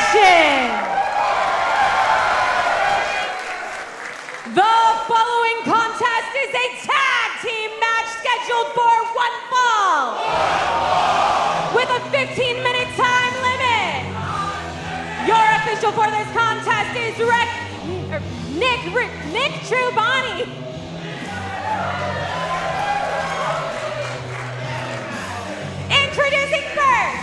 action! The following contest is a tag team match scheduled for one fall with a 15-minute time limit. Your official for this contest is Nick Trubani. Introducing first,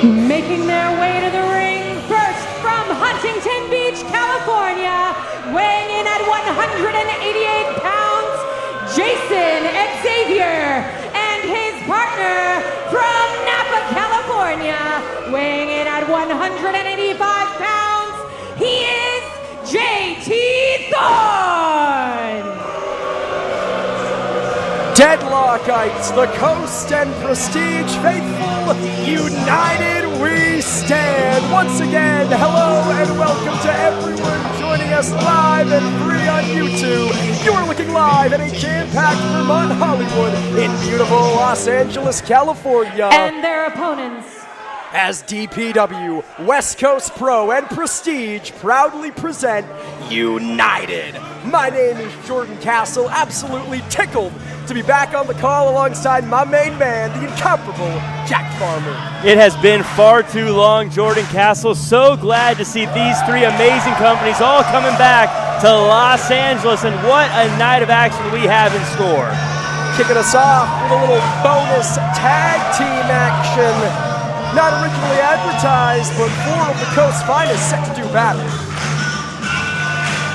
making their way to the ring first from Huntington Beach, California, weighing in at 188 pounds, Jason Xavier, and his partner from Napa, California, weighing in at 185 pounds, he is JT Thorne. Deadlockites, the Coast and Prestige faithful, united we stand. Once again, hello and welcome to everyone joining us live and free on YouTube. You are looking live at a jam-packed Vermont Hollywood in beautiful Los Angeles, California. And their opponents, as DPW, West Coast Pro, and Prestige proudly present United. My name is Jordan Castle, absolutely tickled to be back on the call alongside my main man, the incomparable Jack Farmer. It has been far too long, Jordan Castle. So glad to see these three amazing companies all coming back to Los Angeles, and what a night of action we have in store. Kicking us off with a little bonus tag team action. Not originally advertised, but four of the Coast's finest set to do battle.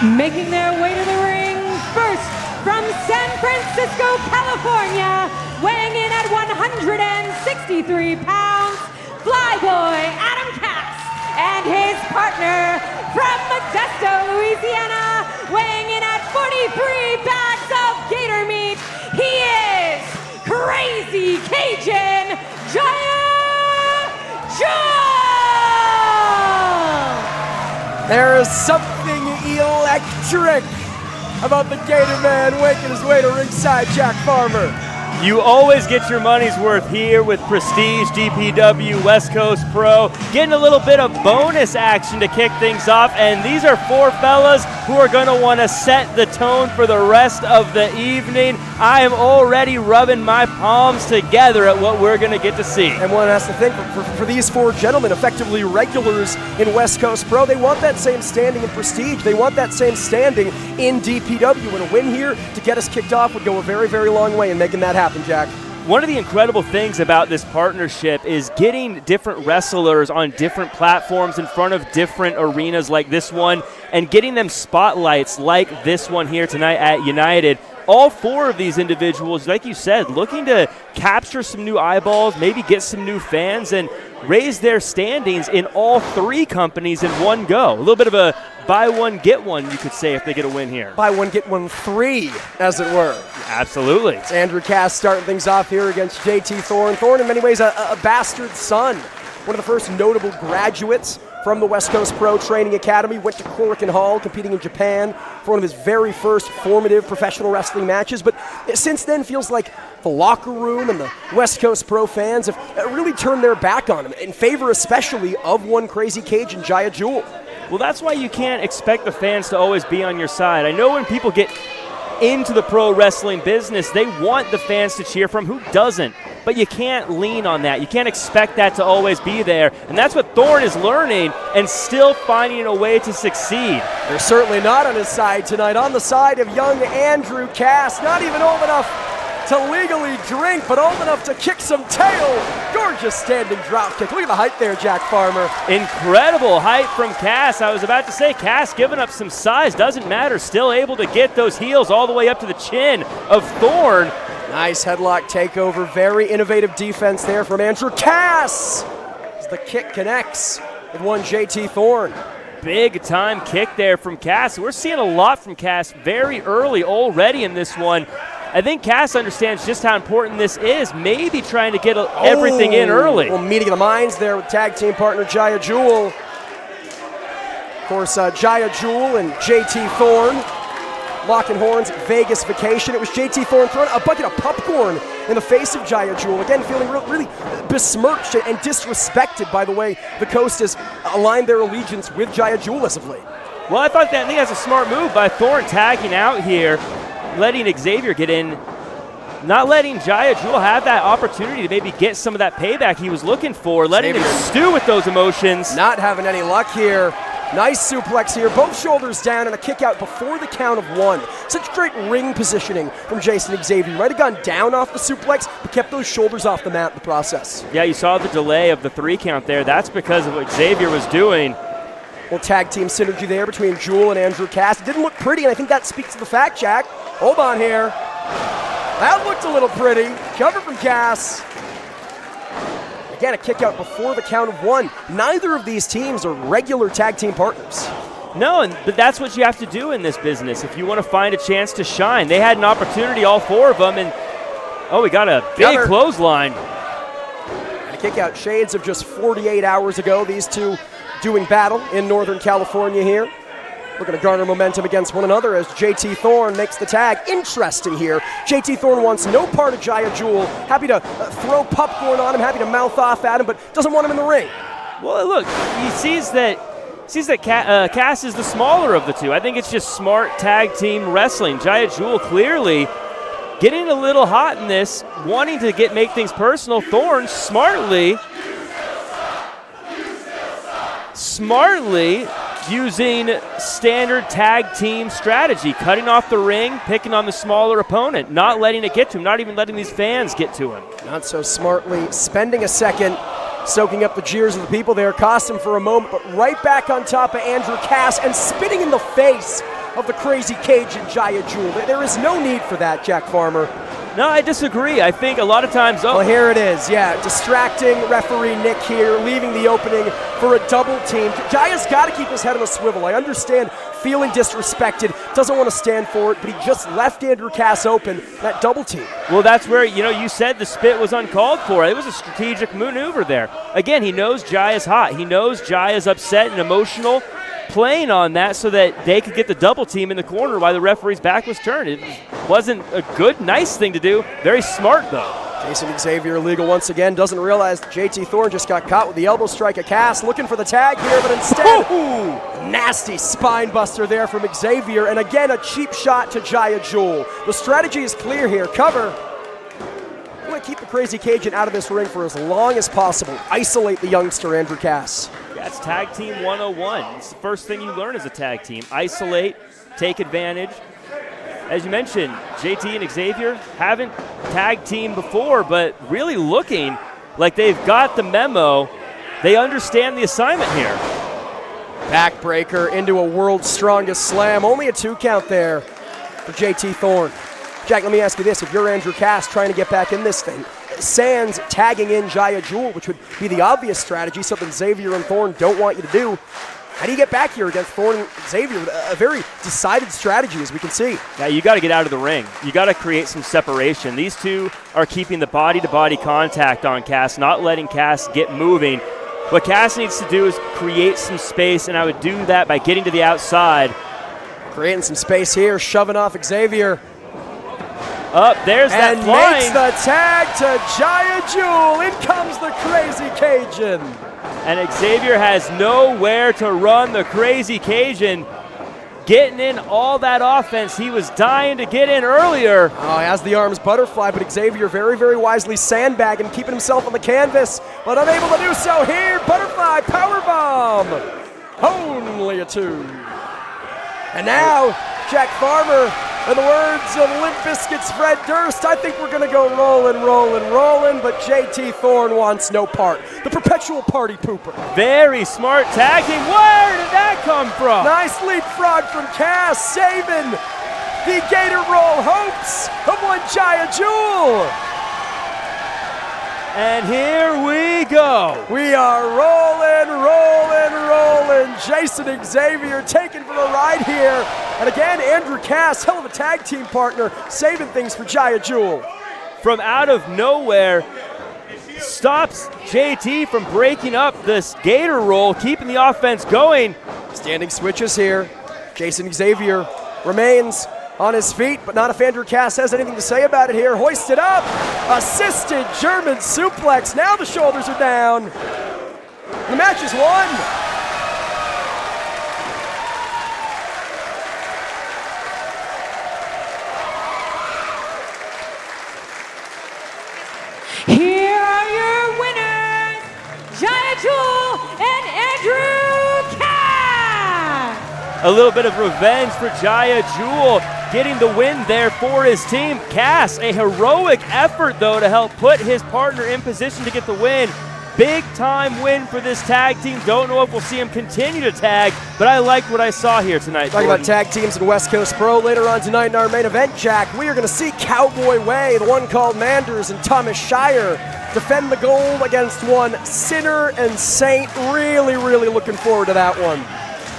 making their way to the ring first from San Francisco, California, weighing in at 163 pounds, Flyboy Adam Cass, and his partner from Modesto, Louisiana, weighing in at 43 bags of gator meat, he is Crazy Cajun Giant Joe! There is something electric about the Gator Man making his way to ringside, Jack Farmer. You always get your money's worth here with Prestige, DPW, West Coast Pro, getting a little bit of bonus action to kick things off, and these are four fellas who are going to want to set the tone for the rest of the evening. I am already rubbing my palms together at what we're going to get to see. And one has to think, for these four gentlemen, effectively regulars in West Coast Pro, they want that same standing in Prestige. They want that same standing in DPW, and a win here to get us kicked off would go a very, very long way in making that happen, Jack. One of the incredible things about this partnership is getting different wrestlers on different platforms in front of different arenas like this one, and getting them spotlights like this one here tonight at United. All four of these individuals, like you said, looking to capture some new eyeballs, maybe get some new fans, and raise their standings in all three companies in one go. A little bit of a buy one, get one, you could say, if they get a win here. Buy one, get one free, as it were. Absolutely. It's Andrew Cass starting things off here against JT Thorne. Thorne, in many ways, a bastard son. One of the first notable graduates from the West Coast Pro Training Academy, went to Korakuen Hall, competing in Japan for one of his very first formative professional wrestling matches. But since then, feels like the locker room and the West Coast Pro fans have really turned their back on him, in favor especially of one Crazy Cajun Jaya Jewel. Well, that's why you can't expect the fans to always be on your side. I know when people get into the pro wrestling business, they want the fans to cheer from. Who doesn't? But you can't lean on that. You can't expect that to always be there. And that's what Thorne is learning and still finding a way to succeed. They're certainly not on his side tonight. On the side of young Andrew Cass, not even old enough to legally drink, but old enough to kick some tail. Gorgeous standing drop kick. Look at the height there, Jack Farmer. Incredible height from Cass. I was about to say, Cass giving up some size. Doesn't matter. Still able to get those heels all the way up to the chin of Thorne. Nice headlock takeover. Very innovative defense there from Andrew Cass. As the kick connects with one JT Thorne. big time kick there from Cass. We're seeing a lot from Cass very early already in this one. I think Cass understands just how important this is, maybe trying to get everything in early. Well, meeting of the minds there with tag team partner Jaya Jewel. Of course, Jaya Jewel and JT Thorne locking horns at Vegas vacation. It was JT Thorne throwing a bucket of popcorn in the face of Jaya Jewel. Again, feeling really besmirched and disrespected by the way the Coast has aligned their allegiance with Jaya Jewel as of late. Well, I think that's a smart move by Thorne tagging out here, letting Xavier get in, not letting Jaya Jewel have that opportunity to maybe get some of that payback he was looking for, letting him stew with those emotions. Not having any luck here. Nice suplex here, both shoulders down, and a kick out before the count of 1. Such great ring positioning from Jason Xavier. Might have gone down off the suplex, but kept those shoulders off the mat in the process. Yeah, you saw the delay of the 3 count there. That's because of what Xavier was doing. Well, tag team synergy there between Jewel and Andrew Cass. It didn't look pretty, and I think that speaks to the fact, Jack. Hold on here. That looked a little pretty. Cover from Cass. Again, a kick out before the count of 1. Neither of these teams are regular tag team partners. No, but that's what you have to do in this business if you want to find a chance to shine. They had an opportunity, all 4 of them, and we got a big clothesline. And a kick out, shades of just 48 hours ago. These two doing battle in Northern California here. Looking to garner momentum against one another as JT Thorne makes the tag. Interesting here. JT Thorne wants no part of Jaya Jewel. Happy to throw popcorn on him, happy to mouth off at him, but doesn't want him in the ring. Well, look, he sees that Cass is the smaller of the two. I think it's just smart tag team wrestling. Jaya Jewel clearly getting a little hot in this, wanting to make things personal. Thorne smartly using standard tag team strategy, cutting off the ring, picking on the smaller opponent, not letting it get to him, not even letting these fans get to him. Not so smartly, spending a second, soaking up the jeers of the people there, cost him for a moment, but right back on top of Andrew Cass and spitting in the face of the crazy Cajun Jaya Jewel. There is no need for that, Jack Farmer. No, I disagree. I think a lot of times... Well, here it is, yeah. Distracting referee Nick here, leaving the opening for a double team. Jaya's got to keep his head on a swivel. I understand feeling disrespected, doesn't want to stand for it, but he just left Andrew Cass open, that double team. Well, that's where, you said the spit was uncalled for. It was a strategic maneuver there. Again, he knows Jaya's hot. He knows Jaya's upset and emotional, playing on that so that they could get the double team in the corner while the referee's back was turned. It wasn't a good, nice thing to do. Very smart, though. Jason Xavier illegal once again. Doesn't realize JT Thorne just got caught with the elbow strike of Cass. Looking for the tag here, but instead, nasty spine buster there from Xavier. And again, a cheap shot to Jaya Jewel. The strategy is clear here. Cover. We want to keep the crazy Cajun out of this ring for as long as possible. Isolate the youngster, Andrew Cass. That's tag team 101. It's the first thing you learn as a tag team. Isolate, take advantage. As you mentioned, JT and Xavier haven't tag teamed before, but really looking like they've got the memo. They understand the assignment here. Backbreaker into a world's strongest slam. Only a 2 count there for JT Thorne. Jack, let me ask you this. If you're Andrew Cass trying to get back in this thing, sans tagging in Jaya Jewel, which would be the obvious strategy, something Xavier and Thorne don't want you to do, how do you get back here against Thorne and Xavier with a very decided strategy, as we can see? Yeah, you got to get out of the ring. You got to create some separation. These two are keeping the body-to-body contact on Cass, not letting Cass get moving. What Cass needs to do is create some space, and I would do that by getting to the outside. Creating some space here, shoving off Xavier. Up, there's that flying. And makes the tag to Jaya Jewel. In comes the crazy Cajun. And Xavier has nowhere to run the crazy Cajun. Getting in all that offense he was dying to get in earlier. Oh, he has the arms butterfly, but Xavier very, very wisely sandbagging, keeping himself on the canvas, but unable to do so here. Butterfly powerbomb. Only a 2. And now, Jack Farmer, in the words of Limp Bizkit's Fred Durst, I think we're going to go rolling, but JT Thorne wants no part. The perpetual party pooper. Very smart tag team. Where did that come from? Nice leapfrog from Cass, saving the Gator Roll hopes of one Jaya Jewel. And here we go. We are rolling, rolling, rolling. Jason Xavier taken for a ride here. And again, Andrew Cass, hell of a tag team partner, saving things for Jaya Jewel. From out of nowhere, stops JT from breaking up this gator roll, keeping the offense going. Standing switches here. Jason Xavier remains on his feet, but not if Andrew Cass has anything to say about it here. Hoisted up, assisted German suplex. Now the shoulders are down. The match is won. Here are your winners, Jaya Jewel and Andrew Cass. A little bit of revenge for Jaya Jewel, getting the win there for his team. Cass, a heroic effort though to help put his partner in position to get the win. Big time win for this tag team. Don't know if we'll see him continue to tag, but I liked what I saw here tonight. Talking about tag teams in West Coast Pro later on tonight in our main event, Jack, we are going to see Cowboy Way, the one called Manders, and Thomas Shire defend the gold against one Sinner and Saint. Really, really looking forward to that one.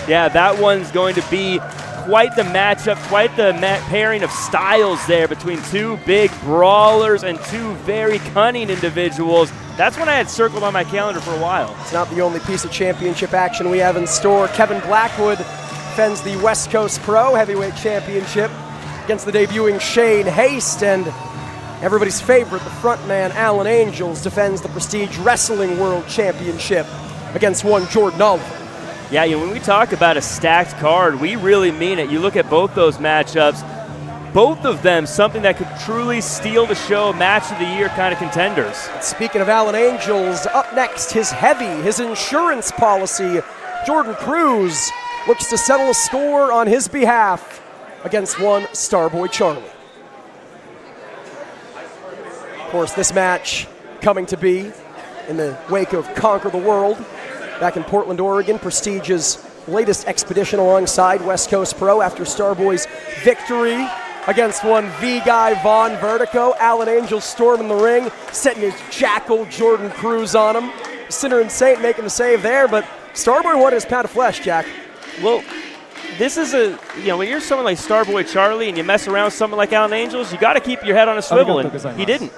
Yeah, that one's going to be quite the matchup, quite the pairing of styles there between two big brawlers and two very cunning individuals. That's one I had circled on my calendar for a while. It's not the only piece of championship action we have in store. Kevin Blackwood defends the West Coast Pro Heavyweight Championship against the debuting Shane Haste, and everybody's favorite, the frontman Alan Angels, defends the Prestige Wrestling World Championship against one Jordan Oliver. Yeah, when we talk about a stacked card, we really mean it. You look at both those matchups, both of them something that could truly steal the show, match of the year kind of contenders. Speaking of Alan Angels, up next, his insurance policy, Jordan Cruz, looks to settle a score on his behalf against one Starboy Charlie. Of course, this match coming to be in the wake of Conquer the World back in Portland, Oregon, Prestige's latest expedition alongside West Coast Pro after Starboy's victory against one V-Guy Von Vertigo. Alan Angel storming the ring, setting his jackal Jordan Cruz on him. Sinner and Saint making the save there, but Starboy wanted his pound of flesh, Jack. Well, this is when you're someone like Starboy Charlie and you mess around with someone like Alan Angels, you got to keep your head on a swivel, and he didn't.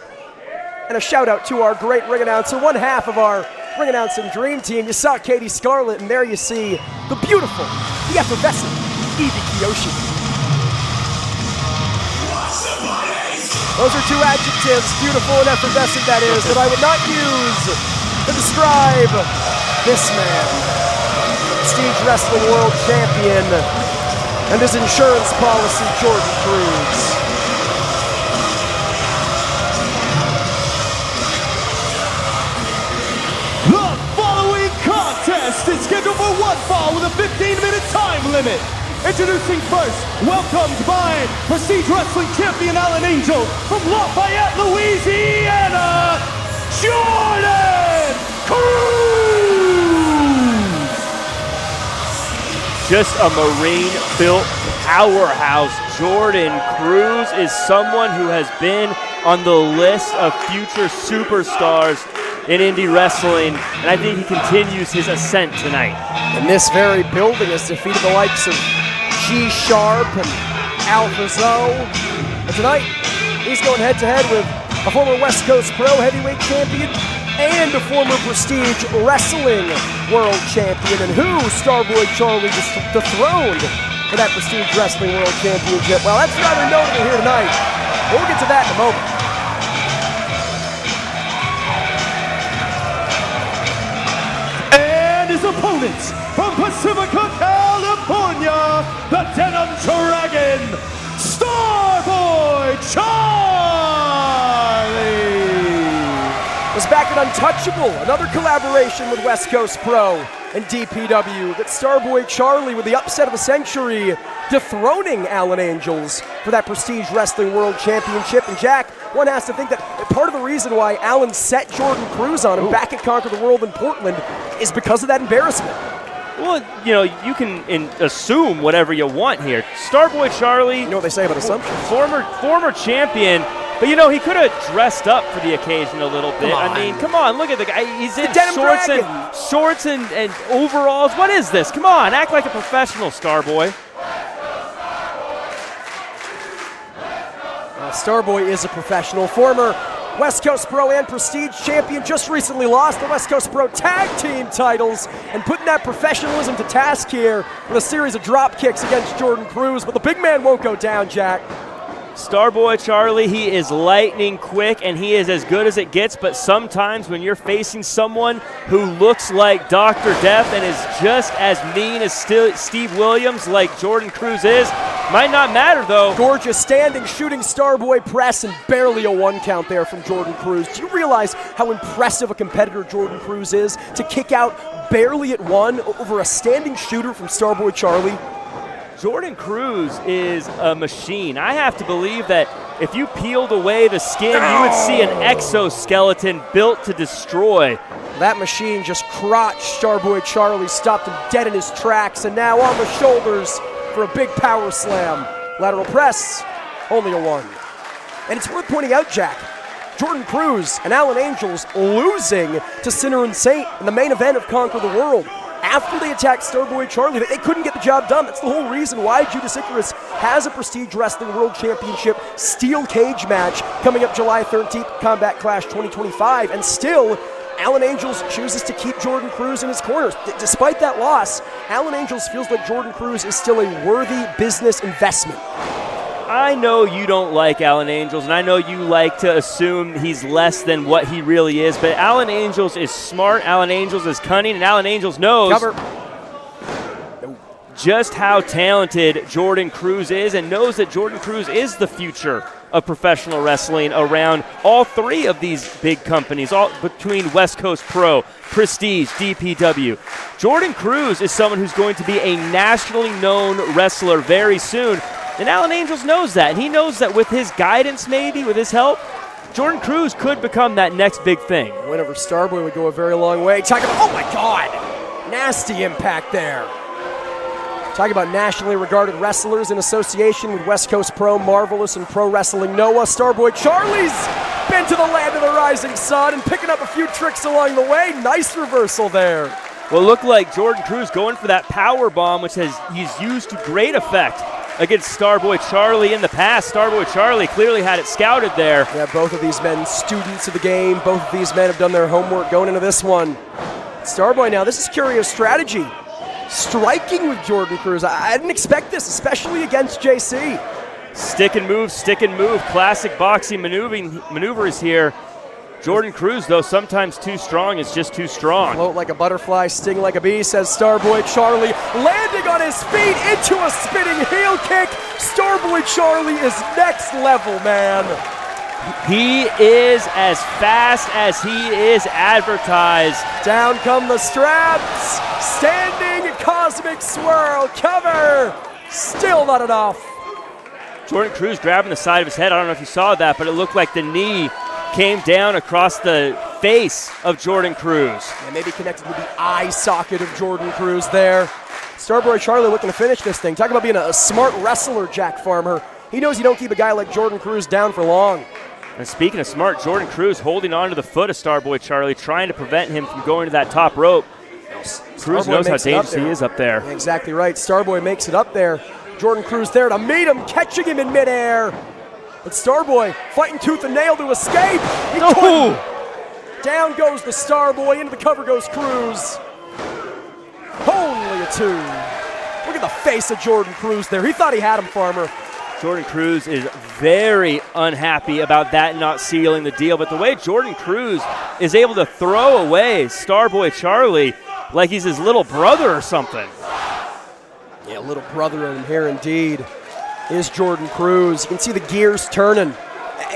And a shout out to our great ring announcer, one half of our ring announcing dream team. You saw Katie Scarlett, and there you see the beautiful, the effervescent Evie Kiyoshi. Those are two adjectives, beautiful and effervescent that is, that I would not use to describe this man, Prestige Wrestling World Champion, and his insurance policy, Jordan Cruz. Is scheduled for one fall with a 15-minute time limit. Introducing first, welcomed by Prestige Wrestling Champion Alan Angel from Lafayette, Louisiana, Jordan Cruz. Just a Marine-built powerhouse. Jordan Cruz is someone who has been on the list of future superstars in indie wrestling, and I think he continues his ascent tonight. And this very building has defeated the likes of G-Sharp and Alpha Zoe. And tonight, he's going head-to-head with a former West Coast Pro Heavyweight Champion and a former Prestige Wrestling World Champion. And who Starboy Charlie just dethroned for that Prestige Wrestling World Championship? Well, that's rather notable here tonight. We'll get to that in a moment. His opponents from Pacifica, California, the Denim Dragon, Starboy Charlie. Was back at Untouchable, another collaboration with West Coast Pro and DPW. That Starboy Charlie with the upset of the century, dethroning Alan Angels for that Prestige Wrestling World Championship. And Jack, one has to think that part of the reason why Alan set Jordan Cruz on him back at Conquer the World in Portland is because of that embarrassment. Well, you can assume whatever you want here. Starboy Charlie, you know what they say about assumptions. Former champion, But, you know, he could have dressed up for the occasion a little bit. I mean, come on, look at the guy. He's in shorts and overalls. What is this? Come on, act like a professional, Starboy. Starboy is a professional, former West Coast Pro and Prestige champion, just recently lost the West Coast Pro tag team titles, and putting that professionalism to task here with a series of drop kicks against Jordan Cruz, but the big man won't go down, Jack. Starboy Charlie, he is lightning quick and he is as good as it gets, but sometimes when you're facing someone who looks like Dr. Death and is just as mean as Steve Williams like Jordan Cruz is, might not matter though. Gorgeous standing, shooting Starboy press and barely a 1 count there from Jordan Cruz. Do you realize how impressive a competitor Jordan Cruz is to kick out barely at 1 over a standing shooter from Starboy Charlie? Jordan Cruz is a machine. I have to believe that if you peeled away the skin, you would see an exoskeleton built to destroy. That machine just crotched Starboy Charlie, stopped him dead in his tracks, and now on the shoulders for a big power slam. Lateral press, only a 1. And it's worth pointing out, Jack, Jordan Cruz and Alan Angels losing to Sinner and Saint in the main event of Conquer the World. After they attacked Starboy Charlie, they couldn't get the job done. That's the whole reason why Judas Icarus has a Prestige Wrestling World Championship steel cage match coming up July 13th, Combat Clash 2025, and still Alan Angels chooses to keep Jordan Cruz in his corner. Despite that loss, Alan Angels feels like Jordan Cruz is still a worthy business investment. I know you don't like Alan Angels, and I know you like to assume he's less than what he really is, but Alan Angels is smart, Alan Angels is cunning, and Alan Angels knows just how talented Jordan Cruz is and knows that Jordan Cruz is the future of professional wrestling around all 3 of these big companies, all between West Coast Pro, Prestige, DPW. Jordan Cruz is someone who's going to be a nationally known wrestler very soon. And Alan Angels knows that, and he knows that with his guidance, maybe, with his help, Jordan Cruz could become that next big thing. Win over Starboy would go a very long way. Talking about, oh my God, nasty impact there. Talking about nationally regarded wrestlers in association with West Coast Pro, Marvelous, and Pro Wrestling Noah. Starboy Charlie's been to the land of the rising sun and picking up a few tricks along the way. Nice reversal there. Well, it looked like Jordan Cruz going for that power bomb, which he's used to great effect against Starboy Charlie in the past. Starboy Charlie clearly had it scouted there. Yeah, both of these men students of the game. Both of these men have done their homework going into this one. Starboy now, this is curious strategy. Striking with Jordan Cruz. I didn't expect this, especially against JC. Stick and move, classic boxing maneuvers here. Jordan Cruz, though, sometimes too strong is just too strong. Float like a butterfly, sting like a bee, says Starboy Charlie. Landing on his feet into a spinning heel kick. Starboy Charlie is next level, man. He is as fast as he is advertised. Down come the straps. Standing cosmic swirl. Cover. Still not enough. Jordan Cruz grabbing the side of his head. I don't know if you saw that, but it looked like the knee came down across the face of Jordan Cruz. And maybe connected with the eye socket of Jordan Cruz there. Starboy Charlie looking to finish this thing. Talk about being a smart wrestler, Jack Farmer. He knows you don't keep a guy like Jordan Cruz down for long. And speaking of smart, Jordan Cruz holding on to the foot of Starboy Charlie, trying to prevent him from going to that top rope. Cruz knows how dangerous he is up there. Exactly right. Starboy makes it up there. Jordan Cruz there to meet him, catching him in midair. But Starboy fighting tooth and nail to escape. Down goes the Starboy, into the cover goes Cruz. Only a 2. Look at the face of Jordan Cruz there. He thought he had him, Farmer. Jordan Cruz is very unhappy about that not sealing the deal, but the way Jordan Cruz is able to throw away Starboy Charlie like he's his little brother or something. Yeah, little brother in here indeed is Jordan Cruz. You can see the gears turning.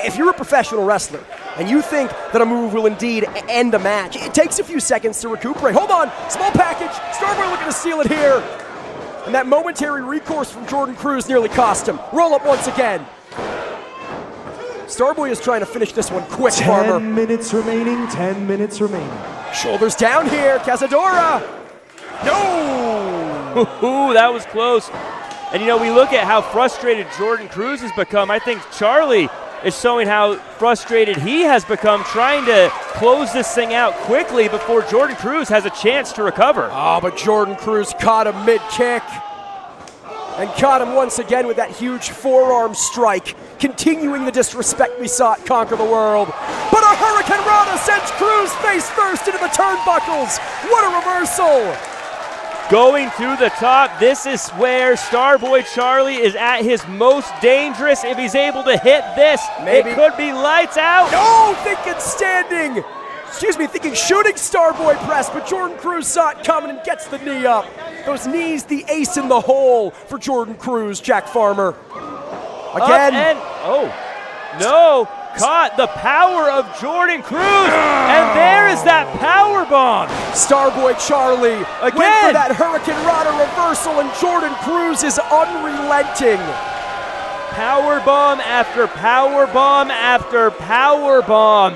If you're a professional wrestler and you think that a move will indeed end a match, it takes a few seconds to recuperate. Hold on, small package. Starboy looking to seal it here. And that momentary recourse from Jordan Cruz nearly cost him. Roll up once again. Starboy is trying to finish this one quick, Farmer. 10 minutes remaining, 10 minutes remaining. Shoulders down here, Cazadora. No! Ooh, that was close. And, you know, we look at how frustrated Jordan Cruz has become. I think Charlie is showing how frustrated he has become trying to close this thing out quickly before Jordan Cruz has a chance to recover. Oh, but Jordan Cruz caught him mid-kick and caught him once again with that huge forearm strike, continuing the disrespect we saw at Conquer the World. But a Hurricane Rana sends Cruz face first into the turnbuckles. What a reversal! Going to the top, this is where Starboy Charlie is at his most dangerous. If he's able to hit this, maybe. It could be lights out. No, thinking shooting Starboy press, but Jordan Cruz saw it coming and gets the knee up. Those knees, the ace in the hole for Jordan Cruz, Jack Farmer. Again. No. Caught the power of Jordan Cruz, and there is that power bomb. Starboy Charlie again went for that Hurricane Rana reversal, and Jordan Cruz is unrelenting. Power bomb after power bomb after power bomb.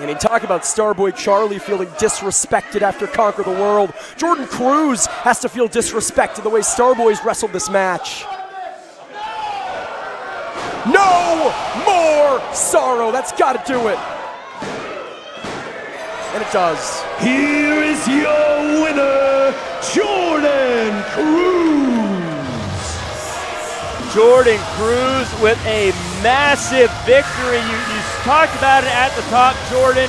And he talk about Starboy Charlie feeling disrespected after Conquer the World. Jordan Cruz has to feel disrespected the way Starboy's wrestled this match. No more sorrow. That's got to do it. And it does. Here is your winner, Jordan Cruz. Jordan Cruz with a massive victory. You talked about it at the top, Jordan.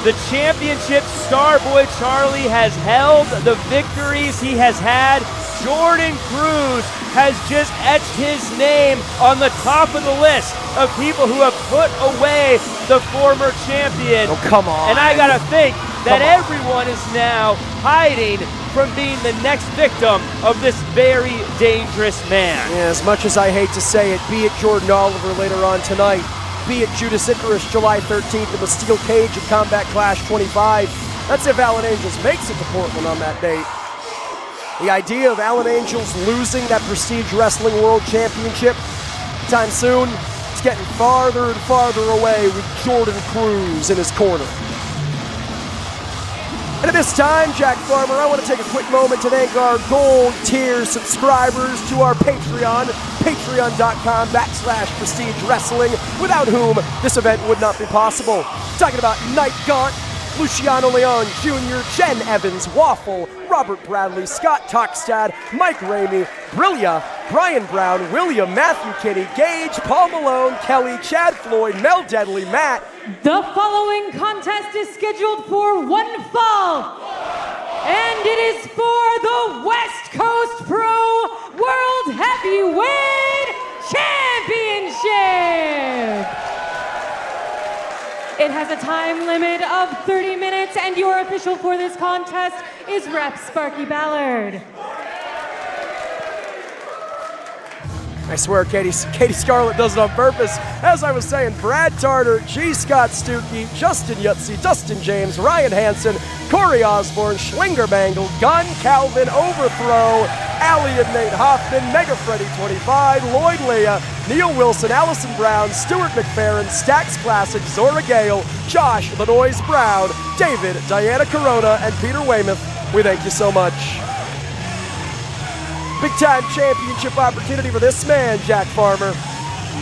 The championship Starboy Charlie has held. The victories he has had. Jordan Cruz has just etched his name on the top of the list of people who have put away the former champion. Oh, come on. And I gotta think that everyone is now hiding from being the next victim of this very dangerous man. Yeah, as much as I hate to say it, be it Jordan Oliver later on tonight, be it Judas Icarus July 13th in the Steel Cage at Combat Clash 25. That's if Alan Angels makes it to Portland on that date. The idea of Alan Angels losing that Prestige Wrestling World Championship time soon, it's getting farther and farther away with Jordan Cruz in his corner. And at this time, Jack Farmer, I want to take a quick moment to thank our Gold Tier subscribers to our Patreon, patreon.com/Prestige Wrestling, without whom this event would not be possible. Talking about Night Gaunt, Luciano Leon Jr., Jen Evans, Waffle, Robert Bradley, Scott Tockstad, Mike Ramey, Brillia, Brian Brown, William, Matthew Kinney, Gage, Paul Malone, Kelly, Chad Floyd, Mel Deadly, Matt. The following contest is scheduled for one fall, and it is for the West Coast Pro World Heavyweight Championship. It has a time limit of 30 minutes, and your official for this contest is Rep Sparky Ballard. I swear Katie Scarlett does it on purpose. As I was saying, Brad Tarter, G. Scott Stuckey, Justin Yutzi, Dustin James, Ryan Hansen, Corey Osborne, Schlinger Bangle, Gunn, Calvin, Overthrow, Allie and Nate Hoffman, Mega Freddy 25, Lloyd Leah, Neil Wilson, Allison Brown, Stuart McFerrin, Stax Classic, Zora Gale, Josh Lanois Brown, David, Diana Corona, and Peter Weymouth. We thank you so much. Big time championship opportunity for this man, Jack Farmer.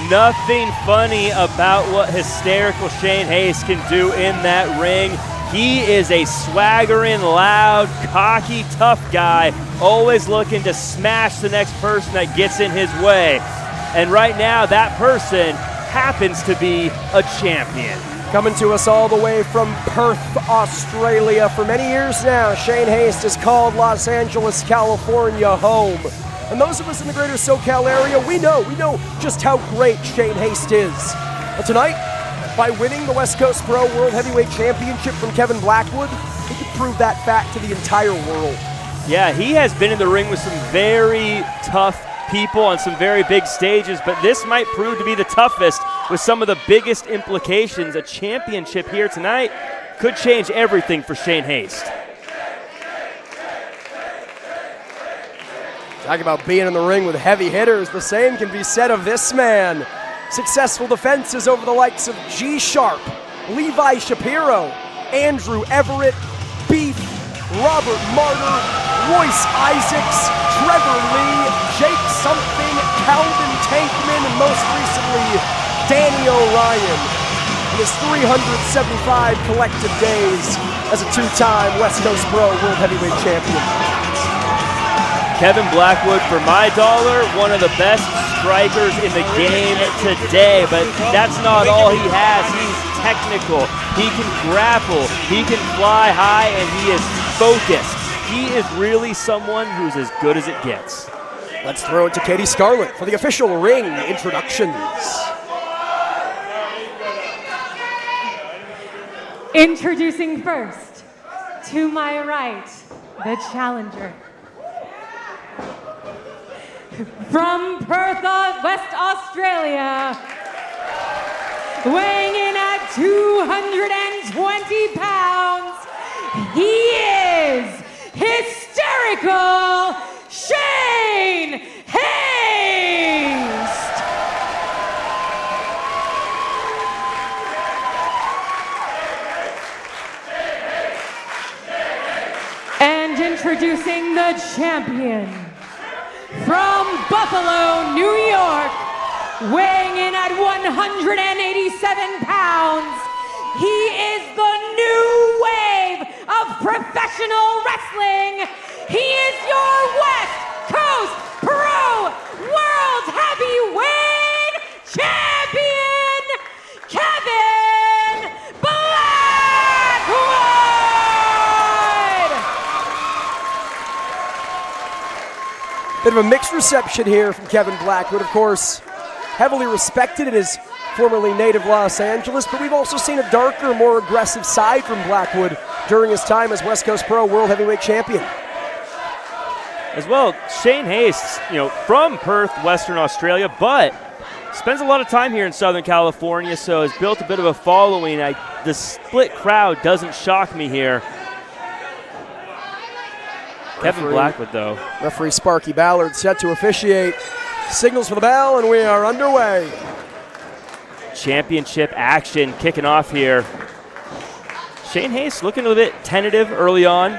Nothing funny about what hysterical Shane Haste can do in that ring. He is a swaggering, loud, cocky, tough guy, always looking to smash the next person that gets in his way. And right now, that person happens to be a champion. Coming to us all the way from Perth, Australia. For many years now, Shane Haste has called Los Angeles, California home. And those of us in the greater SoCal area, we know just how great Shane Haste is. But tonight, by winning the West Coast Pro World Heavyweight Championship from Kevin Blackwood, he could prove that fact to the entire world. Yeah, he has been in the ring with some very tough people on some very big stages, but this might prove to be the toughest with some of the biggest implications. A championship here tonight could change everything for Shane Haste. Talk about being in the ring with heavy hitters. The same can be said of this man. Successful defenses over the likes of G Sharp, Levi Shapiro, Andrew Everett, Beef, Robert Martyr, Royce Isaacs, Trevor Lee, Jake Something, Calvin Tankman, and most recently, Danny O'Ryan in his 375 collective days as a two-time West Coast Pro World Heavyweight Champion. Kevin Blackwood, for my dollar, one of the best strikers in the game today, but that's not all he has. He's technical, he can grapple, he can fly high, and he is focused. He is really someone who's as good as it gets. Let's throw it to Katie Scarlett for the official ring introductions. Introducing first, to my right, the challenger. From Perth, West Australia, weighing in at 220 pounds, he is hysterical Shane Haste! And introducing the champion, from Buffalo, New York, weighing in at 187 pounds, he is the new wave of professional wrestling. He is your West Coast Pro World Heavyweight Champion, Kevin Blackwood! Bit of a mixed reception here from Kevin Blackwood, of course, heavily respected in his formerly native Los Angeles, but we've also seen a darker, more aggressive side from Blackwood during his time as West Coast Pro World Heavyweight Champion. As well, Shane Haste, from Perth, Western Australia, but spends a lot of time here in Southern California, so has built a bit of a following. The split crowd doesn't shock me here. Kevin Blackwood, though. Referee Sparky Ballard set to officiate. Signals for the bell, and we are underway. Championship action kicking off here. Shane Haste looking a little bit tentative early on.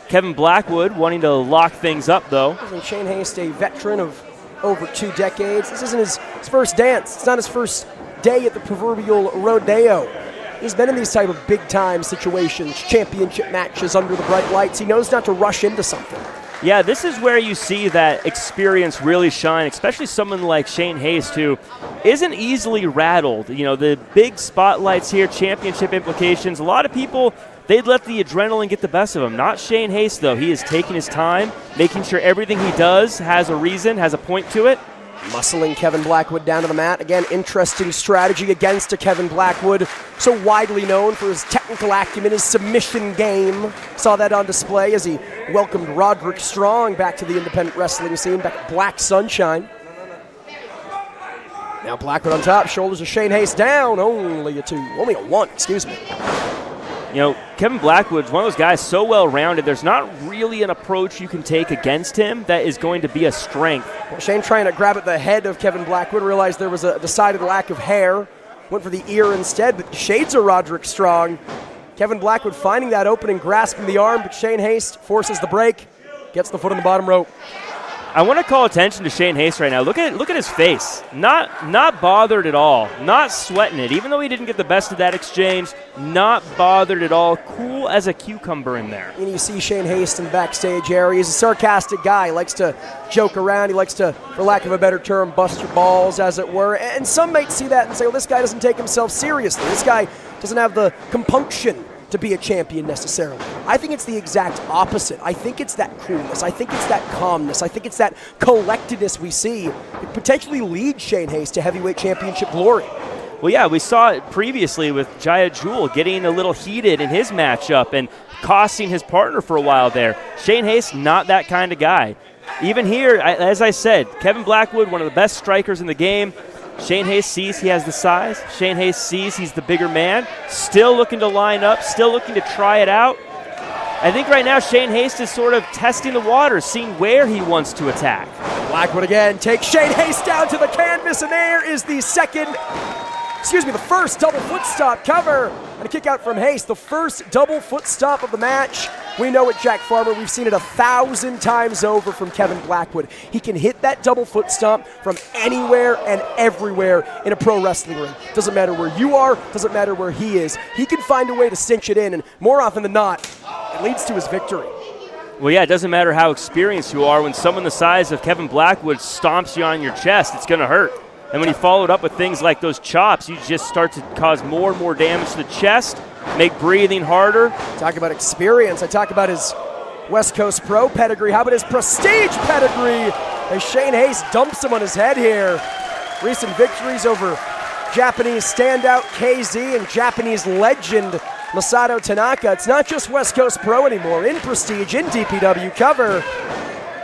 Kevin Blackwood wanting to lock things up, though. Isn't Shane Haste a veteran of over 2 decades? This isn't his first dance. It's not his first day at the proverbial rodeo. He's been in these type of big-time situations, championship matches under the bright lights. He knows not to rush into something. Yeah, this is where you see that experience really shine, especially someone like Shane Haste, who isn't easily rattled. The big spotlights here, championship implications. A lot of people, they'd let the adrenaline get the best of him. Not Shane Haste, though. He is taking his time, making sure everything he does has a reason, has a point to it. Muscling Kevin Blackwood down to the mat. Again, interesting strategy against a Kevin Blackwood, so widely known for his technical acumen, his submission game. Saw that on display as he welcomed Roderick Strong back to the independent wrestling scene, back at Black Sunshine. Now Blackwood on top, shoulders of Shane Haste down. Only a 1, excuse me. Kevin Blackwood's one of those guys so well-rounded, there's not really an approach you can take against him that is going to be a strength. Well, Shane trying to grab at the head of Kevin Blackwood, realized there was a decided lack of hair, went for the ear instead, but shades of Roderick Strong. Kevin Blackwood finding that opening, grasping the arm, but Shane Haste forces the break, gets the foot on the bottom rope. I want to call attention to Shane Haste right now. Look at his face. Not bothered at all. Not sweating it. Even though he didn't get the best of that exchange, not bothered at all. Cool as a cucumber in there. And you see Shane Haste in the backstage area. He's a sarcastic guy. He likes to joke around. He likes to, for lack of a better term, bust your balls, as it were. And some might see that and say, well, this guy doesn't take himself seriously. This guy doesn't have the compunction to be a champion necessarily. I think it's the exact opposite. I think it's that coolness. I think it's that calmness. I think it's that collectedness we see that potentially leads Shane Haste to heavyweight championship glory. Well, yeah, we saw it previously with Jaya Jewel getting a little heated in his matchup and costing his partner for a while there. Shane Haste, not that kind of guy. Even here, as I said, Kevin Blackwood, one of the best strikers in the game. Shane Haste sees he has the size. Shane Haste sees he's the bigger man. Still looking to line up, still looking to try it out. I think right now Shane Haste is sort of testing the waters, seeing where he wants to attack. Blackwood again takes Shane Haste down to the canvas, and there is the first double foot stop cover. And a kick out from Haste, the first double foot stop of the match. We know it, Jack Farmer. We've seen it 1,000 times over from Kevin Blackwood. He can hit that double foot stomp from anywhere and everywhere in a pro wrestling ring. Doesn't matter where you are, doesn't matter where he is. He can find a way to cinch it in, and more often than not, it leads to his victory. Well, yeah, it doesn't matter how experienced you are. When someone the size of Kevin Blackwood stomps you on your chest, it's going to hurt. And when you follow it up with things like those chops, you just start to cause more and more damage to the chest, make breathing harder. Talk about experience. I talk about his West Coast Pro pedigree. How about his Prestige pedigree? As Shane Haste dumps him on his head here. Recent victories over Japanese standout KZ and Japanese legend Masato Tanaka. It's not just West Coast Pro anymore. In Prestige, in DPW cover.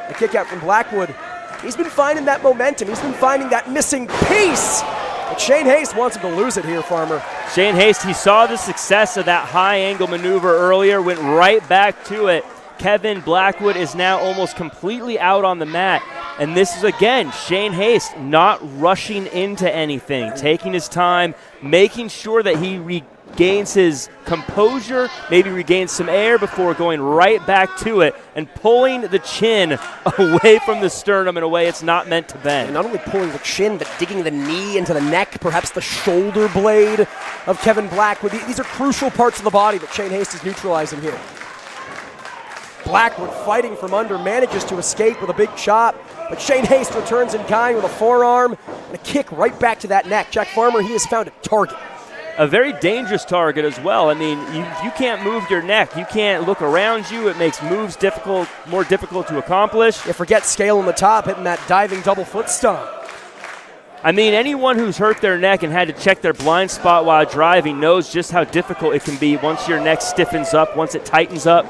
A kick out from Blackwood. He's been finding that momentum. He's been finding that missing piece. But Shane Haste wants him to lose it here, Farmer. Shane Haste, he saw the success of that high angle maneuver earlier, went right back to it. Kevin Blackwood is now almost completely out on the mat. And this is, again, Shane Haste not rushing into anything, taking his time, making sure that he regains his composure, maybe regains some air before going right back to it and pulling the chin away from the sternum in a way it's not meant to bend. And not only pulling the chin, but digging the knee into the neck, perhaps the shoulder blade of Kevin Blackwood. These are crucial parts of the body that Shane Haste is neutralizing here. Blackwood fighting from under, manages to escape with a big chop, but Shane Haste returns in kind with a forearm and a kick right back to that neck. Jack Farmer, he has found a target. A very dangerous target as well. I mean, you can't move your neck. You can't look around you. It makes moves more difficult to accomplish. You forget scale on the top, hitting that diving double foot stomp. I mean, anyone who's hurt their neck and had to check their blind spot while driving knows just how difficult it can be once your neck stiffens up, once it tightens up.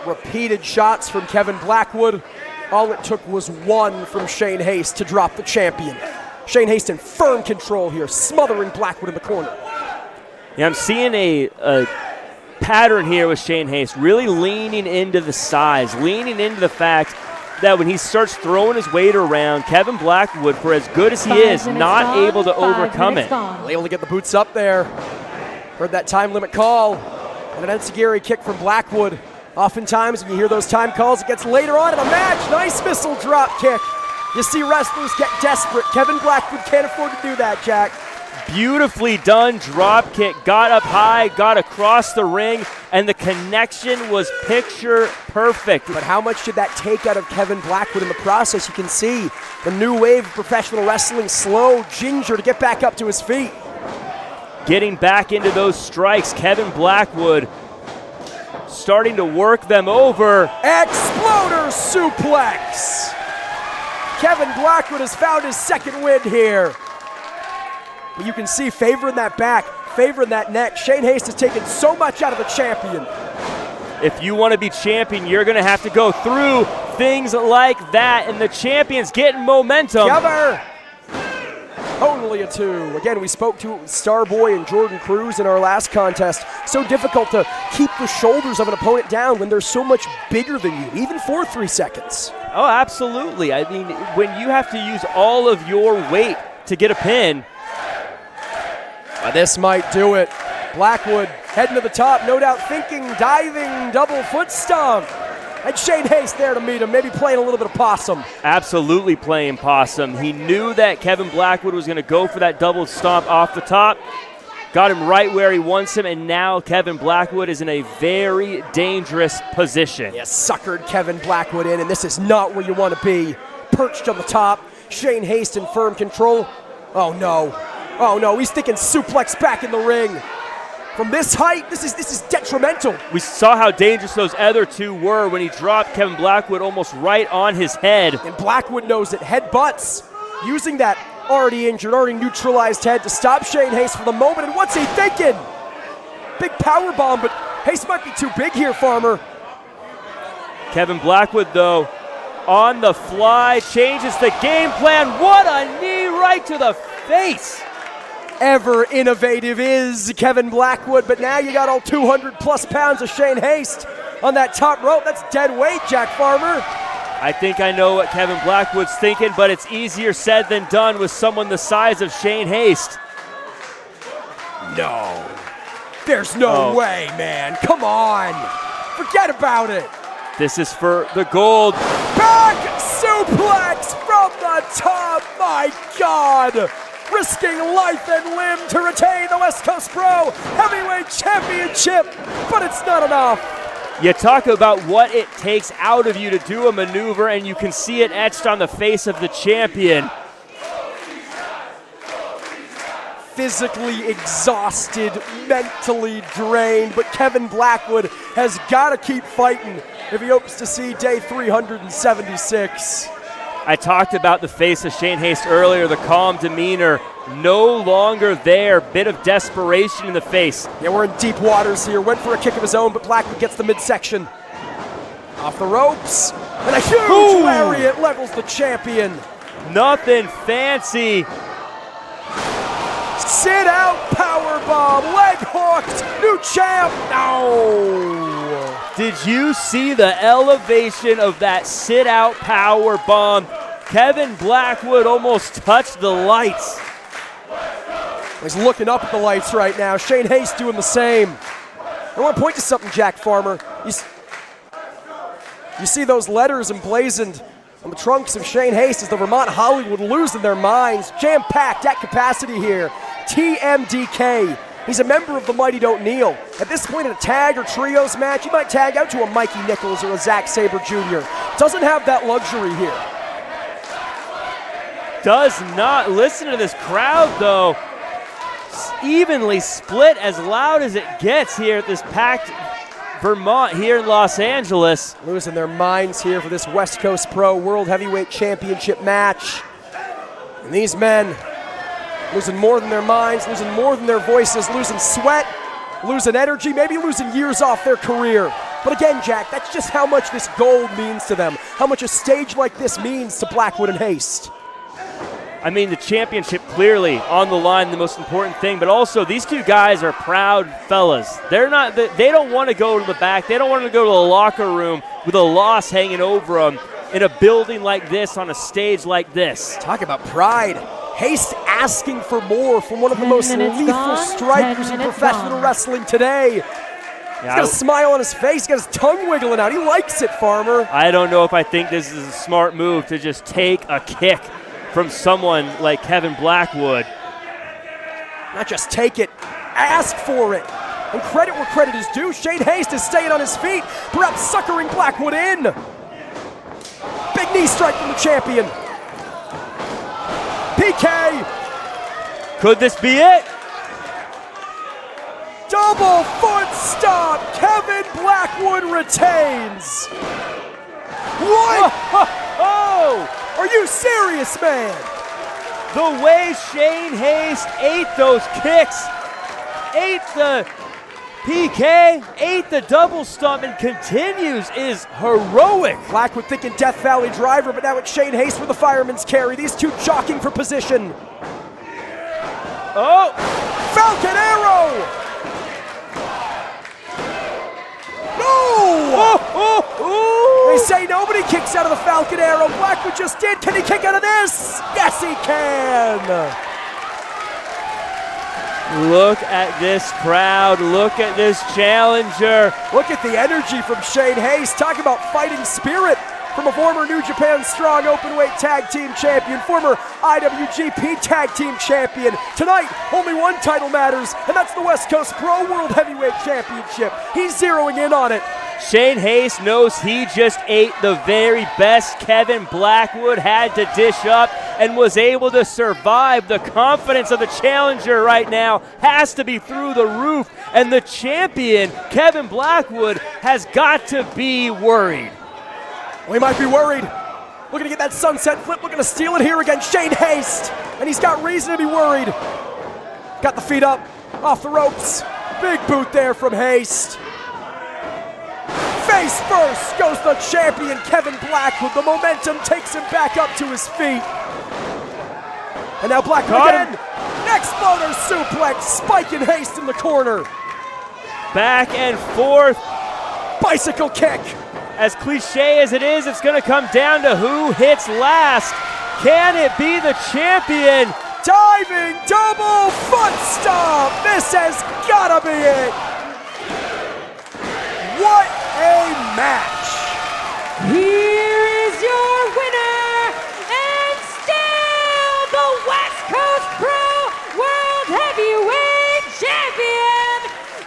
Repeated shots from Kevin Blackwood. All it took was one from Shane Haste to drop the champion. Shane Haste in firm control here, smothering Blackwood in the corner. Yeah, I'm seeing a pattern here with Shane Haste, really leaning into the size, leaning into the fact that when he starts throwing his weight around, Kevin Blackwood, for as good as he is, not able to overcome it. Able to get the boots up there. Heard that time limit call. And an enziguri kick from Blackwood. Oftentimes when you hear those time calls, it gets later on in a match. Nice missile drop kick. You see wrestlers get desperate. Kevin Blackwood can't afford to do that, Jack. Beautifully done drop kick. Got up high, got across the ring, and the connection was picture perfect. But how much did that take out of Kevin Blackwood in the process? You can see the new wave of professional wrestling, slow ginger to get back up to his feet. Getting back into those strikes, Kevin Blackwood starting to work them over. Exploder suplex. Kevin Blackwood has found his second win here. But you can see favoring that back, favoring that neck. Shane Haste has taken so much out of the champion. If you want to be champion, you're going to have to go through things like that, and the champion's getting momentum. Cover. Only a 2. Again, we spoke to Starboy and Jordan Cruz in our last contest. So difficult to keep the shoulders of an opponent down when they're so much bigger than you, even for 3 seconds. Oh, absolutely. I mean, when you have to use all of your weight to get a pin. This might do it. Blackwood heading to the top, no doubt thinking diving double foot stomp. And Shane Haste there to meet him, maybe playing a little bit of possum. Absolutely playing possum. He knew that Kevin Blackwood was going to go for that double stomp off the top. Got him right where he wants him, and now Kevin Blackwood is in a very dangerous position. Yeah, suckered Kevin Blackwood in, and this is not where you want to be. Perched on the top, Shane Haste in firm control. Oh no, he's thinking suplex back in the ring. From this height, this is detrimental. We saw how dangerous those other two were when he dropped Kevin Blackwood almost right on his head. And Blackwood knows it, headbutts, using that already injured, already neutralized head to stop Shane Haste for the moment. And what's he thinking? Big power bomb, but Haste might be too big here, Farmer. Kevin Blackwood, though, on the fly, changes the game plan. What a knee right to the face. Ever innovative is Kevin Blackwood, but now you got all 200-plus pounds of Shane Haste on that top rope. That's dead weight, Jack Farmer. I think I know what Kevin Blackwood's thinking, but it's easier said than done with someone the size of Shane Haste. No. There's no way, man. Come on. Forget about it. This is for the gold. Back suplex from the top. My God. Risking life and limb to retain the West Coast Pro Heavyweight Championship, but it's not enough. You talk about what it takes out of you to do a maneuver, and you can see it etched on the face of the champion. Physically exhausted, mentally drained, but Kevin Blackwood has got to keep fighting if he hopes to see day 376. I talked about the face of Shane Haste earlier, the calm demeanor, no longer there, bit of desperation in the face. Yeah, we're in deep waters here. Went for a kick of his own, but Blackwood gets the midsection. Off the ropes, and a huge lariat levels the champion. Nothing fancy. Sit out powerbomb, leg hooked, new champ. No. Did you see the elevation of that sit-out power bomb? Kevin Blackwood almost touched the lights. He's looking up at the lights right now. Shane Haste doing the same. I want to point to something, Jack Farmer. You see those letters emblazoned on the trunks of Shane Haste as the Vermont Hollywood losing their minds. Jam-packed at capacity here. TMDK. He's a member of the Mighty Don't Kneel. At this point in a tag or trios match, he might tag out to a Mikey Nichols or a Zack Sabre Jr. Doesn't have that luxury here. Does not. Listen to this crowd, though. Evenly split, as loud as it gets here at this packed Vermont here in Los Angeles. Losing their minds here for this West Coast Pro World Heavyweight Championship match. And these men losing more than their minds, losing more than their voices, losing sweat, losing energy, maybe losing years off their career. But again, Jack, that's just how much this gold means to them, how much a stage like this means to Blackwood and Haste. I mean, the championship clearly on the line, the most important thing, but also these two guys are proud fellas. They don't want to go to the back. They don't want to go to the locker room with a loss hanging over them in a building like this, on a stage like this. Talk about pride. Haste asking for more from one of the most lethal strikers in professional wrestling today. He's got a smile on his face. He's got his tongue wiggling out. He likes it, Farmer. I don't know if I think this is a smart move to just take a kick from someone like Kevin Blackwood. Not just take it, ask for it. And credit where credit is due. Shane Haste is staying on his feet, perhaps suckering Blackwood in. Big knee strike from the champion. PK. Could this be it? Double foot stomp. Kevin Blackwood retains. What? Oh! Are you serious, man? The way Shane Haste ate those kicks, ate the PK, ate the double stomp, and continues is heroic. Blackwood thinking Death Valley driver, but now it's Shane Haste for the fireman's carry. These two jockeying for position. Oh! Falcon Arrow! They say nobody kicks out of the Falcon Arrow. Blackwood just did. Can he kick out of this? Yes, he can. Look at this crowd. Look at this challenger. Look at the energy from Shane Haste. Talk about fighting spirit from a former New Japan Strong Openweight Tag Team Champion, former IWGP Tag Team Champion. Tonight, only one title matters, and that's the West Coast Pro World Heavyweight Championship. He's zeroing in on it. Shane Haste knows he just ate the very best Kevin Blackwood had to dish up and was able to survive. The confidence of the challenger right now has to be through the roof, and the champion, Kevin Blackwood, has got to be worried. Well, he might be worried. Looking to get that sunset flip, looking to steal it here against Shane Haste, and he's got reason to be worried. Got the feet up, off the ropes. Big boot there from Haste. Face first goes the champion, Kevin Blackwood. The momentum takes him back up to his feet. And now Blackwood again. Exploder suplex, spiking Haste in the corner. Back and forth. Bicycle kick. As cliche as it is, it's going to come down to who hits last. Can it be the champion? Diving double foot stomp. This has got to be it. What a match. Here is your winner, and still the West Coast Pro World Heavyweight Champion,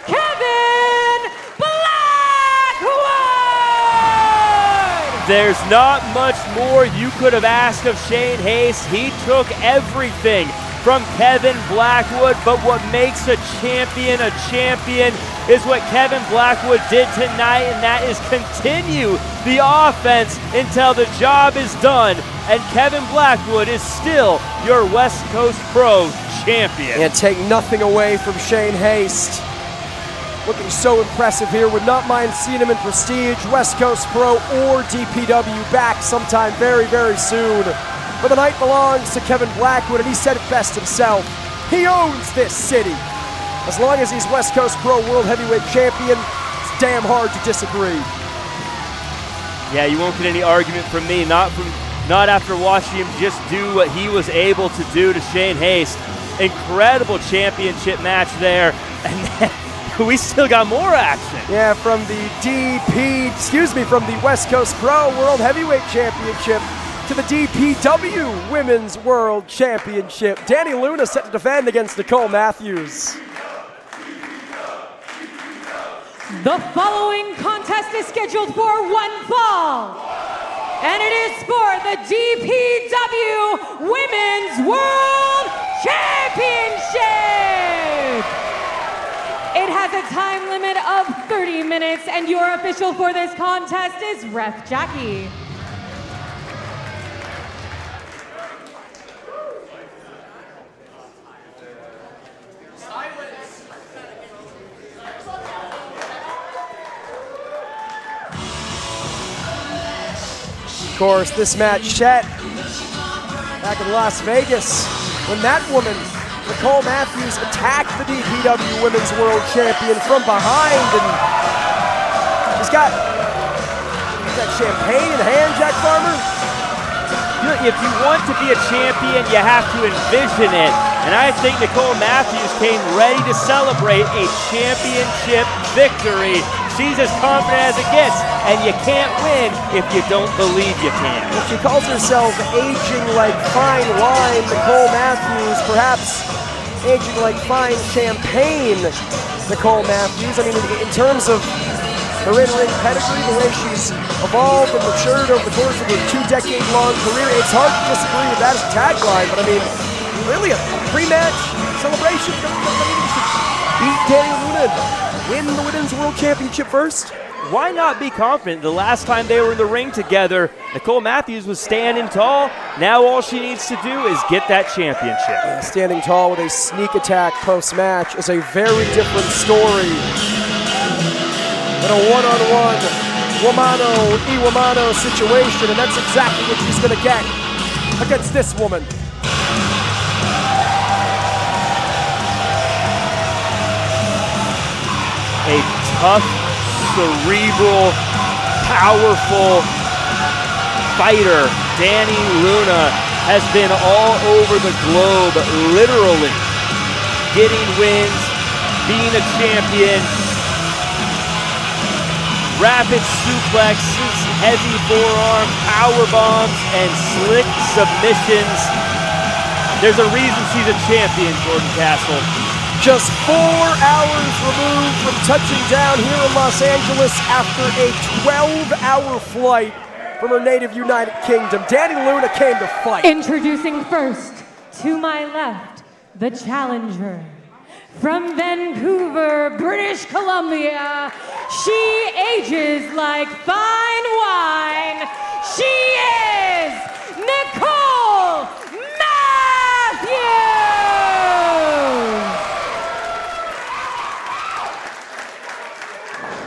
Kevin Blackwood! There's not much more you could have asked of Shane Haste. He took everything from Kevin Blackwood, but what makes a champion is what Kevin Blackwood did tonight, and that is continue the offense until the job is done, and Kevin Blackwood is still your West Coast Pro champion. And take nothing away from Shane Haste. Looking so impressive here. Would not mind seeing him in Prestige, West Coast Pro, or DPW back sometime very, very soon. But the night belongs to Kevin Blackwood, and he said it best himself. He owns this city. As long as he's West Coast Pro World Heavyweight Champion, it's damn hard to disagree. Yeah, you won't get any argument from me, not after watching him just do what he was able to do to Shane Haste. Incredible championship match there, and then we still got more action. Yeah, from the from the West Coast Pro World Heavyweight Championship to the DPW Women's World Championship. Dani Luna set to defend against Nicole Matthews. The following contest is scheduled for one fall, and it is for the DPW Women's World Championship. It has a time limit of 30 minutes, and your official for this contest is Ref Jackie. Of course, this match set back in Las Vegas when that woman, Nicole Matthews, attacked the DPW Women's World Champion from behind, and she's got champagne in hand, Jack Farmer. If you want to be a champion, you have to envision it. And I think Nicole Matthews came ready to celebrate a championship victory. She's as confident as it gets, and you can't win if you don't believe you can. Well, she calls herself aging like fine wine, Nicole Matthews, perhaps aging like fine champagne, Nicole Matthews. I mean, in terms of her in-ring pedigree, the way she's evolved and matured over the course of her 2-decade-long career, it's hard to disagree with that as a tagline, but I mean, really a pre-match celebration? Beat Dani Luna and win the Women's World Championship first? Why not be confident? The last time they were in the ring together, Nicole Matthews was standing tall. Now all she needs to do is get that championship. Yeah, standing tall with a sneak attack post-match is a very different story than a one-on-one womano situation, and that's exactly what she's going to get against this woman. A tough, cerebral, powerful fighter. Dani Luna has been all over the globe, literally getting wins, being a champion. Rapid suplexes, heavy forearms, power bombs, and slick submissions. There's a reason she's a champion, Jordan Castle. Just 4 hours removed from touching down here in Los Angeles after a 12-hour flight from her native United Kingdom, Dani Luna came to fight. Introducing first, to my left, the challenger. From Vancouver, British Columbia, she ages like fine wine. She is Nicole Matthews!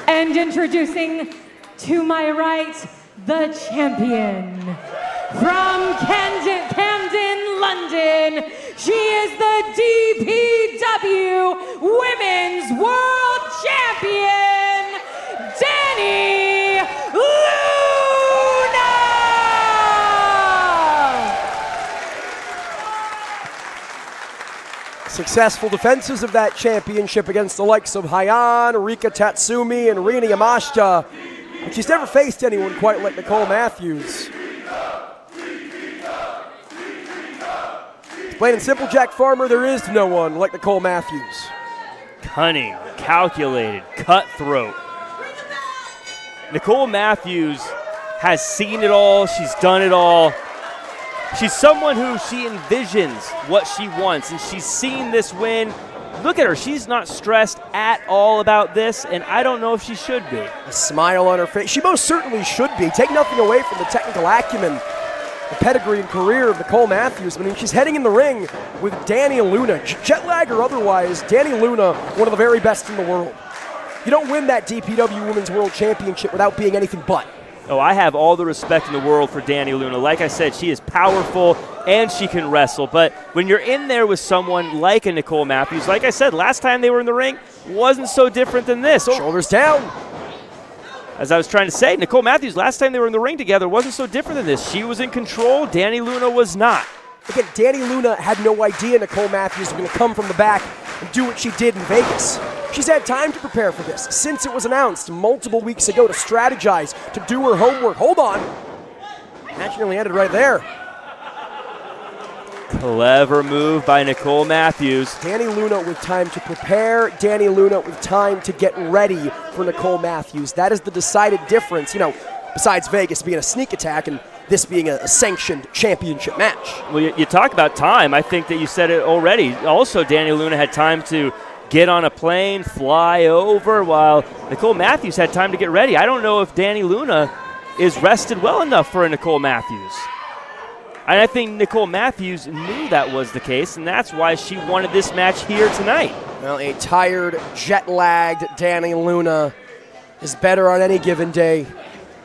And introducing to my right, the champion. From Camden, London, she is the DPW Women's World Champion, Dani Luna! Successful defenses of that championship against the likes of Hayan, Rika Tatsumi, and Rina Yamashita. But she's never faced anyone quite like Nicole Matthews. Plain and simple, Jack Farmer, there is no one like Nicole Matthews. Cunning, calculated, cutthroat. Nicole Matthews has seen it all. She's done it all. She's someone who she envisions what she wants, and she's seen this win. Look at her. She's not stressed at all about this, and I don't know if she should be. A smile on her face. She most certainly should be. Take nothing away from the technical acumen, the pedigree and career of Nicole Matthews. I mean, she's heading in the ring with Dani Luna. Jet lag or otherwise, Dani Luna, one of the very best in the world. You don't win that DPW Women's World Championship without being anything but. Oh, I have all the respect in the world for Dani Luna. Like I said, she is powerful and she can wrestle. But when you're in there with someone like a Nicole Matthews, like I said, last time they were in the ring wasn't so different than this. Shoulders down. As I was trying to say, Nicole Matthews, last time they were in the ring together wasn't so different than this. She was in control. Dani Luna was not. Again, Dani Luna had no idea Nicole Matthews was going to come from the back and do what she did in Vegas. She's had time to prepare for this since it was announced multiple weeks ago, to strategize, to do her homework. Hold on. Match nearly ended right there. Clever move by Nicole Matthews. Dani Luna with time to prepare. Dani Luna with time to get ready for Nicole Matthews. That is the decided difference, you know, besides Vegas being a sneak attack and this being a sanctioned championship match. Well, you talk about time. I think that you said it already. Also, Dani Luna had time to get on a plane, fly over, while Nicole Matthews had time to get ready. I don't know if Dani Luna is rested well enough for a Nicole Matthews. And I think Nicole Matthews knew that was the case, and that's why she wanted this match here tonight. Well, a tired, jet-lagged Dani Luna is better on any given day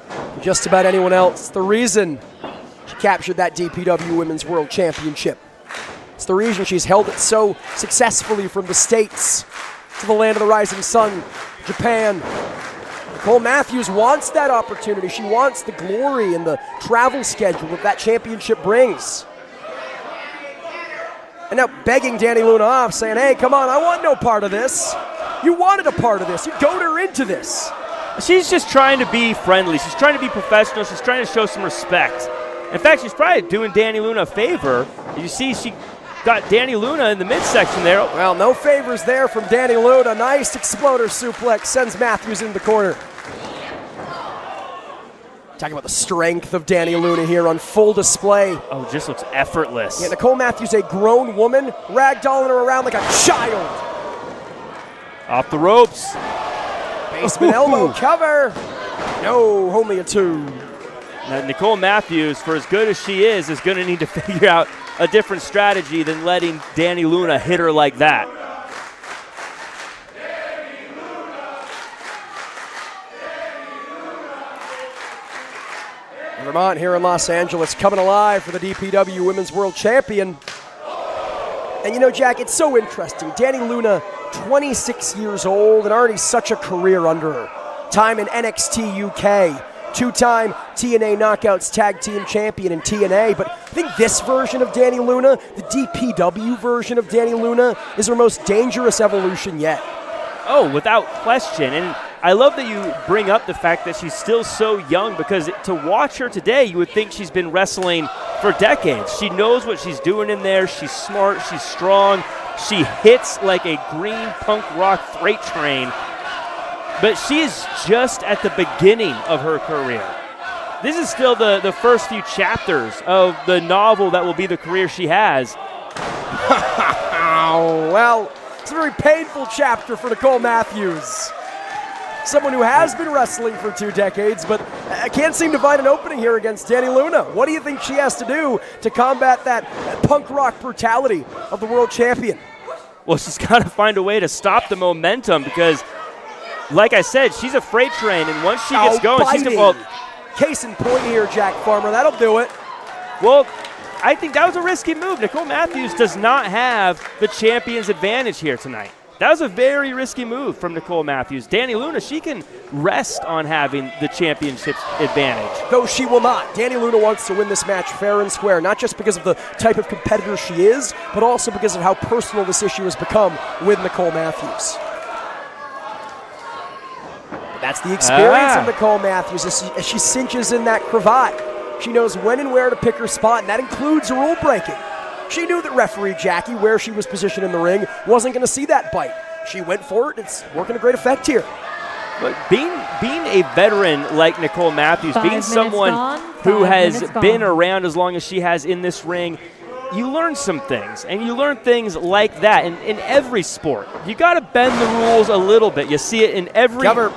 than just about anyone else. The reason she captured that DPW Women's World Championship. It's the reason she's held it so successfully from the States to the land of the rising sun, Japan. Nicole Matthews wants that opportunity. She wants the glory and the travel schedule that championship brings. And now begging Dani Luna off, saying, hey, come on, I want no part of this. You wanted a part of this. You goaded her into this. She's just trying to be friendly. She's trying to be professional. She's trying to show some respect. In fact, she's probably doing Dani Luna a favor. You see, she got Dani Luna in the midsection there. Well, no favors there from Dani Luna. Nice exploder suplex sends Matthews in the corner. Talking about the strength of Dani Luna here on full display. Oh, just looks effortless. Yeah, Nicole Matthews, a grown woman, ragdolling her around like a child. Off the ropes. Basement elbow cover. No, only a 2. Now, Nicole Matthews, for as good as she is going to need to figure out a different strategy than letting Dani Luna hit her like that. Vermont here in Los Angeles, coming alive for the DPW Women's World Champion. And you know, Jack, it's so interesting. Dani Luna, 26 years old and already such a career under her. Time in NXT UK. 2-time TNA Knockouts Tag Team Champion in TNA, but I think this version of Dani Luna, the DPW version of Dani Luna, is her most dangerous evolution yet. Oh, without question. And I love that you bring up the fact that she's still so young, because to watch her today, you would think she's been wrestling for decades. She knows what she's doing in there. She's smart. She's strong. She hits like a green punk rock freight train. But she is just at the beginning of her career. This is still the first few chapters of the novel that will be the career she has. Well, it's a very painful chapter for Nicole Matthews. Someone who has been wrestling for 2 decades, but can't seem to find an opening here against Dani Luna. What do you think she has to do to combat that punk rock brutality of the world champion? Well, she's got to find a way to stop the momentum, because like I said, she's a freight train, and once she gets going, she's going to, well, case in point here, Jack Farmer, that'll do it. Well, I think that was a risky move. Nicole Matthews does not have the champion's advantage here tonight. That was a very risky move from Nicole Matthews. Dani Luna, she can rest on having the championship's advantage. Though she will not. Dani Luna wants to win this match fair and square, not just because of the type of competitor she is, but also because of how personal this issue has become with Nicole Matthews. That's the experience of Nicole Matthews as she cinches in that cravat. She knows when and where to pick her spot, and that includes rule breaking. She knew that referee Jackie, where she was positioned in the ring, wasn't going to see that bite. She went for it. It's working to great effect here. But being a veteran like Nicole Matthews, being someone who has been around as long as she has in this ring, you learn some things, and you learn things like that in every sport. You got to bend the rules a little bit. You see it in every... Cover.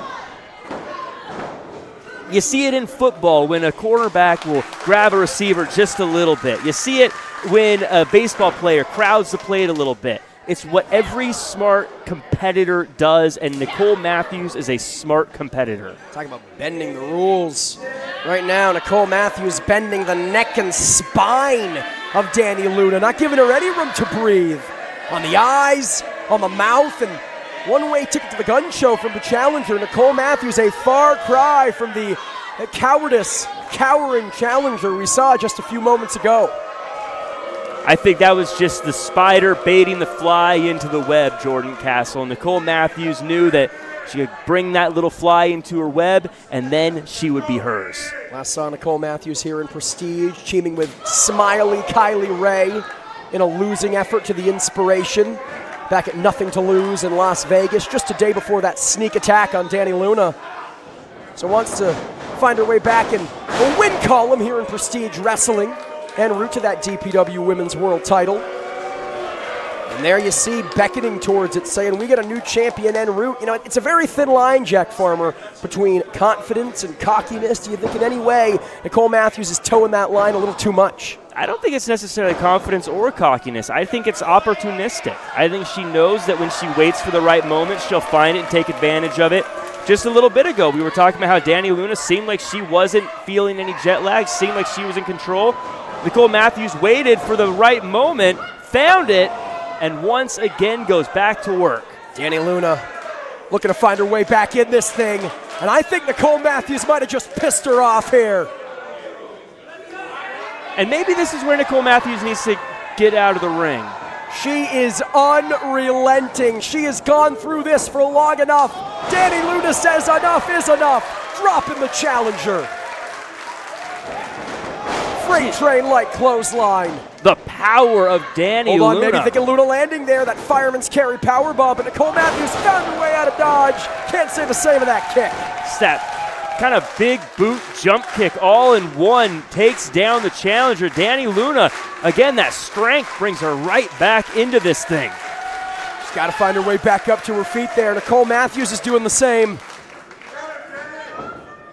You see it in football when a quarterback will grab a receiver just a little bit. You see it when a baseball player crowds the plate a little bit. It's what every smart competitor does, and Nicole Matthews is a smart competitor. Talking about bending the rules. Right now, Nicole Matthews bending the neck and spine of Dani Luna, not giving her any room to breathe. On the eyes, on the mouth, and one-way ticket to the gun show from the challenger. Nicole Matthews, a far cry from the cowering challenger we saw just a few moments ago. I think that was just the spider baiting the fly into the web, Jordan Castle. Nicole Matthews knew that she could bring that little fly into her web, and then she would be hers. Last saw Nicole Matthews here in Prestige, teaming with smiley Kylie Ray in a losing effort to the Inspiration. Back at Nothing to Lose in Las Vegas, just a day before that sneak attack on Dani Luna. So wants to find her way back in the win column here in Prestige Wrestling en route to that DPW Women's World title. And there you see beckoning towards it, saying we get a new champion en route. You know, it's a very thin line, Jack Farmer, between confidence and cockiness. Do you think in any way Nicole Matthews is towing that line a little too much? I don't think it's necessarily confidence or cockiness. I think it's opportunistic. I think she knows that when she waits for the right moment, she'll find it and take advantage of it. Just a little bit ago, we were talking about how Dani Luna seemed like she wasn't feeling any jet lag, seemed like she was in control. Nicole Matthews waited for the right moment, found it, and once again goes back to work. Dani Luna looking to find her way back in this thing, and I think Nicole Matthews might have just pissed her off here. And maybe this is where Nicole Matthews needs to get out of the ring. She is unrelenting. She has gone through this for long enough. Dani Luna says enough is enough. Dropping the challenger. Freight train-like clothesline. The power of Dani Luna. Hold on, maybe thinking Luna landing there. That fireman's carry power bomb, but Nicole Matthews found her way out of dodge. Can't say the same of that kick. Step. Kind of big boot jump kick all in one, takes down the challenger. Dani Luna, again, that strength brings her right back into this thing. She's got to find her way back up to her feet there. Nicole Matthews is doing the same.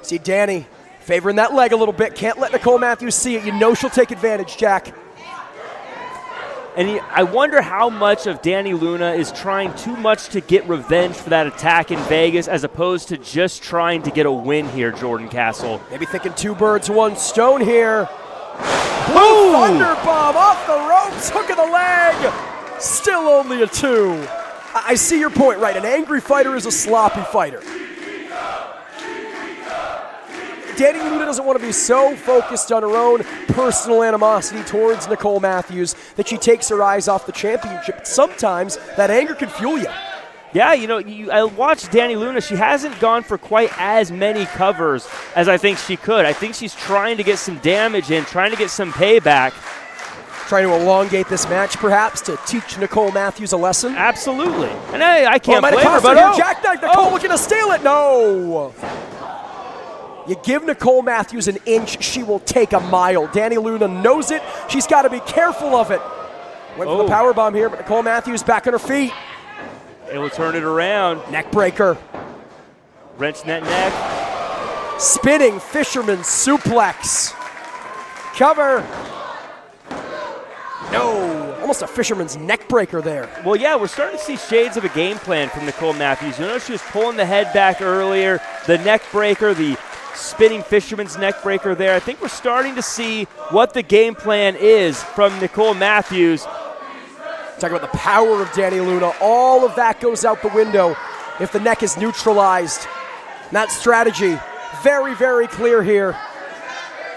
See Dani favoring that leg a little bit. Can't let Nicole Matthews see it. You know she'll take advantage, Jack. And I wonder how much of Dani Luna is trying too much to get revenge for that attack in Vegas as opposed to just trying to get a win here, Jordan Castle. Maybe thinking two birds, one stone here. Blue Thunder Bomb off the ropes, hook of the leg. Still only a 2. I see your point, right? An angry fighter is a sloppy fighter. Dani Luna doesn't want to be so focused on her own personal animosity towards Nicole Matthews that she takes her eyes off the championship. Sometimes that anger can fuel you. Yeah, you know, I watched Dani Luna. She hasn't gone for quite as many covers as I think she could. I think she's trying to get some damage in, trying to get some payback. Trying to elongate this match, perhaps, to teach Nicole Matthews a lesson? Absolutely. And I can't blame her, but Jackknife, Nicole looking to steal it. No! You give Nicole Matthews an inch, she will take a mile. Dani Luna knows it. She's got to be careful of it. Went for the powerbomb here, but Nicole Matthews back on her feet. It will turn it around. Neck breaker. Wrench that neck. Spinning fisherman suplex. Cover. No. Almost a fisherman's neck breaker there. Well, yeah, we're starting to see shades of a game plan from Nicole Matthews. You know, she was pulling the head back earlier. The neck breaker, the spinning fisherman's neck breaker there. I think we're starting to see what the game plan is from Nicole Matthews. Talking about the power of Dani Luna. All of that goes out the window if the neck is neutralized. And that strategy, very, very clear here.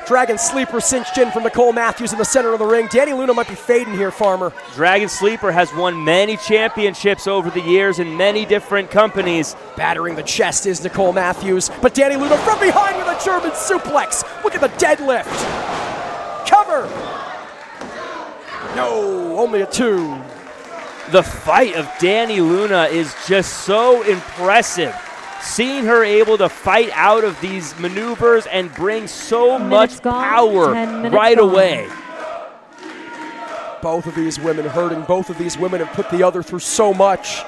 Dragon Sleeper cinched in from Nicole Matthews in the center of the ring. Dani Luna might be fading here, Farmer. Dragon Sleeper has won many championships over the years in many different companies. Battering the chest is Nicole Matthews, but Dani Luna from behind with a German suplex. Look at the deadlift. Cover. No, only a 2. The fight of Dani Luna is just so impressive. Seeing her able to fight out of these maneuvers and bring so much power right away. Both of these women hurting. Both of these women have put the other through so much.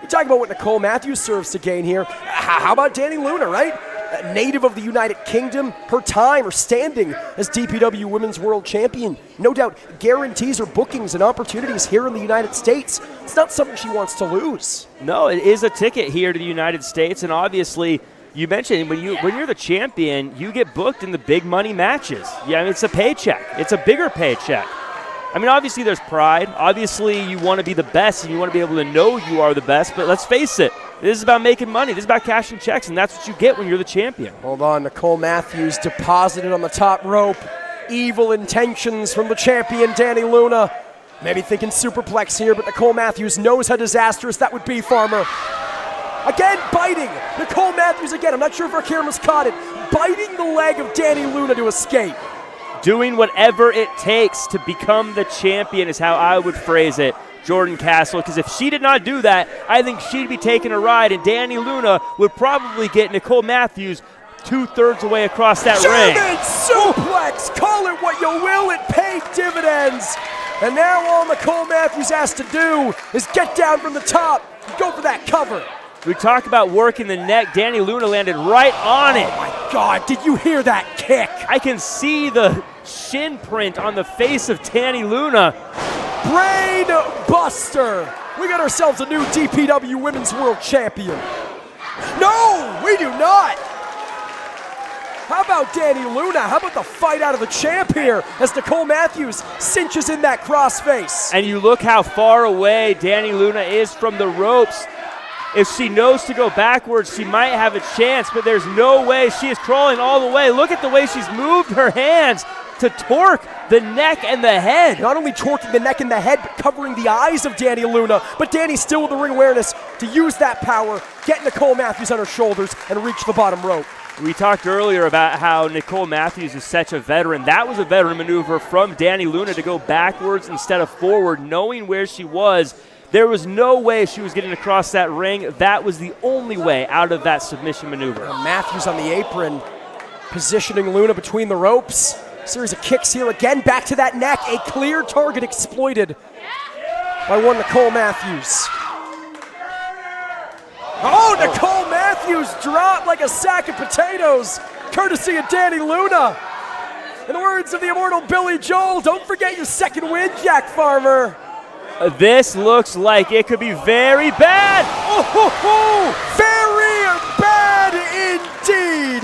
You talk about what Nicole Matthews serves to gain here. How about Dani Luna, right? A native of the United Kingdom, her time, her standing as DPW Women's World Champion, no doubt guarantees her bookings and opportunities here in the United States. It's not something she wants to lose. No, it is a ticket here to the United States, and obviously, you mentioned when you're the champion, you get booked in the big money matches. Yeah, I mean, it's a paycheck. It's a bigger paycheck. I mean, obviously there's pride. Obviously you want to be the best and you want to be able to know you are the best, but let's face it, this is about making money. This is about cashing checks, and that's what you get when you're the champion. Hold on, Nicole Matthews deposited on the top rope. Evil intentions from the champion, Dani Luna. Maybe thinking superplex here, but Nicole Matthews knows how disastrous that would be, Farmer. Again, biting. Nicole Matthews again. I'm not sure if our cameras caught it. Biting the leg of Dani Luna to escape. Doing whatever it takes to become the champion is how I would phrase it, Jordan Castle, because if she did not do that, I think she'd be taking a ride, and Dani Luna would probably get Nicole Matthews 2/3 away across that ring. German suplex! Call it what you will, it paid dividends. And now all Nicole Matthews has to do is get down from the top and go for that cover. We talk about working the neck. Dani Luna landed right on it. Oh my God, did you hear that kick? I can see the shin print on the face of Dani Luna. Brain buster. We got ourselves a new DPW Women's World Champion. No, we do not. How about Dani Luna? How about the fight out of the champ here as Nicole Matthews cinches in that crossface? And you look how far away Dani Luna is from the ropes. If she knows to go backwards, she might have a chance, but there's no way. She is crawling all the way. Look at the way she's moved her hands to torque the neck and the head. Not only torquing the neck and the head, but covering the eyes of Dani Luna. But Dani's still with the ring awareness to use that power, get Nicole Matthews on her shoulders, and reach the bottom rope. We talked earlier about how Nicole Matthews is such a veteran. That was a veteran maneuver from Dani Luna to go backwards instead of forward, knowing where she was. There was no way she was getting across that ring. That was the only way out of that submission maneuver. Matthews on the apron, positioning Luna between the ropes. Series of kicks here again, back to that neck. A clear target exploited by one Nicole Matthews. Oh, Nicole Matthews dropped like a sack of potatoes, courtesy of Dani Luna. In the words of the immortal Billy Joel, don't forget your second win, Jack Farmer. This looks like it could be very bad. Very bad indeed.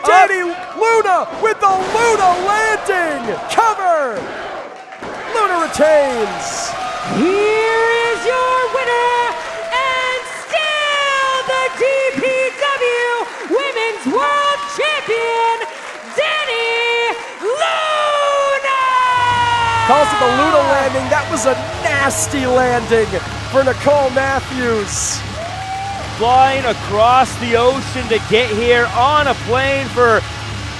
Dani Luna with the Luna landing. Cover. Luna retains. Here is your winner and still the DPW Women's World Champion, Dani Luna! Calls it the Luna landing. That was a nasty landing for Nicole Matthews. Flying across the ocean to get here on a plane for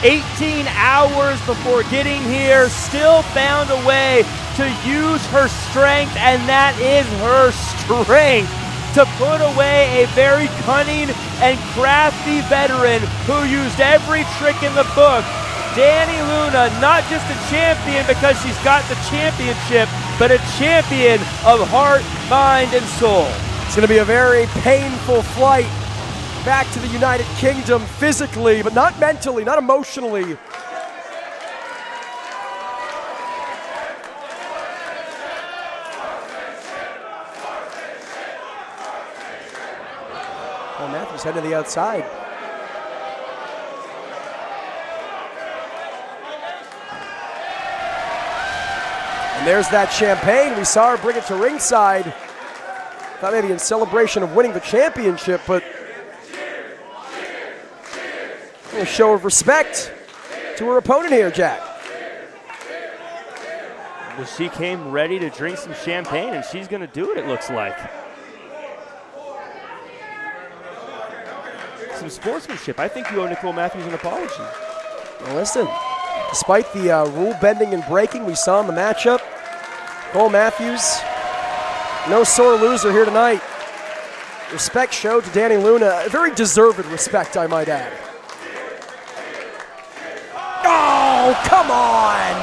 18 hours before getting here, still found a way to use her strength, and that is her strength to put away a very cunning and crafty veteran who used every trick in the book. Dani Luna, not just a champion because she's got the championship, but a champion of heart, mind, and soul. It's going to be a very painful flight back to the United Kingdom physically, but not mentally, not emotionally. Oh, Matthews heading to the outside. And there's that champagne. We saw her bring it to ringside. Thought maybe in celebration of winning the championship, but a show of respect to her opponent here, Jack. Well, she came ready to drink some champagne, and she's going to do it looks like. Some sportsmanship. I think you owe Nicole Matthews an apology. Well, listen, despite the rule bending and breaking we saw in the matchup, Nicole Matthews, no sore loser here tonight. Respect showed to Dani Luna, a very deserved respect, I might add. Oh, come on!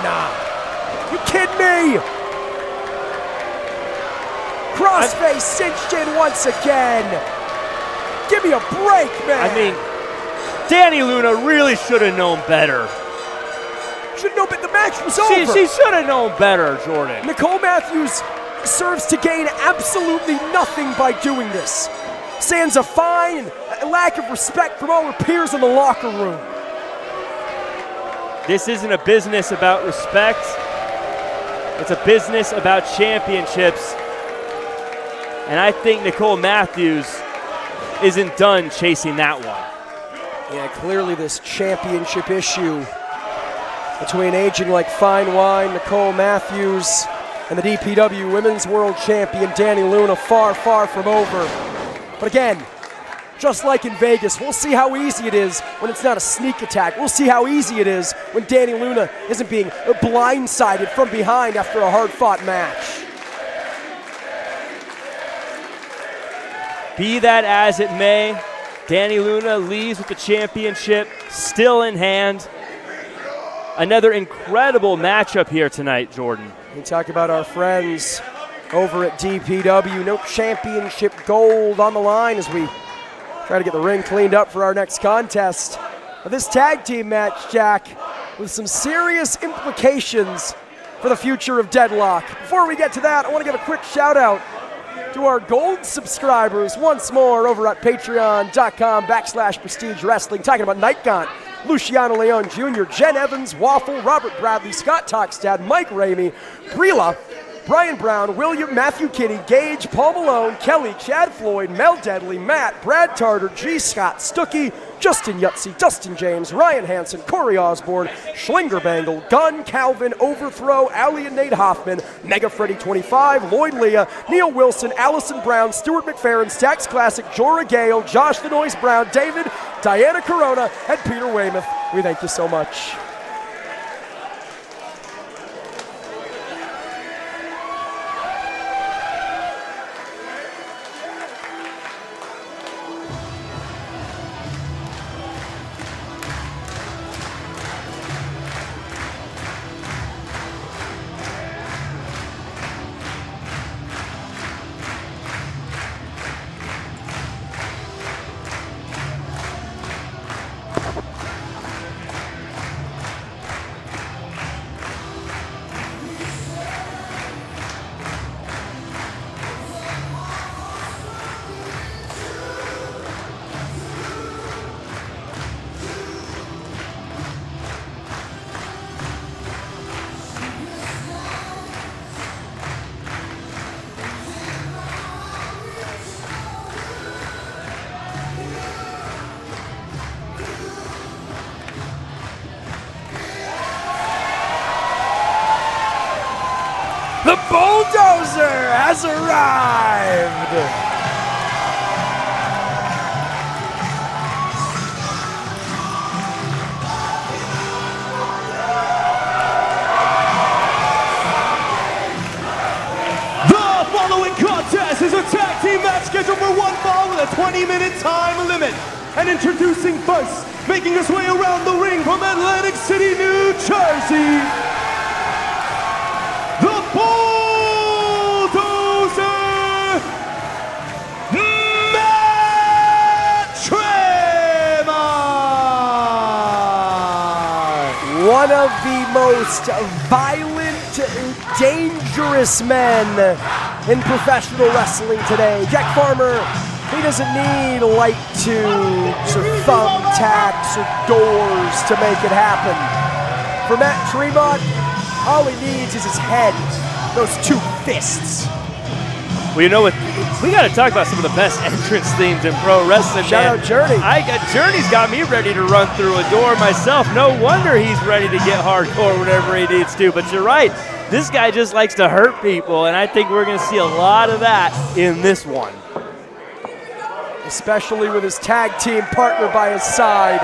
You kidding me? Crossface cinched in once again. Give me a break, man. I mean, Dani Luna really should have known better. Should have known, but the match was over. She should have known better, Jordan. Nicole Matthews serves to gain absolutely nothing by doing this. Sans a fine and a lack of respect from all her peers in the locker room. This isn't a business about respect. It's a business about championships. And I think Nicole Matthews isn't done chasing that one. Yeah, clearly this championship issue between aging like fine wine, Nicole Matthews, and the DPW Women's World Champion, Dani Luna, far, far from over. But again, just like in Vegas, we'll see how easy it is when it's not a sneak attack. We'll see how easy it is when Dani Luna isn't being blindsided from behind after a hard-fought match. Be that as it may, Dani Luna leaves with the championship still in hand. Another incredible matchup here tonight, Jordan. We talk about our friends over at DPW. No championship gold on the line as we try to get the ring cleaned up for our next contest. But this tag team match, Jack, with some serious implications for the future of Deadlock. Before we get to that, I want to give a quick shout out to our gold subscribers once more over at patreon.com/prestige wrestling. Talking about Night Gaunt, Luciano Leon Jr., Jen Evans, Waffle, Robert Bradley, Scott Toxtad, Mike Ramey, Brila, Brian Brown, William, Matthew Kinney, Gage, Paul Malone, Kelly, Chad Floyd, Mel Deadly, Matt, Brad Tarter, G. Scott, Stuckey, Justin Yutzi, Dustin James, Ryan Hansen, Corey Osborne, Schlinger Bangle, Gunn, Calvin, Overthrow, Ali and Nate Hoffman, Mega Freddy 25, Lloyd Leah, Neil Wilson, Allison Brown, Stuart McFerrin, Stax Classic, Jorah Gale, Josh the Noise Brown, David, Diana Corona, and Peter Weymouth. We thank you so much. The bulldozer has arrived. The following contest is a tag team match scheduled for one fall with a 20-minute time limit. And introducing first, making his way around the ring from Atlantic City, New Jersey, the bulldozer, Matt Tremont. One of the most violent, dangerous men in professional wrestling today. Jack Farmer, he doesn't need light tubes or thumbtacks or doors to make it happen. For Matt Tremont, all he needs is his head, those two fists. Well, you know, We got to talk about some of the best entrance themes in pro wrestling. Shout out Journey. Journey's got me ready to run through a door myself. No wonder he's ready to get hardcore whenever he needs to. But you're right. This guy just likes to hurt people, and I think we're going to see a lot of that in this one. Especially with his tag team partner by his side.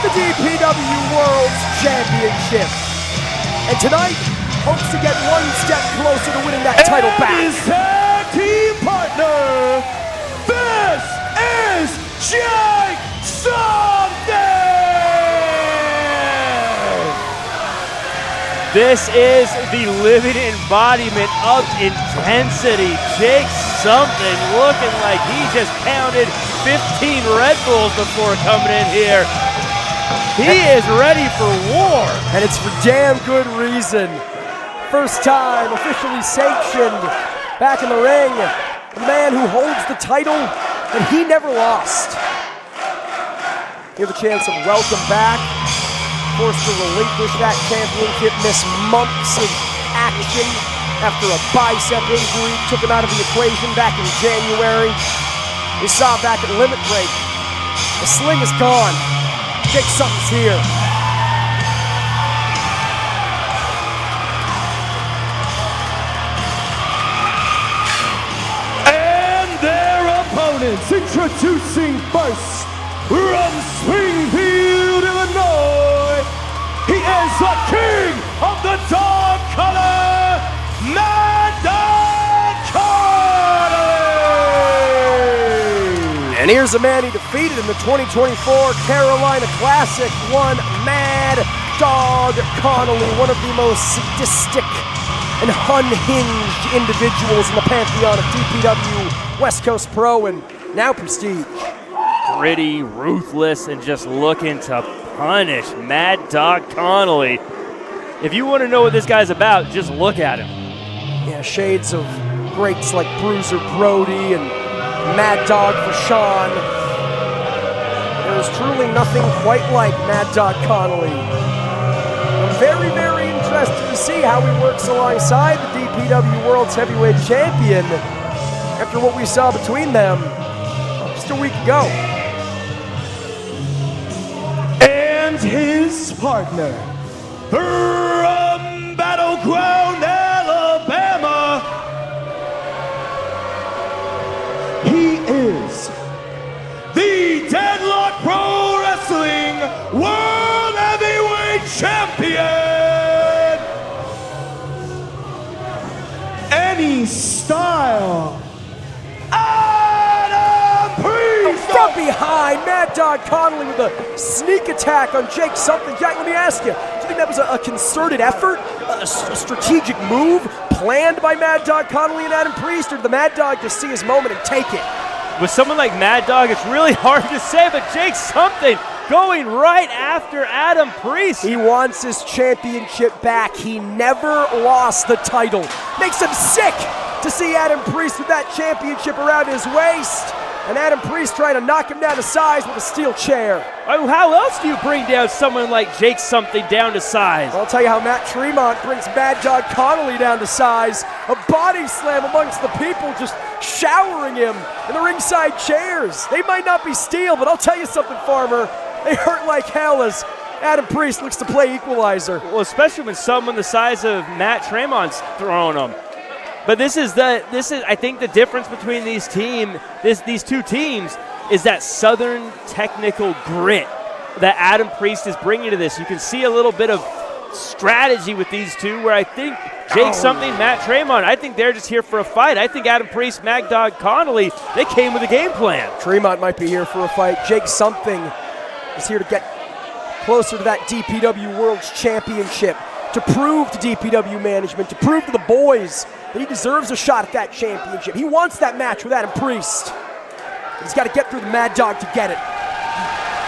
The DPW World's Championship. And tonight, hopes to get one step closer to winning that title back. His tag team partner, this is Jake Something! This is the living embodiment of intensity. Jake Something looking like he just pounded 15 Red Bulls before coming in here. He is ready for war. And it's for damn good reason. First time officially sanctioned back in the ring. The man who holds the title and he never lost. You have a chance of welcome back. Forced to relinquish that championship, miss months of action after a bicep injury. Took him out of the equation back in January. We saw back at Limit Break. The sling is gone. Jake Something's here. And their opponents, introducing first from Springfield, Illinois. He is the king of the dog color, Mad Dog Connelly. And here's a man he defeated in the 2024 Carolina Classic, one Mad Dog Connelly, one of the most sadistic and unhinged individuals in the pantheon of DPW, West Coast Pro, and now Prestige. Gritty, ruthless, and just looking to punish Mad Dog Connelly. If you want to know what this guy's about, just look at him. Yeah, shades of greats like Bruiser Brody and Mad Dog Vachon. There is truly nothing quite like Mad Dog Connelly. I'm very, very interested to see how he works alongside the DPW World's Heavyweight Champion after what we saw between them just a week ago. And his partner, from Battleground, Alabama, he is the Deadlock Pro Wrestling World Heavyweight Champion. Any style, Adam Priest. From behind, Mad Dog Connelly with a sneak attack on Jake Something. Jack, let me ask you, do you think that was a concerted effort, a strategic move planned by Mad Dog Connelly and Adam Priest, or did the Mad Dog just see his moment and take it? With someone like Mad Dog, it's really hard to say, but Jake Something going right after Adam Priest. He wants his championship back. He never lost the title. Makes him sick to see Adam Priest with that championship around his waist. And Adam Priest trying to knock him down to size with a steel chair. How else do you bring down someone like Jake Something down to size? I'll tell you how Matt Tremont brings Mad Dog Connelly down to size. A body slam amongst the people just showering him in the ringside chairs. They might not be steel, but I'll tell you something, Farmer. They hurt like hell as Adam Priest looks to play equalizer. Well, especially when someone the size of Matt Tremont's throwing them. But this is I think the difference between these two teams is that Southern technical grit that Adam Priest is bringing to this. You can see a little bit of strategy with these two, where I think Jake Something, Matt Tremont, I think they're just here for a fight. I think Adam Priest, Mad Dog Connelly, they came with a game plan. Tremont might be here for a fight. Jake Something is here to get closer to that DPW World's Championship. to prove to DPW management, to prove to the boys that he deserves a shot at that championship. He wants that match with Adam Priest. He's got to get through the Mad Dog to get it.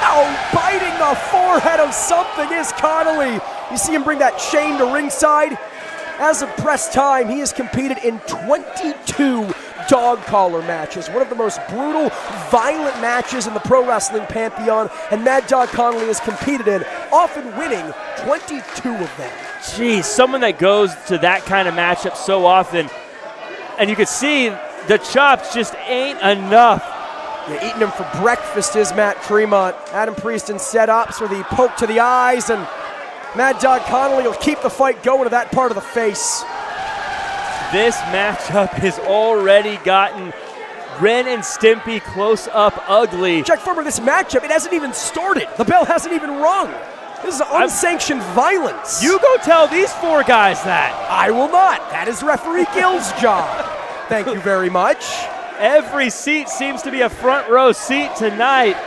Oh, biting the forehead of something is Connelly. You see him bring that chain to ringside. As of press time, he has competed in 22 dog collar matches, one of the most brutal, violent matches in the pro wrestling pantheon, and Mad Dog Connelly has competed in, often winning 22 of them. Geez, someone that goes to that kind of matchup so often, and you can see the chops just ain't enough. Yeah, eating him for breakfast is Matt Tremont. Adam Priest in setups for the poke to the eyes, and Mad Dog Connelly will keep the fight going to that part of the face. This matchup has already gotten Ren and Stimpy close up ugly. Check for this matchup, it hasn't even started. The bell hasn't even rung. This is unsanctioned violence. You go tell these four guys that. I will not. That is referee Gill's job. Thank you very much. Every seat seems to be a front row seat tonight.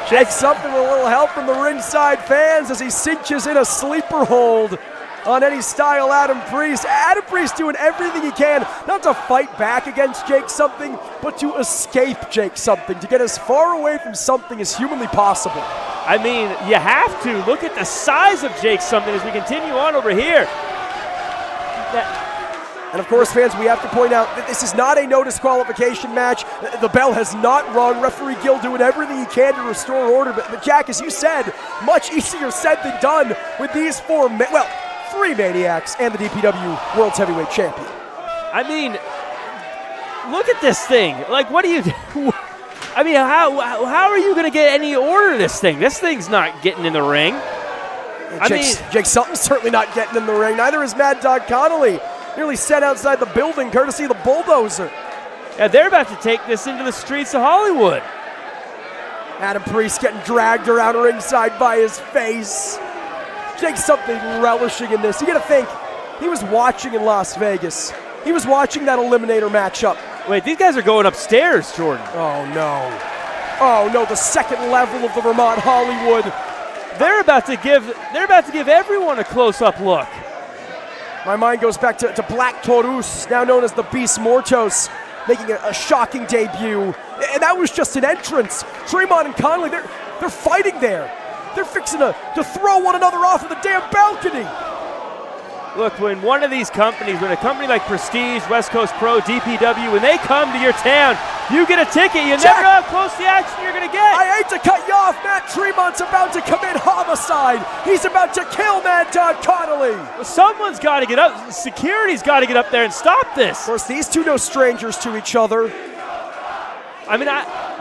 Check something with a little help from the ringside fans as he cinches in a sleeper hold on any style Adam Priest. Adam Priest doing everything he can, not to fight back against Jake Something, but to escape Jake Something, to get as far away from Something as humanly possible. I mean, you have to. Look at the size of Jake Something as we continue on over here. And of course, fans, we have to point out that this is not a no disqualification match. The bell has not rung. Referee Gill doing everything he can to restore order. But Jack, as you said, much easier said than done with these three Maniacs and the DPW World's Heavyweight Champion. I mean, look at this thing. Like, what do you do? I mean, how are you going to get any order to this thing? This thing's not getting in the ring. Jake Something's certainly not getting in the ring. Neither is Mad Dog Connelly. Nearly sent outside the building, courtesy of the bulldozer. Yeah, they're about to take this into the streets of Hollywood. Adam Priest getting dragged around ringside by his face. Jake Something relishing in this. You gotta think, he was watching in Las Vegas. He was watching that Eliminator matchup. Wait, these guys are going upstairs, Jordan. Oh no. Oh no, the second level of the Vermont Hollywood. They're about to give everyone a close-up look. My mind goes back to Black Taurus, now known as the Beast Mortos, making a shocking debut. And that was just an entrance. Tremont and Connelly, they're fighting there. They're fixing to throw one another off of the damn balcony. Look, when one of these companies, when a company like Prestige, West Coast Pro, DPW, when they come to your town, you get a ticket. You never know how close the action you're going to get. I hate to cut you off. Matt Tremont's about to commit homicide. He's about to kill Mad Dog Connelly. Well, someone's got to get up. Security's got to get up there and stop this. Of course, these two no strangers to each other. I mean,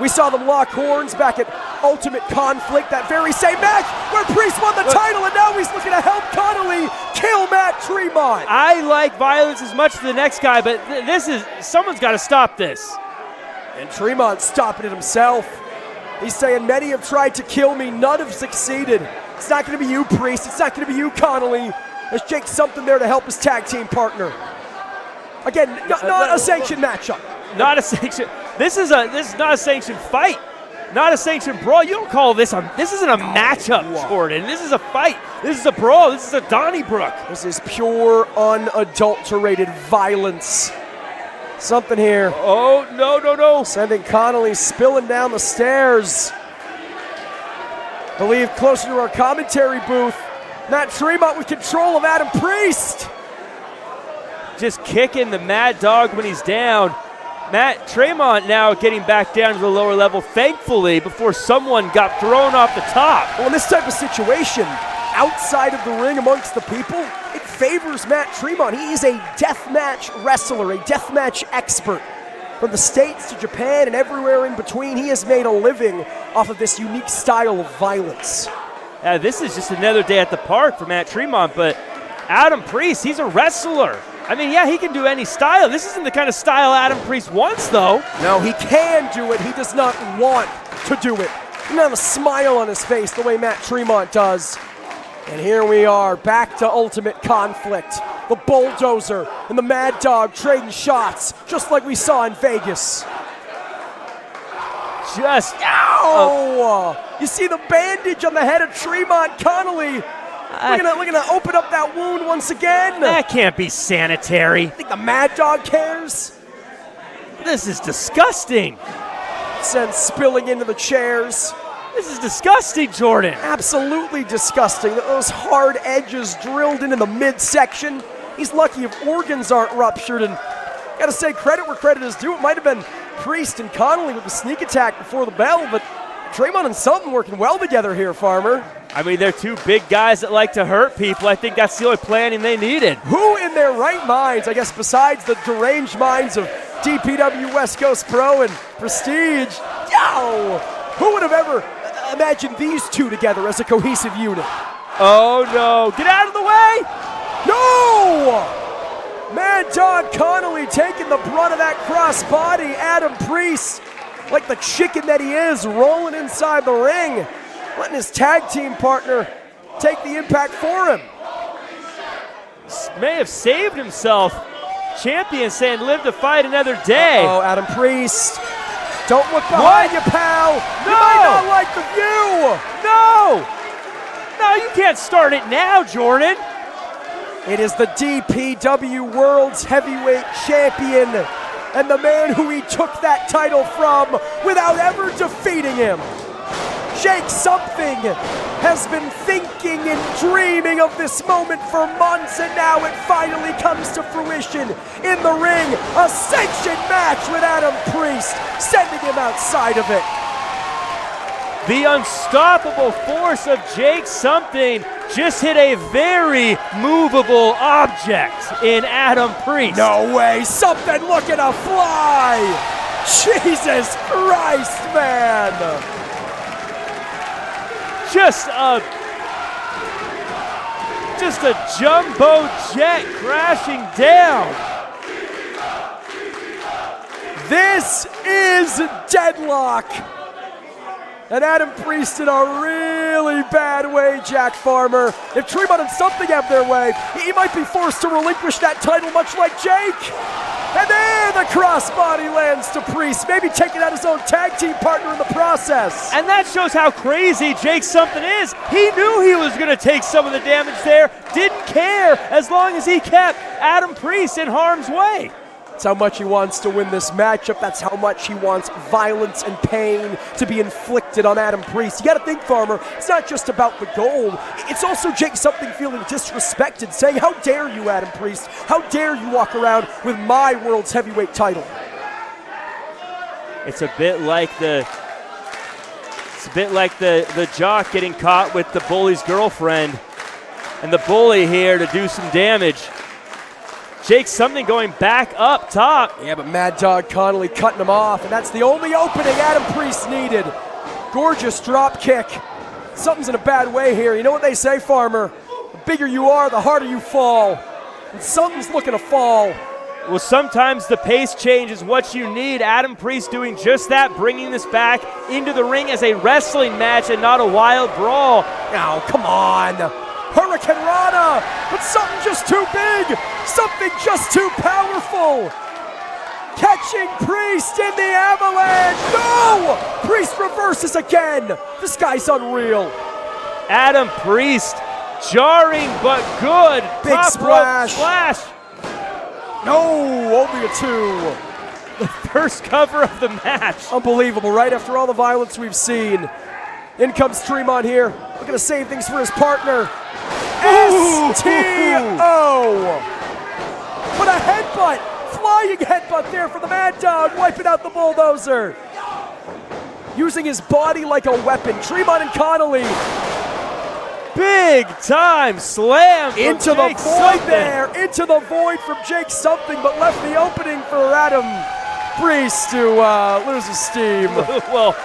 we saw them lock horns back at Ultimate Conflict, that very same match where Priest won the title, and now he's looking to help Connelly kill Matt Tremont. I like violence as much as the next guy, but someone's got to stop this. And Tremont's stopping it himself. He's saying, many have tried to kill me, none have succeeded. It's not going to be you, Priest. It's not going to be you, Connelly. There's Jake Something there to help his tag team partner. Again, not a sanctioned matchup. Not a sanction. This is not a sanctioned fight. Not a sanctioned brawl. You don't call this this isn't a matchup, Jordan. This is a fight. This is a brawl. This is a Donnybrook. This is pure, unadulterated violence. Something here. Oh, no. Sending Connelly spilling down the stairs. Believe closer to our commentary booth. Matt Tremont with control of Adam Priest. Just kicking the Mad Dog when he's down. Matt Tremont now getting back down to the lower level, thankfully, before someone got thrown off the top. Well, in this type of situation, outside of the ring amongst the people, it favors Matt Tremont. He is a deathmatch wrestler, a deathmatch expert. From the States to Japan and everywhere in between, he has made a living off of this unique style of violence. This is just another day at the park for Matt Tremont, but Adam Priest, he's a wrestler. I mean, yeah, he can do any style. This isn't the kind of style Adam Priest wants, though. No, he can do it. He does not want to do it. He doesn't have a smile on his face the way Matt Tremont does. And here we are, back to Ultimate Conflict. The Bulldozer and the Mad Dog trading shots, just like we saw in Vegas. Just, ow! You see the bandage on the head of Tremont. Connelly We're gonna open up that wound once again. That can't be sanitary. Think the Mad Dog cares? This is disgusting. Sends spilling into the chairs. This is disgusting, Jordan. Absolutely disgusting. Those hard edges drilled into the midsection. He's lucky if organs aren't ruptured, and gotta say credit where credit is due. It might have been Priest and Connelly with the sneak attack before the bell, but Tremont and Sutton working well together here, Farmer. I mean, they're two big guys that like to hurt people. I think that's the only planning they needed. Who in their right minds, I guess besides the deranged minds of DPW West Coast Pro and Prestige, who would have ever imagined these two together as a cohesive unit? Oh no, get out of the way! No! Mad Dog Connelly taking the brunt of that crossbody. Adam Priest, like the chicken that he is, rolling inside the ring, letting his tag team partner take the impact for him. May have saved himself. Champion saying live to fight another day. Oh, Adam Priest. Don't look behind you, pal. No. You might not like the view. No, you can't start it now, Jordan. It is the DPW World's Heavyweight Champion and the man who he took that title from without ever defeating him. Jake Something has been thinking and dreaming of this moment for months, and now it finally comes to fruition in the ring. A sanctioned match with Adam Priest, sending him outside of it. The unstoppable force of Jake Something just hit a very movable object in Adam Priest. No way, Something looking to fly. Jesus Christ, man. Just a jumbo jet crashing down. This is Deadlock. And Adam Priest in a really bad way, Jack Farmer. If Tremont and Something have their way, he might be forced to relinquish that title much like Jake. And there the crossbody lands to Priest, maybe taking out his own tag team partner in the process. And that shows how crazy Jake Something is. He knew he was going to take some of the damage there, didn't care as long as he kept Adam Priest in harm's way. That's how much he wants to win this matchup. That's how much he wants violence and pain to be inflicted on Adam Priest. You got to think, Farmer, it's not just about the gold. It's also Jake Something feeling disrespected, saying, how dare you, Adam Priest? How dare you walk around with my world's heavyweight title? It's a bit like the jock getting caught with the bully's girlfriend, and the bully here to do some damage. Jake Something going back up top. Yeah, but Mad Dog Connelly cutting him off, and that's the only opening Adam Priest needed. Gorgeous drop kick. Something's in a bad way here. You know what they say, Farmer? The bigger you are, the harder you fall. And Something's looking to fall. Well, sometimes the pace change is what you need. Adam Priest doing just that, bringing this back into the ring as a wrestling match and not a wild brawl. Now, come on. Hurricane Rana, but something just too big, something just too powerful. Catching Priest in the avalanche. No! Priest reverses again. This guy's unreal. Adam Priest, jarring but good. Big Top splash. Rope splash. No, only a 2. The first cover of the match. Unbelievable, right? After all the violence we've seen. In comes Tremont here, looking to save things for his partner. STO! What a headbutt! Flying headbutt there for the Mad Dog, wiping out the bulldozer. Using his body like a weapon. Tremont and Connelly. Big time slam into the void there. Into the void from Jake Something, but left the opening for Adam Priest to lose his steam. Well,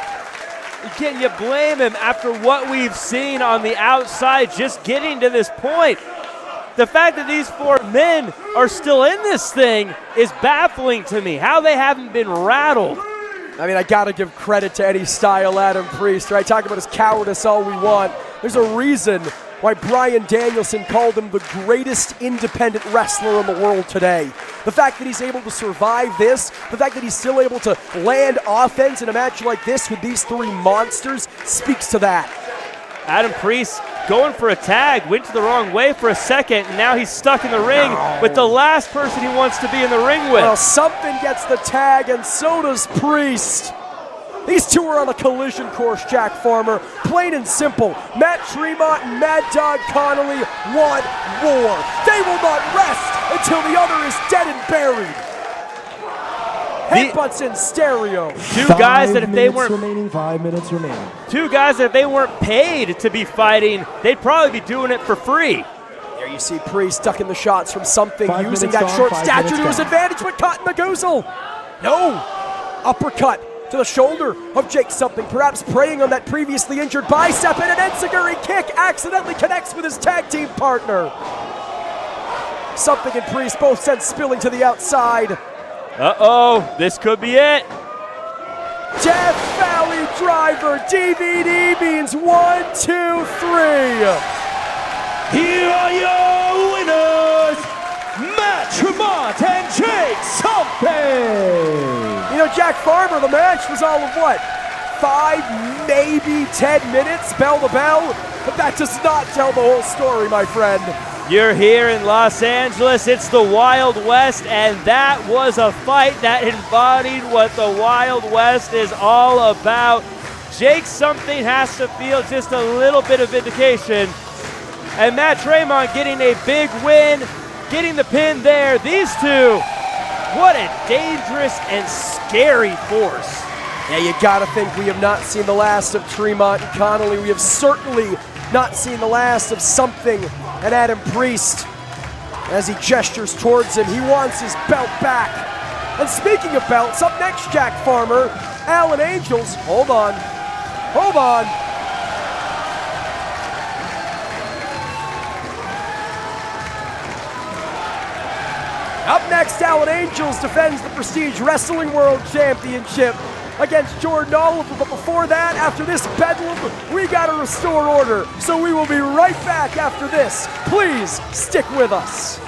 can you blame him after what we've seen on the outside just getting to this point? The fact that these 4 men are still in this thing is baffling to me. How they haven't been rattled. I mean, I got to give credit to Eddie Style, Adam Priest, right? Talk about his cowardice all we want. There's a reason why Bryan Danielson called him the greatest independent wrestler in the world today. The fact that he's able to survive this, the fact that he's still able to land offense in a match like this with these 3 monsters speaks to that. Adam Priest going for a tag, went to the wrong way for a second, and now he's stuck in the ring with the last person he wants to be in the ring with. Well, something gets the tag, and so does Priest. These two are on a collision course, Jack Farmer. Plain and simple. Matt Tremont and Mad Dog Connelly want war. They will not rest until the other is dead and buried. Headbutts in stereo. Two guys that if they weren't 5 minutes remaining. Two guys that if they weren't paid to be fighting, they'd probably be doing it for free. There you see Priest ducking the shots from something, 5 using minutes that gone, short 5 stature minutes to his gone. advantage, but caught in the goozle. No. Uppercut to the shoulder of Jake Something, perhaps preying on that previously injured bicep, and an enziguri kick accidentally connects with his tag team partner. Something and Priest both sent spilling to the outside. Uh-oh, this could be it. Death Valley Driver, DVD means 1, 2, 3. Here are your winners, Matt Tremont and Jake Something. You know, Jack Farmer, the match was all of what? 5, maybe 10 minutes, bell to bell? But that does not tell the whole story, my friend. You're here in Los Angeles. It's the Wild West, and that was a fight that embodied what the Wild West is all about. Jake Something has to feel just a little bit of vindication. And Matt Tremont getting a big win, getting the pin there. These two, what a dangerous and scary force. Yeah, you gotta think we have not seen the last of Tremont and Connelly. We have certainly not seen the last of Something and Adam Priest. As he gestures towards him, he wants his belt back. And speaking of belts, up next, Jack Farmer, Alan Angels. Hold on. Up next, Alan Angels defends the Prestige Wrestling World Championship against Jordan Oliver. But before that, after this bedlam, we gotta restore order. So we will be right back after this. Please stick with us.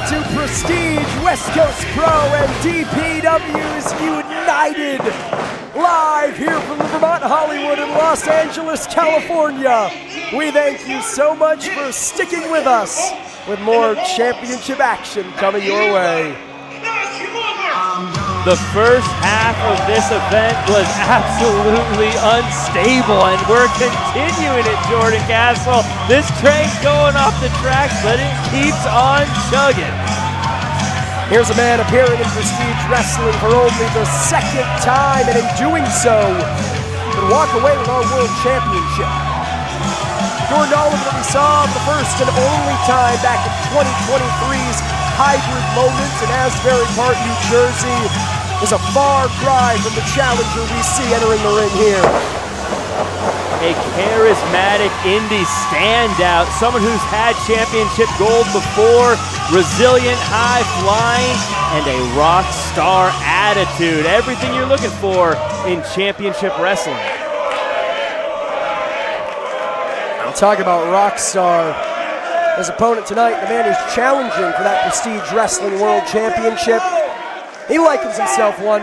to Prestige, West Coast Pro, and DPW's United. Live here from the Vermont Hollywood in Los Angeles, California. We thank you so much for sticking with us, with more championship action coming your way. The first half of this event was absolutely unstable, and we're continuing it, Jordan Castle. This train's going off the tracks, but it keeps on chugging. Here's a man appearing in Prestige Wrestling for only the second time, and in doing so, can walk away with our World Championship. Jordan Oliver we saw the first and only time back in 2023's hybrid moment in Asbury Park, New Jersey, is a far cry from the challenger we see entering the ring here. A charismatic indie standout, someone who's had championship gold before, resilient, high flying, and a rock star attitude. Everything you're looking for in championship wrestling. I'll talk about rock star. His opponent tonight, the man who's challenging for that Prestige Wrestling World Championship. He likens himself one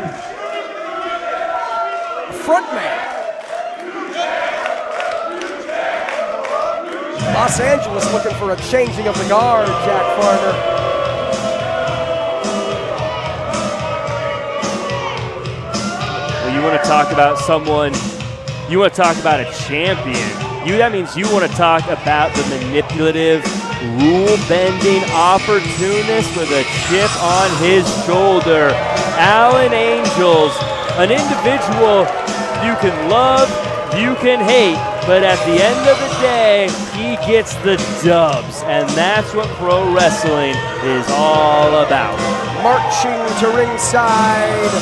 front man. Los Angeles looking for a changing of the guard, Jack Farmer. Well, you want to talk about someone, you want to talk about a champion. That means you want to talk about the manipulative, rule-bending opportunist with a chip on his shoulder. Alan Angels, an individual you can love, you can hate, but at the end of the day, he gets the dubs, and that's what pro wrestling is all about. Marching to ringside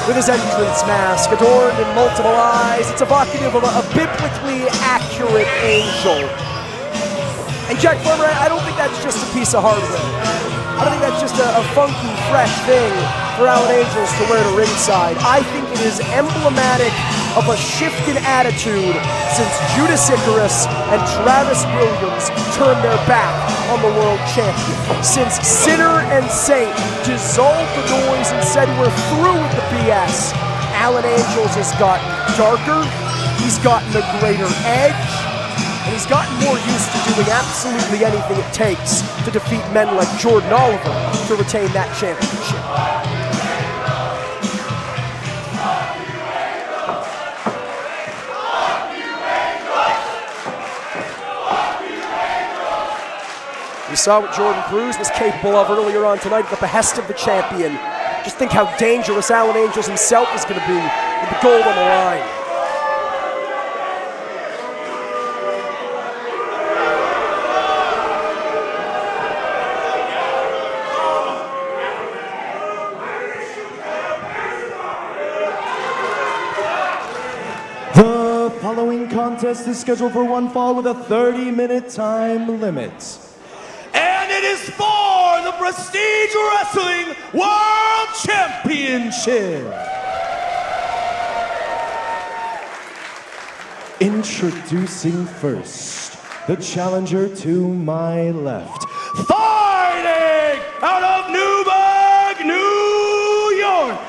with his entrance mask adorned in multiple eyes. It's evocative of a biblically accurate angel. And Jack Farmer, I don't think that's just a piece of hardware. I don't think that's just a funky, fresh thing for Alan Angels to wear to ringside. I think it is emblematic of a shift in attitude since Judas Icarus and Travis Williams turned their back on the world champion. Since Sinner and Saint dissolved the noise and said we're through with the BS, Alan Angels has gotten darker, he's gotten a greater edge, and he's gotten more used to doing absolutely anything it takes to defeat men like Jordan Oliver to retain that championship. We saw what Jordan Cruz was capable of earlier on tonight at the behest of the champion. Just think how dangerous Alan Angels himself is going to be with the gold on the line. The following contest is scheduled for one fall with a 30-minute time limit. And it is for the Prestige Wrestling World Championship. Introducing first, the challenger to my left. Fighting out of Newburgh, New York.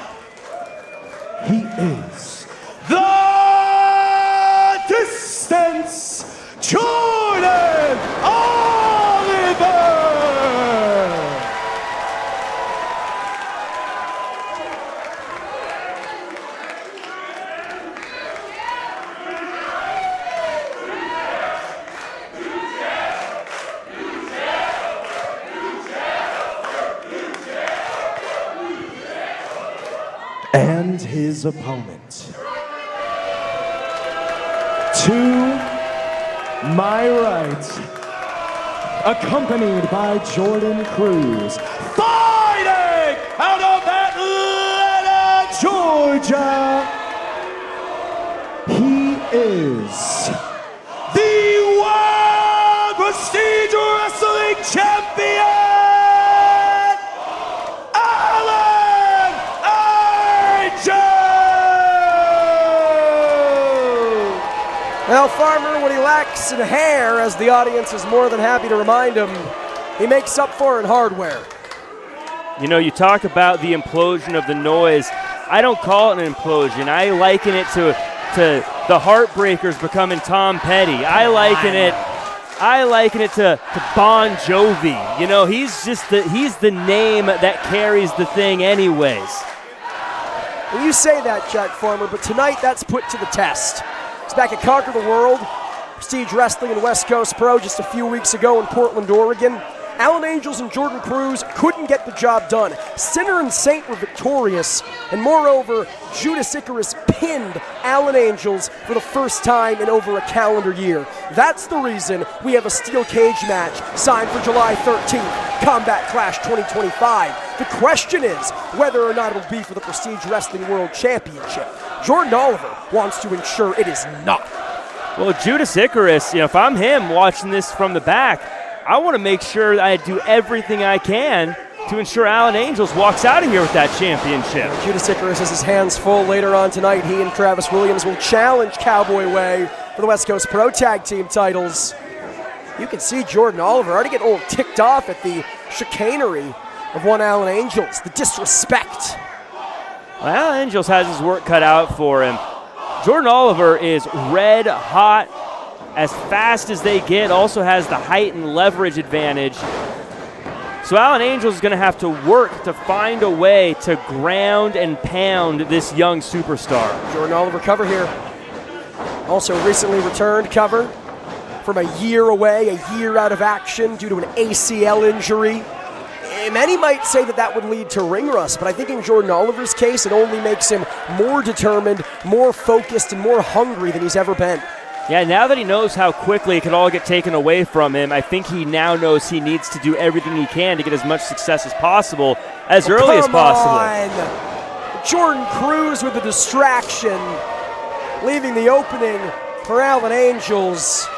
He is the Distance Jordan Oliver. And his opponent. To my right, accompanied by Jordan Cruz, fighting out of Atlanta, Georgia, he is the World Prestige Wrestling Champion, Alan Angels! Well, Farmer, what he lacks in hair, as the audience is more than happy to remind him, he makes up for in hardware. You know, you talk about the implosion of the noise. I don't call it an implosion. I liken it to the Heartbreakers becoming Tom Petty. I liken it to Bon Jovi. You know, he's the name that carries the thing anyways. Well, you say that, Jack Farmer, but tonight that's put to the test. He's back at Conquer the World, Prestige Wrestling and West Coast Pro just a few weeks ago in Portland, Oregon. Alan Angels and Jordan Cruz couldn't get the job done. Sinner and Saint were victorious, and moreover, Judas Icarus pinned Alan Angels for the first time in over a calendar year. That's the reason we have a steel cage match signed for July 13th, Combat Clash 2025. The question is whether or not it'll be for the Prestige Wrestling World Championship. Jordan Oliver wants to ensure it is not. Well, Judas Icarus, you know, if I'm him watching this from the back, I want to make sure that I do everything I can to ensure Alan Angels walks out of here with that championship. Judas Icarus has his hands full. Later on tonight, he and Travis Williams will challenge Cowboy Way for the West Coast Pro Tag Team titles. You can see Jordan Oliver already getting a little ticked off at the chicanery of one Alan Angels, the disrespect. Well, Alan Angels has his work cut out for him. Jordan Oliver is red hot, as fast as they get, also has the height and leverage advantage. So Alan Angels is going to have to work to find a way to ground and pound this young superstar. Jordan Oliver cover here. Also recently returned cover from a year away, a year out of action due to an ACL injury. Many might say that would lead to ring rust, but I think in Jordan Oliver's case, it only makes him more determined, more focused, and more hungry than he's ever been. Yeah, now that he knows how quickly it could all get taken away from him, I think he now knows he needs to do everything he can to get as much success as possible, as early as possible. On. Jordan Cruz with the distraction, leaving the opening for Alan Angels.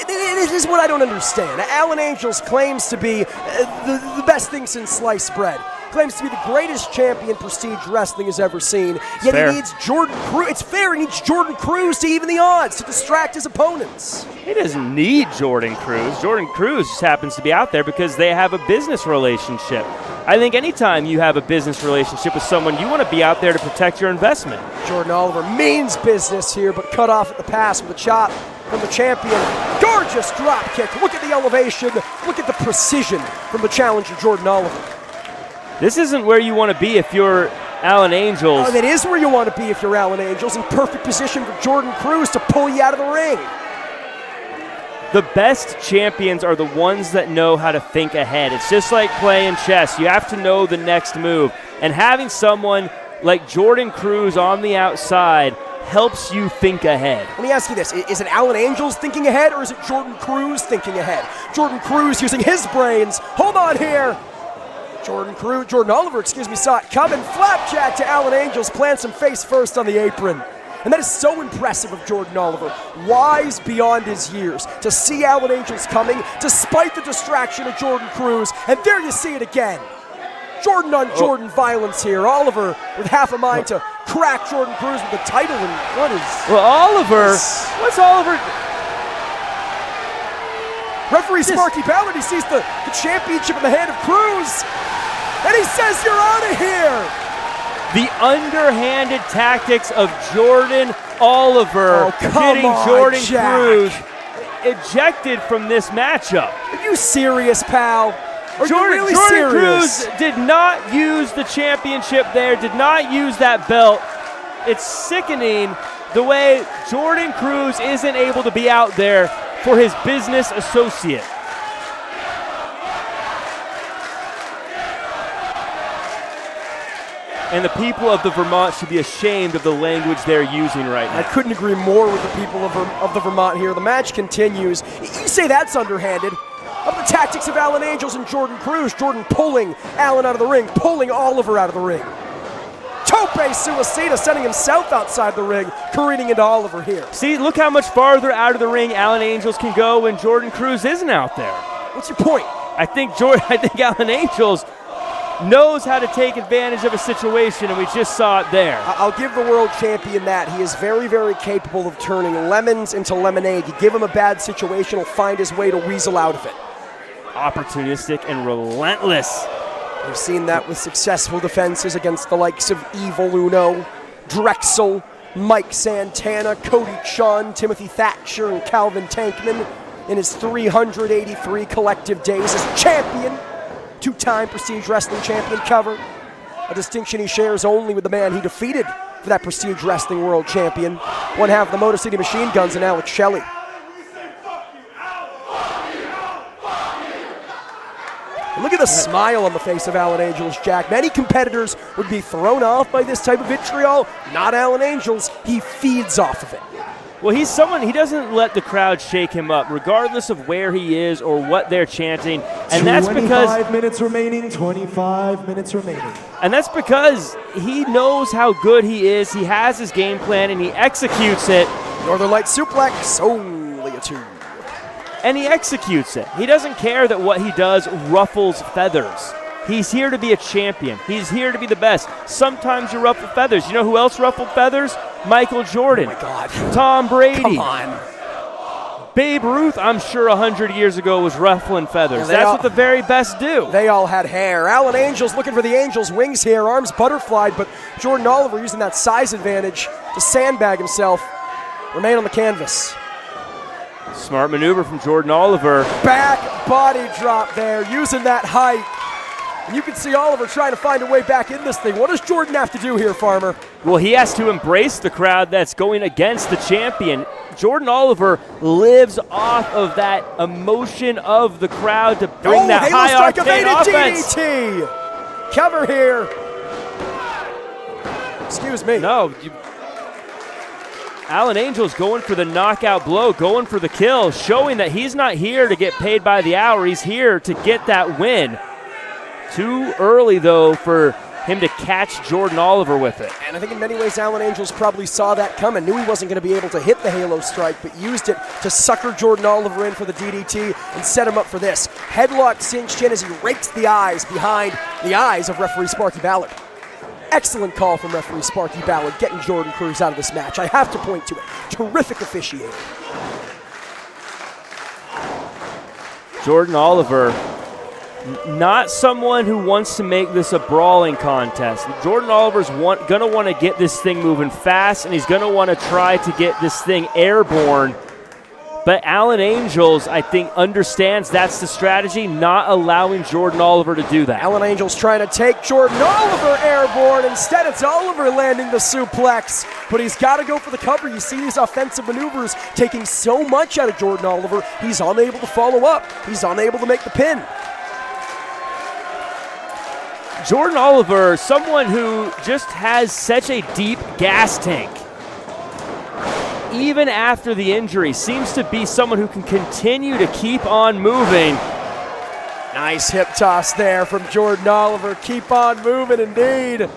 This is what I don't understand. Alan Angels claims to be the best thing since sliced bread. Claims to be the greatest champion Prestige Wrestling has ever seen. Yet he needs Jordan Cruz. It's fair. He needs Jordan Cruz to even the odds, to distract his opponents. He doesn't need Jordan Cruz. Jordan Cruz just happens to be out there because they have a business relationship. I think anytime you have a business relationship with someone, you want to be out there to protect your investment. Jordan Oliver means business here, but cut off at the pass with a chop from the champion. Gorgeous drop kick. Look at the elevation. Look at the precision from the challenger, Jordan Oliver. This isn't where you want to be if you're Alan Angels. Oh, that is where you want to be if you're Alan Angels. In perfect position for Jordan Cruz to pull you out of the ring. The best champions are the ones that know how to think ahead. It's just like playing chess. You have to know the next move. And having someone like Jordan Cruz on the outside helps you think ahead. Let me ask you this. Is it Alan Angels thinking ahead, or is it Jordan Cruz thinking ahead? Jordan Cruz using his brains. Hold on here. Jordan Oliver, saw it coming. Flapjack to Alan Angels, plants him face first on the apron. And that is so impressive of Jordan Oliver. Wise beyond his years to see Alan Angels coming despite the distraction of Jordan Cruz. And there you see it again. Jordan on Jordan violence here. Oliver with half a mind to crack Jordan Cruz with the title. And what is... Well, Oliver... What's Oliver... Referee Sparky Ballard, he sees the championship in the hand of Cruz, and he says, "You're out of here." The underhanded tactics of Jordan Oliver getting Jordan Cruz ejected from this matchup. Are you serious, pal? Jordan Cruz did not use the championship there, did not use that belt. It's sickening the way Jordan Cruz isn't able to be out there for his business associate. And the people of the Vermont should be ashamed of the language they're using right now. I couldn't agree more with the people of the Vermont here. The match continues. You say that's underhanded. Of the tactics of Alan Angels and Jordan Cruz, Jordan pulling Alan out of the ring, pulling Oliver out of the ring. Tope Suicida sending himself outside the ring, careening into Oliver here. See, look how much farther out of the ring Alan Angels can go when Jordan Cruz isn't out there. What's your point? I think Alan Angels knows how to take advantage of a situation, and we just saw it there. I'll give the world champion that. He is very, very capable of turning lemons into lemonade. You give him a bad situation, he'll find his way to weasel out of it. Opportunistic and relentless. We've seen that with successful defenses against the likes of Evil Uno, Drexel, Mike Santana, Cody Chun, Timothy Thatcher, and Calvin Tankman in his 383 collective days as champion, two-time Prestige Wrestling champion cover, a distinction he shares only with the man he defeated for that Prestige Wrestling World Champion, one half of the Motor City Machine Guns and Alex Shelley. Look at the smile on the face of Alan Angels, Jack. Many competitors would be thrown off by this type of vitriol. Not Alan Angels. He feeds off of it. Well, he's someone, he doesn't let the crowd shake him up, regardless of where he is or what they're chanting. And that's because 25 minutes remaining, 25 minutes remaining. And that's because he knows how good he is. He has his game plan and he executes it. Northern Light suplex, only a 2. And he executes it. He doesn't care that what he does ruffles feathers. He's here to be a champion. He's here to be the best. Sometimes you ruffle feathers. You know who else ruffled feathers? Michael Jordan. Oh my God. Tom Brady. Come on. Babe Ruth, I'm sure 100 years ago, was ruffling feathers. Yeah, That's what the very best do. They all had hair. Alan Angels looking for the Angels' wings here. Arms butterflied, but Jordan Oliver using that size advantage to sandbag himself. Remain on the canvas. Smart maneuver from Jordan Oliver. Back body drop there, using that height. And you can see Oliver trying to find a way back in this thing. What does Jordan have to do here, Farmer? Well, he has to embrace the crowd that's going against the champion. Jordan Oliver lives off of that emotion of the crowd to bring that high octane offense. DDT. Cover here. Excuse me. No. Alan Angels going for the knockout blow, going for the kill, showing that he's not here to get paid by the hour. He's here to get that win. Too early, though, for him to catch Jordan Oliver with it. And I think in many ways Alan Angels probably saw that coming, knew he wasn't going to be able to hit the Halo strike, but used it to sucker Jordan Oliver in for the DDT and set him up for this. Headlock cinched in as he rakes the eyes behind the eyes of referee Sparky Ballard. Excellent call from referee Sparky Ballard, getting Jordan Cruz out of this match. I have to point to it. Terrific officiating. Jordan Oliver, not someone who wants to make this a brawling contest. Jordan Oliver's going to want to get this thing moving fast, and he's going to want to try to get this thing airborne. But Alan Angels, I think, understands that's the strategy, not allowing Jordan Oliver to do that. Alan Angels trying to take Jordan Oliver airborne. Instead, it's Oliver landing the suplex. But he's got to go for the cover. You see these offensive maneuvers taking so much out of Jordan Oliver, he's unable to follow up. He's unable to make the pin. Jordan Oliver, someone who just has such a deep gas tank. Even after the injury, seems to be someone who can continue to keep on moving. Nice hip toss there from Jordan Oliver. Keep on moving indeed.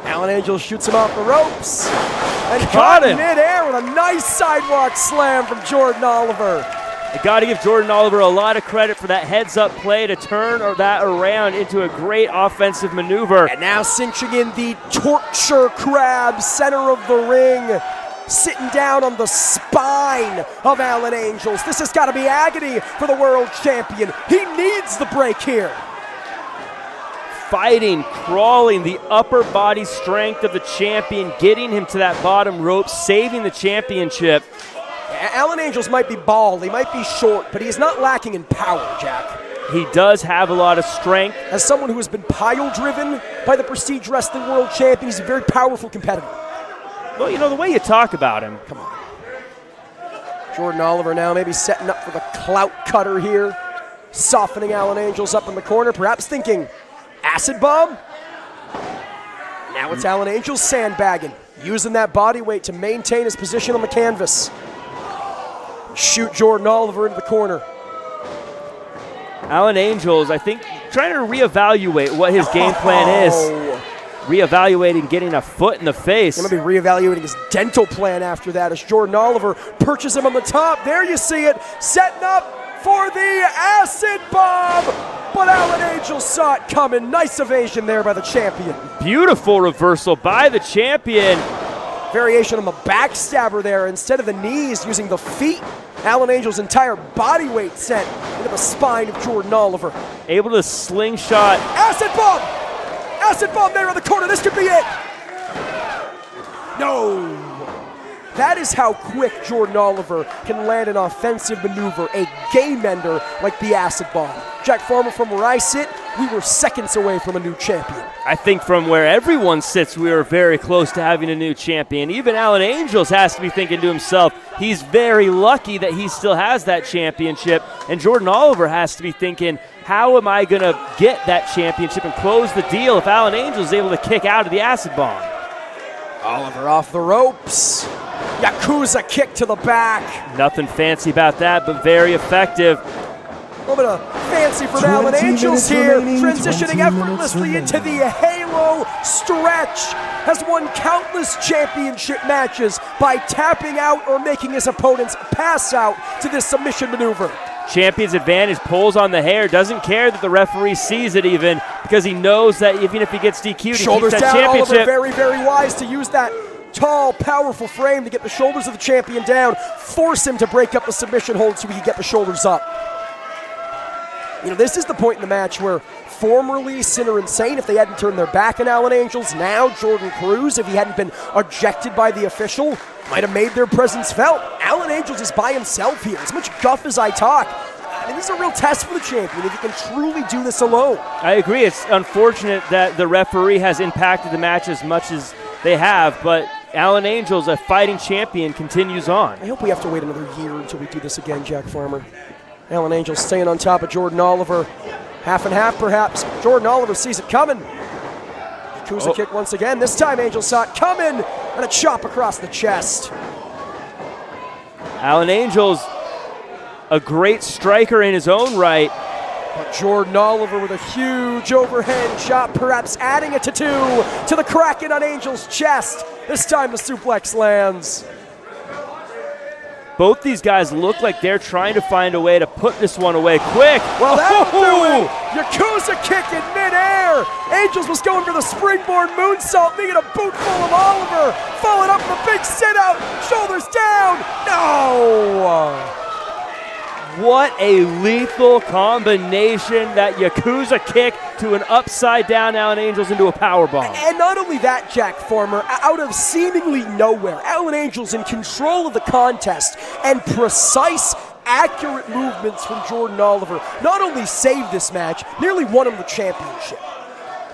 Alan Angels shoots him off the ropes. And caught him mid-air with a nice sidewalk slam from Jordan Oliver. I got to give Jordan Oliver a lot of credit for that heads-up play to turn that around into a great offensive maneuver. And now cinching in the torture crab, center of the ring. Sitting down on the spine of Alan Angels. This has got to be agony for the world champion. He needs the break here. Fighting, crawling, the upper body strength of the champion, getting him to that bottom rope, saving the championship. Alan Angels might be bald, he might be short, but he's not lacking in power, Jack. He does have a lot of strength. As someone who has been pile-driven by the Prestige Wrestling World Champion, he's a very powerful competitor. Well, you know, the way you talk about him. Come on. Jordan Oliver now maybe setting up for the clout cutter here. Softening Alan Angels up in the corner, perhaps thinking, acid bomb? Now it's Alan Angels sandbagging, using that body weight to maintain his position on the canvas. Shoot Jordan Oliver into the corner. Alan Angels, I think, trying to reevaluate what his game plan is. Reevaluating getting a foot in the face. He's going to be reevaluating his dental plan after that as Jordan Oliver perches him on the top. There you see it, setting up for the acid bomb. But Alan Angels saw it coming. Nice evasion there by the champion. Beautiful reversal by the champion. Variation on the backstabber there. Instead of the knees, using the feet. Alan Angel's entire body weight sent into the spine of Jordan Oliver. Able to slingshot. Acid bomb! Acid bomb there in the corner. This could be it. No. That is how quick Jordan Oliver can land an offensive maneuver, a game ender like the acid bomb. Jack Farmer, from where I sit, we were seconds away from a new champion. I think from where everyone sits, we are very close to having a new champion. Even Alan Angels has to be thinking to himself, he's very lucky that he still has that championship. And Jordan Oliver has to be thinking, how am I going to get that championship and close the deal if Alan Angels is able to kick out of the acid bomb? Oliver off the ropes. Yakuza kick to the back. Nothing fancy about that, but very effective. A little bit of fancy from Alan Angels here, transitioning effortlessly into the Halo stretch. Has won countless championship matches by tapping out or making his opponents pass out to this submission maneuver. Champion's advantage, pulls on the hair, doesn't care that the referee sees it even, because he knows that even if he gets DQ'd, Shoulders he keeps that down, championship. Oliver very, very wise to use that tall, powerful frame to get the shoulders of the champion down, force him to break up the submission hold so he can get the shoulders up. You know, this is the point in the match where formerly Sinner and Sane, if they hadn't turned their back on Alan Angels, now Jordan Cruz, if he hadn't been ejected by the official, might have made their presence felt. Alan Angels is by himself here. As much guff as I talk, I mean, this is a real test for the champion if he can truly do this alone. I agree. It's unfortunate that the referee has impacted the match as much as they have, but Alan Angels, a fighting champion, continues on. I hope we have to wait another year until we do this again, Jack Farmer. Alan Angels staying on top of Jordan Oliver. Half and half, perhaps. Jordan Oliver sees it coming. Yakuza kick once again. This time Angels saw it coming, and a chop across the chest. Alan Angels, a great striker in his own right. But Jordan Oliver with a huge overhand chop, perhaps adding a tattoo to the Kraken on Angel's chest. This time the suplex lands. Both these guys look like they're trying to find a way to put this one away quick. Well, that'll do it. Yakuza kick in midair. Angels was going for the springboard moonsault, making a boot full of Oliver. Followed up with a big sit-out. Shoulders down. No. What a lethal combination, that Yakuza kick to an upside-down Alan Angels into a powerbomb. And not only that, Jack Farmer, out of seemingly nowhere, Alan Angels in control of the contest, and precise, accurate movements from Jordan Oliver not only saved this match, nearly won him the championship.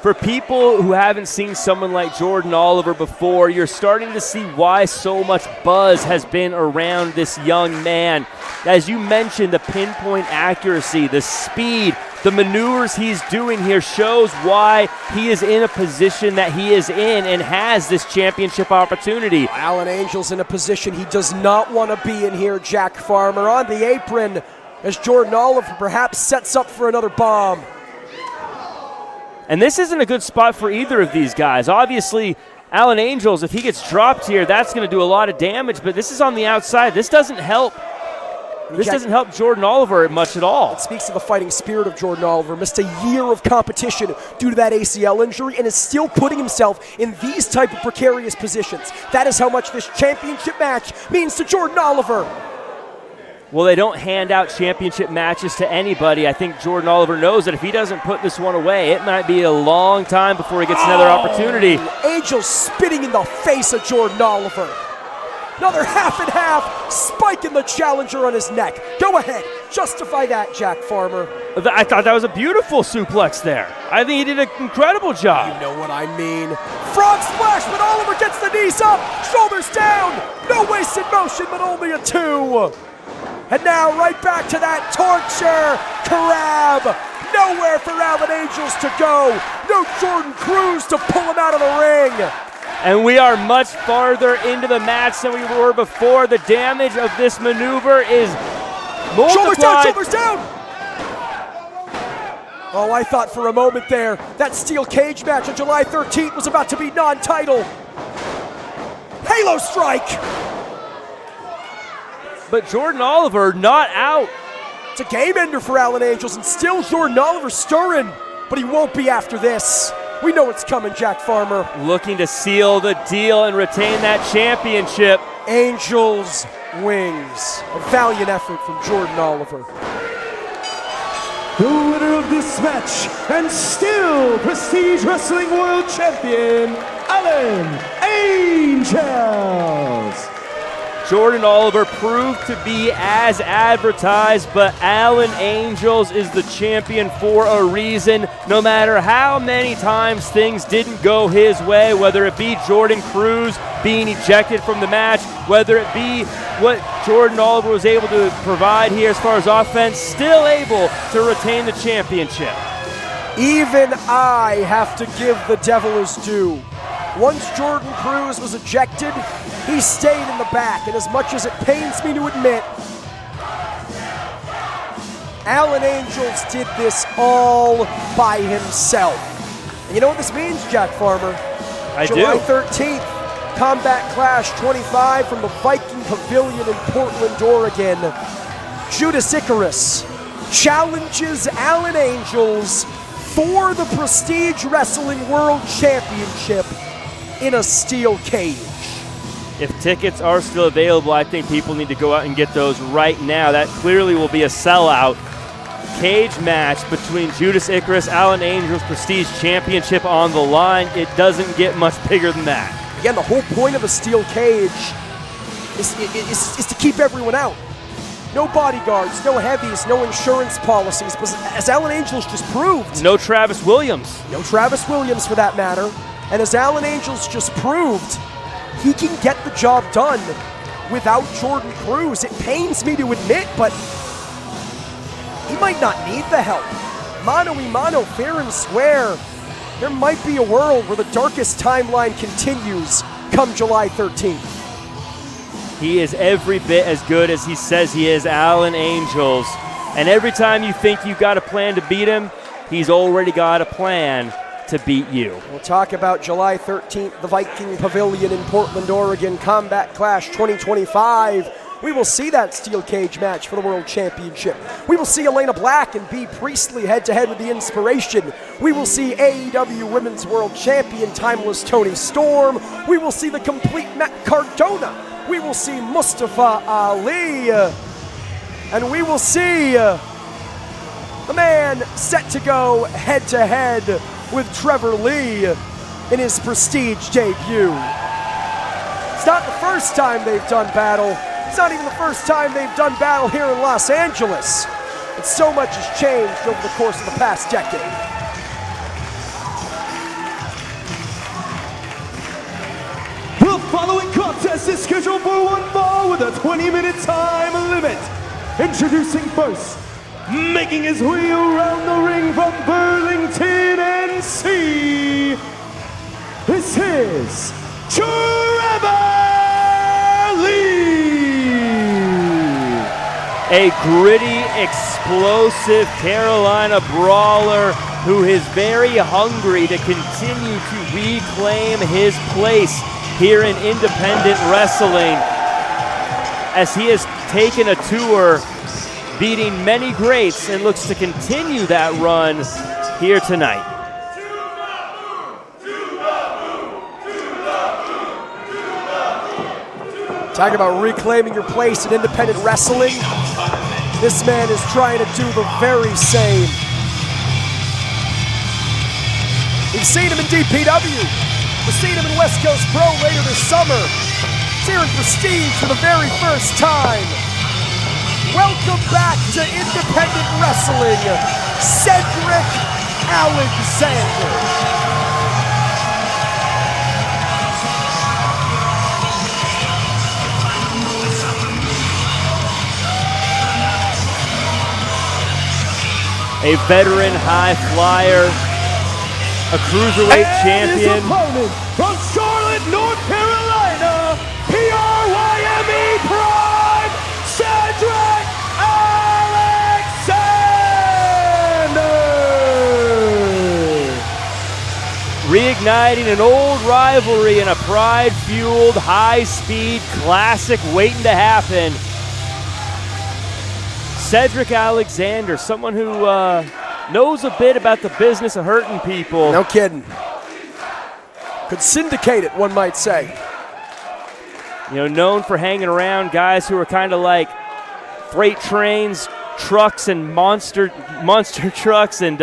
For people who haven't seen someone like Jordan Oliver before, you're starting to see why so much buzz has been around this young man. As you mentioned, the pinpoint accuracy, the speed, the maneuvers he's doing here shows why he is in a position that he is in and has this championship opportunity. Alan Angels in a position he does not want to be in here, Jack Farmer, on the apron as Jordan Oliver perhaps sets up for another bomb. And this isn't a good spot for either of these guys. Obviously, Alan Angels, if he gets dropped here, that's going to do a lot of damage, but this is on the outside. This doesn't help. This doesn't help Jordan Oliver much at all. It speaks to the fighting spirit of Jordan Oliver. Missed a year of competition due to that ACL injury and is still putting himself in these type of precarious positions. That is how much this championship match means to Jordan Oliver. Well, they don't hand out championship matches to anybody. I think Jordan Oliver knows that if he doesn't put this one away, it might be a long time before he gets another opportunity. Angels spitting in the face of Jordan Oliver. Another half and half, spiking the challenger on his neck. Go ahead, justify that, Jack Farmer. I thought that was a beautiful suplex there. I think he did an incredible job. You know what I mean. Frog splash, but Oliver gets the knees up, shoulders down. No wasted motion, but only a 2. And now right back to that torture crab. Nowhere for Alan Angels to go. No Jordan Cruz to pull him out of the ring. And we are much farther into the match than we were before. The damage of this maneuver is multiplied. Shoulders down, shoulders down. Oh, I thought for a moment there that steel cage match on July 13th was about to be non-title. Halo strike. But Jordan Oliver not out. It's a game ender for Alan Angels, and still Jordan Oliver stirring, but he won't be after this. We know it's coming, Jack Farmer. Looking to seal the deal and retain that championship. Angels Wings. A valiant effort from Jordan Oliver. The winner of this match and still Prestige Wrestling World Champion, Alan Angels. Jordan Oliver proved to be as advertised, but Alan Angels is the champion for a reason. No matter how many times things didn't go his way, whether it be Jordan Cruz being ejected from the match, whether it be what Jordan Oliver was able to provide here as far as offense, still able to retain the championship. Even I have to give the devil his due. Once Jordan Cruz was ejected, he stayed in the back, and as much as it pains me to admit, Alan Angels did this all by himself. And you know what this means, Jack Farmer? I do. July 13th, Combat Clash 25 from the Viking Pavilion in Portland, Oregon. Judas Icarus challenges Alan Angels for the Prestige Wrestling World Championship in a steel cage. If tickets are still available, I think people need to go out and get those right now. That clearly will be a sellout. Cage match between Judas Icarus, Alan Angels, Prestige Championship on the line. It doesn't get much bigger than that. Again, the whole point of a steel cage is to keep everyone out. No bodyguards, no heavies, no insurance policies, but as Alan Angels just proved. No Travis Williams. No Travis Williams for that matter. And as Alan Angels just proved, he can get the job done without Jordan Cruz. It pains me to admit, but he might not need the help. Mano-y-mano, fair and square. There might be a world where the darkest timeline continues come July 13th. He is every bit as good as he says he is, Alan Angels. And every time you think you've got a plan to beat him, he's already got a plan to beat you. We'll talk about July 13th, the Viking Pavilion in Portland, Oregon, Combat Clash 2025. We will see that steel cage match for the World Championship. We will see Elena Black and B. Priestley head-to-head with The Inspiration. We will see AEW Women's World Champion Timeless Toni Storm. We will see the complete Matt Cardona. We will see Mustafa Ali. And we will see the man set to go head-to-head with Trevor Lee in his Prestige debut. It's not the first time they've done battle. It's not even the first time they've done battle here in Los Angeles. But so much has changed over the course of the past decade. The following contest is scheduled for one fall with a 20-minute time limit. Introducing first, making his way around the ring from Burlington, NC, this is Trevor Lee. A gritty, explosive Carolina brawler who is very hungry to continue to reclaim his place here in independent wrestling, as he has taken a tour beating many greats and looks to continue that run here tonight. Talking about reclaiming your place in independent wrestling. This man is trying to do the very same. We've seen him in DPW. We've seen him in West Coast Pro later this summer. He's here in Prestige for the very first time. Welcome back to independent wrestling, Cedric Alexander. A veteran high flyer, a cruiserweight champion. His opponent from Charlotte, North Carolina, PRYME Prime, Cedric Alexander. Reigniting an old rivalry in a pride-fueled, high-speed classic waiting to happen. Cedric Alexander, someone who knows a bit about the business of hurting people. No kidding. Could syndicate it, one might say. You know, known for hanging around guys who are kind of like freight trains, trucks, and monster trucks and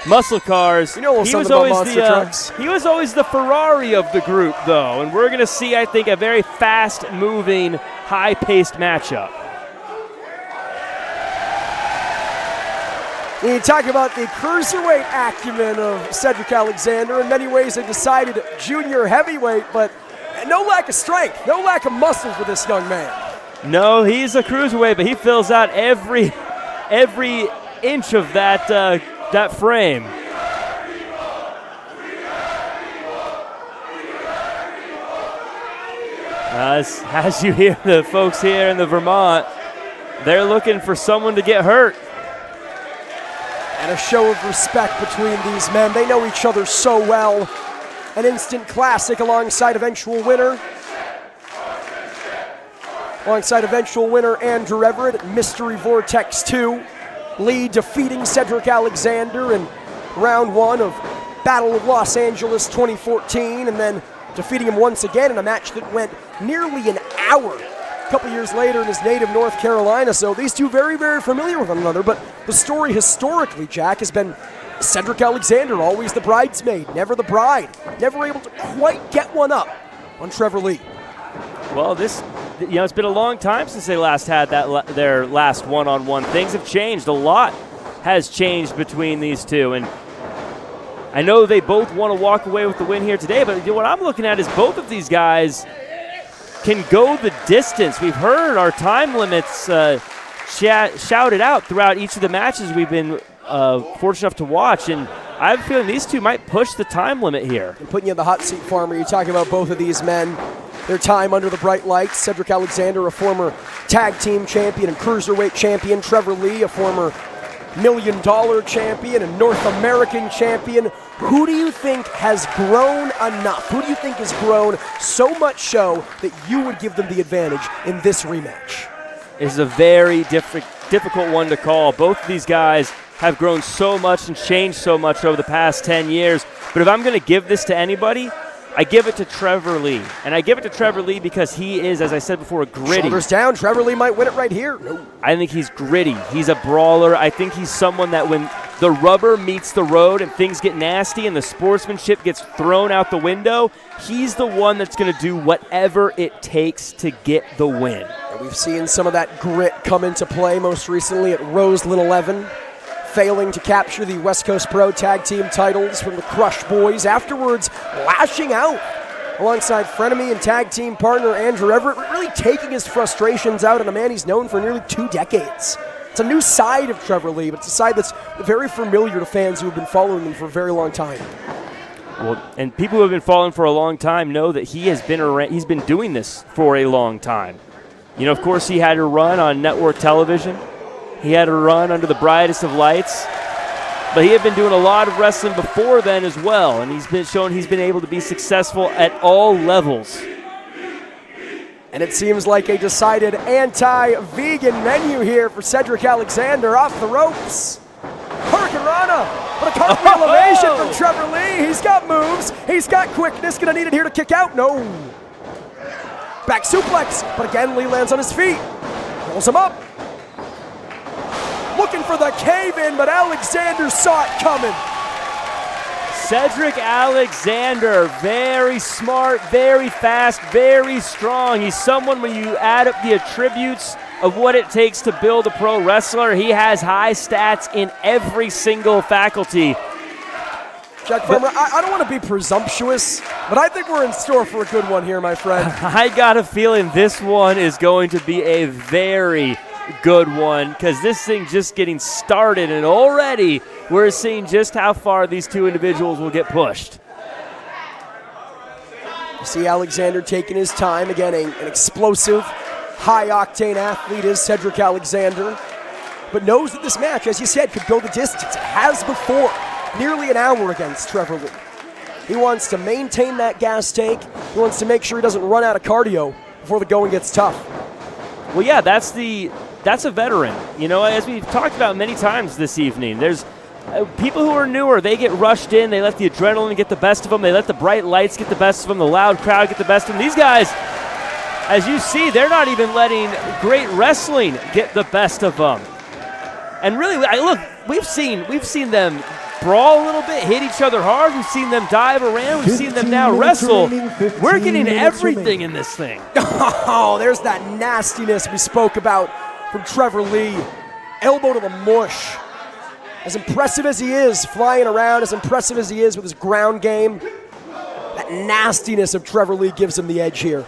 muscle cars. You know a little something about monster trucks. He was always the Ferrari of the group, though, and we're going to see, I think, a very fast-moving, high-paced matchup. When you talk about the cruiserweight acumen of Cedric Alexander, in many ways they decided junior heavyweight, but no lack of strength, no lack of muscle for this young man. No, he's a cruiserweight, but he fills out every inch of that frame. As you hear the folks here in the Vermont, they're looking for someone to get hurt. And a show of respect between these men. They know each other so well. An instant classic alongside eventual winner. Andrew Everett at Mystery Vortex 2. Lee defeating Cedric Alexander in round 1 of Battle of Los Angeles 2014, and then defeating him once again in a match that went nearly an hour a couple years later in his native North Carolina. So these two very, very familiar with one another, but the story historically, Jack, has been Cedric Alexander, always the bridesmaid, never the bride, never able to quite get one up on Trevor Lee. Well, it's been a long time since they last had their last one-on-one. Things have changed. A lot has changed between these two, and I know they both want to walk away with the win here today, but what I'm looking at is both of these guys can go the distance. We've heard our time limits shouted out throughout each of the matches we've been fortunate enough to watch, and I have a feeling these two might push the time limit here. And putting you in the hot seat, Farmer, you're talking about both of these men, their time under the bright lights. Cedric Alexander, a former tag team champion and cruiserweight champion. Trevor Lee, a former $1 million champion and North American champion. Who do you think has grown enough? Who do you think has grown so much so that you would give them the advantage in this rematch? It's a very difficult one to call. Both of these guys have grown so much and changed so much over the past 10 years. But if I'm going to give this to anybody, I give it to Trevor Lee. And I give it to Trevor Lee because he is, as I said before, gritty. Shoulders down. Trevor Lee might win it right here. No. I think he's gritty. He's a brawler. I think he's someone that when the rubber meets the road and things get nasty and the sportsmanship gets thrown out the window, he's the one that's going to do whatever it takes to get the win. And we've seen some of that grit come into play most recently at Roseland 11. Failing to capture the West Coast Pro Tag Team titles from the Crush Boys. Afterwards, lashing out alongside frenemy and tag team partner Andrew Everett, really taking his frustrations out on a man he's known for nearly 2 decades. It's a new side of Trevor Lee, but it's a side that's very familiar to fans who have been following him for a very long time. Well, and people who have been following for a long time know that he's been doing this for a long time. You know, of course, he had a run on network television. He had a run under the brightest of lights, but he had been doing a lot of wrestling before then as well, and he's been able to be successful at all levels. And it seems like a decided anti-vegan menu here for Cedric Alexander off the ropes. Hurricane Rana, but a cartwheel elevation from Trevor Lee. He's got moves, he's got quickness, gonna need it here to kick out. No. Back suplex, but again Lee lands on his feet. Pulls him up. Looking for the cave-in, but Alexander saw it coming. Cedric Alexander, very smart, very fast, very strong. He's someone, when you add up the attributes of what it takes to build a pro wrestler, he has high stats in every single faculty. Jack Farmer, I don't want to be presumptuous, but I think we're in store for a good one here, my friend. I got a feeling this one is going to be a very good one, because this thing just getting started, and already we're seeing just how far these two individuals will get pushed. You see Alexander taking his time. Again, an explosive, high-octane athlete is Cedric Alexander, but knows that this match, as you said, could go the distance. It has before, nearly an hour against Trevor Lee. He wants to maintain that gas tank. He wants to make sure he doesn't run out of cardio before the going gets tough. Well, yeah, that's a veteran. You know, as we've talked about many times this evening, there's People who are newer, they get rushed in. They let the adrenaline get the best of them. They let the bright lights get the best of them. The loud crowd get the best of them. These guys, as you see, they're not even letting great wrestling get the best of them. And really, look, we've seen them brawl a little bit, hit each other hard. We've seen them dive around. We've seen them now wrestle. We're getting everything in this thing. Oh, there's that nastiness we spoke about from Trevor Lee. Elbow to the mush. As impressive as he is flying around, as impressive as he is with his ground game, that nastiness of Trevor Lee gives him the edge here.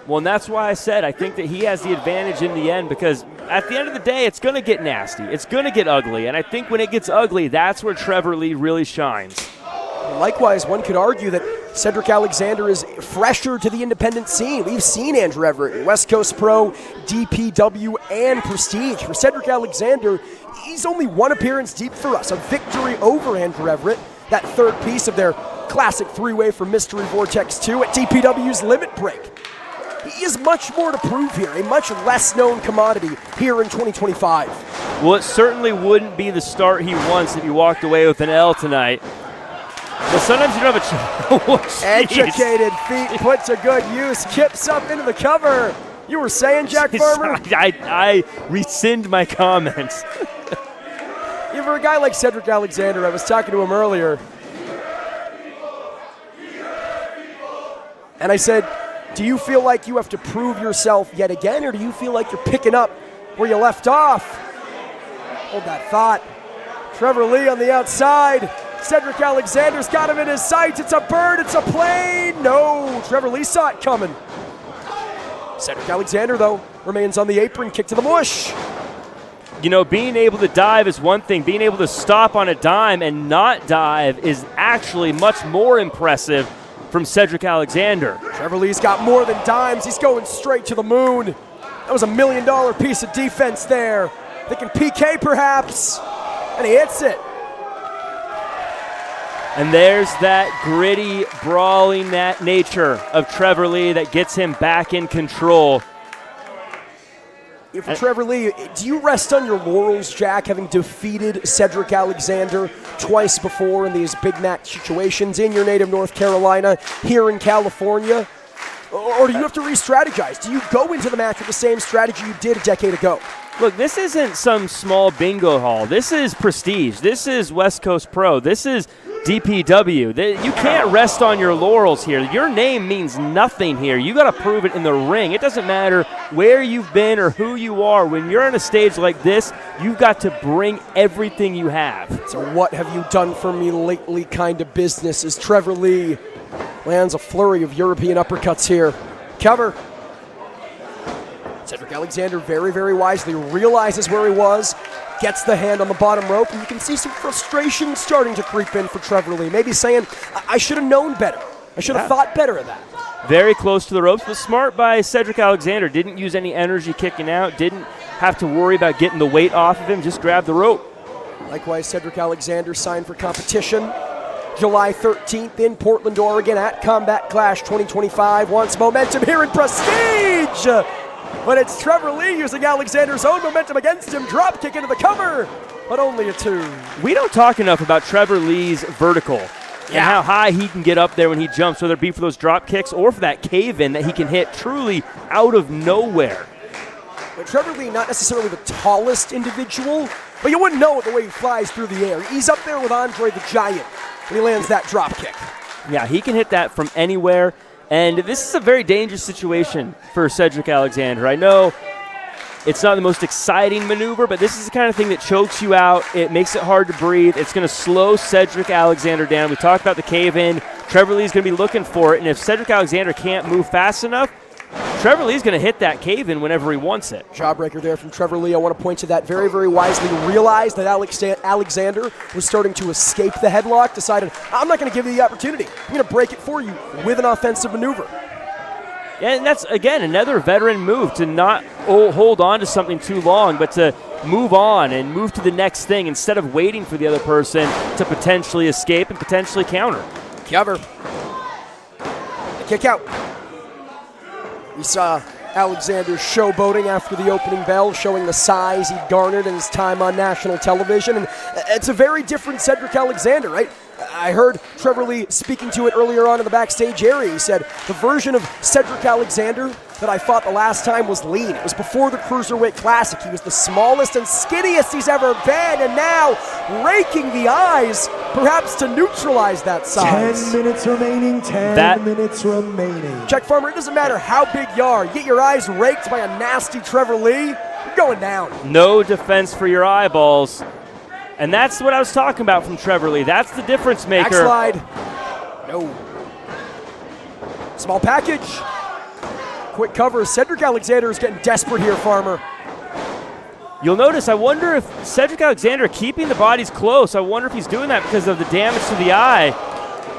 Well, and that's why I said I think that he has the advantage in the end, because at the end of the day, it's going to get nasty. It's going to get ugly. And I think when it gets ugly, that's where Trevor Lee really shines. Likewise, one could argue that Cedric Alexander is fresher to the independent scene. We've seen Andrew Everett, West Coast Pro, DPW, and Prestige. For Cedric Alexander, he's only one appearance deep for us, a victory over Andrew Everett, that third piece of their classic three-way from Mystery Vortex 2 at DPW's Limit Break. He has much more to prove here, a much less-known commodity here in 2025. Well, it certainly wouldn't be the start he wants if he walked away with an L tonight. But sometimes you don't have a choice. Educated feet put to good use, kips up into the cover. You were saying, Jack Farmer? I rescind my comments. Yeah, for a guy like Cedric Alexander, I was talking to him earlier, and I said, do you feel like you have to prove yourself yet again, or do you feel like you're picking up where you left off? Hold that thought. Trevor Lee on the outside. Cedric Alexander's got him in his sights. It's a bird, it's a plane. No, Trevor Lee saw it coming. Cedric Alexander, though, remains on the apron, kick to the mush. You know, being able to dive is one thing. Being able to stop on a dime and not dive is actually much more impressive from Cedric Alexander. Trevor Lee's got more than dimes. He's going straight to the moon. That was $1 million piece of defense there. Thinking PK perhaps, and he hits it. And there's that gritty, brawling nature of Trevor Lee that gets him back in control. For Trevor Lee, do you rest on your laurels, Jack, having defeated Cedric Alexander twice before in these big match situations in your native North Carolina, here in California? Or do you have to re-strategize? Do you go into the match with the same strategy you did a decade ago? Look, this isn't some small bingo hall. This is Prestige. This is West Coast Pro. This is DPW. You can't rest on your laurels here. Your name means nothing here. You got to prove it in the ring. It doesn't matter where you've been or who you are. When you're on a stage like this, you've got to bring everything you have. So what have you done for me lately kind of business as Trevor Lee lands a flurry of European uppercuts here. Cover. Cedric Alexander very, very wisely realizes where he was, gets the hand on the bottom rope, and you can see some frustration starting to creep in for Trevor Lee. Maybe saying, I should have known better. I should have thought better of that. Very close to the ropes, but smart by Cedric Alexander. Didn't use any energy kicking out, didn't have to worry about getting the weight off of him, just grabbed the rope. Likewise, Cedric Alexander signed for competition July 13th in Portland, Oregon at Combat Clash 2025. Wants momentum here in Prestige. But it's Trevor Lee using Alexander's own momentum against him. Drop kick into the cover, but only a 2. We don't talk enough about Trevor Lee's vertical and how high he can get up there when he jumps, whether it be for those drop kicks or for that cave-in that he can hit truly out of nowhere. But Trevor Lee, not necessarily the tallest individual, but you wouldn't know it the way he flies through the air. He's up there with Andre the Giant when he lands that drop kick. Yeah, he can hit that from anywhere. And this is a very dangerous situation for Cedric Alexander. I know it's not the most exciting maneuver, but this is the kind of thing that chokes you out. It makes it hard to breathe. It's going to slow Cedric Alexander down. We talked about the cave-in. Trevor Lee's going to be looking for it, and if Cedric Alexander can't move fast enough, Trevor Lee's going to hit that cave-in whenever he wants it. Jawbreaker there from Trevor Lee. I want to point to that very, very wisely. Realized that Alexander was starting to escape the headlock. Decided, I'm not going to give you the opportunity. I'm going to break it for you with an offensive maneuver. And that's, again, another veteran move, to not hold on to something too long, but to move on and move to the next thing instead of waiting for the other person to potentially escape and potentially counter. Cover. Kick out. We saw Alexander showboating after the opening bell, showing the size he garnered in his time on national television. And it's a very different Cedric Alexander, right? I heard Trevor Lee speaking to it earlier on in the backstage area. He said, the version of Cedric Alexander that I fought the last time was lean. It was before the Cruiserweight Classic. He was the smallest and skinniest he's ever been, and now raking the eyes, perhaps to neutralize that size. 10 minutes remaining, 10 minutes remaining. Jack Farmer, it doesn't matter how big you are. You get your eyes raked by a nasty Trevor Lee, you're going down. No defense for your eyeballs. And that's what I was talking about from Trevor Lee. That's the difference maker. Backslide. No. Small package. Quick cover. Cedric Alexander is getting desperate here, Farmer. You'll notice, I wonder if Cedric Alexander keeping the bodies close, I wonder if he's doing that because of the damage to the eye.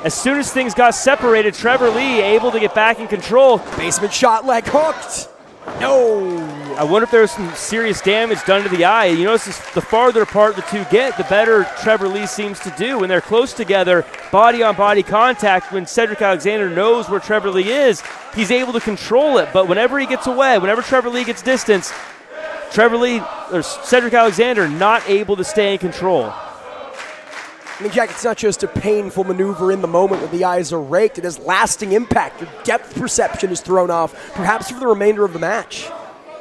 As soon as things got separated, Trevor Lee able to get back in control. Basement shot, leg hooked. No. I wonder if there was some serious damage done to the eye. You notice the farther apart the two get, the better Trevor Lee seems to do. When they're close together, body-on-body contact, when Cedric Alexander knows where Trevor Lee is, he's able to control it. But whenever he gets away, whenever Trevor Lee gets distance, Cedric Alexander not able to stay in control. I mean, Jack, it's not just a painful maneuver in the moment when the eyes are raked. It has lasting impact. Your depth perception is thrown off, perhaps for the remainder of the match.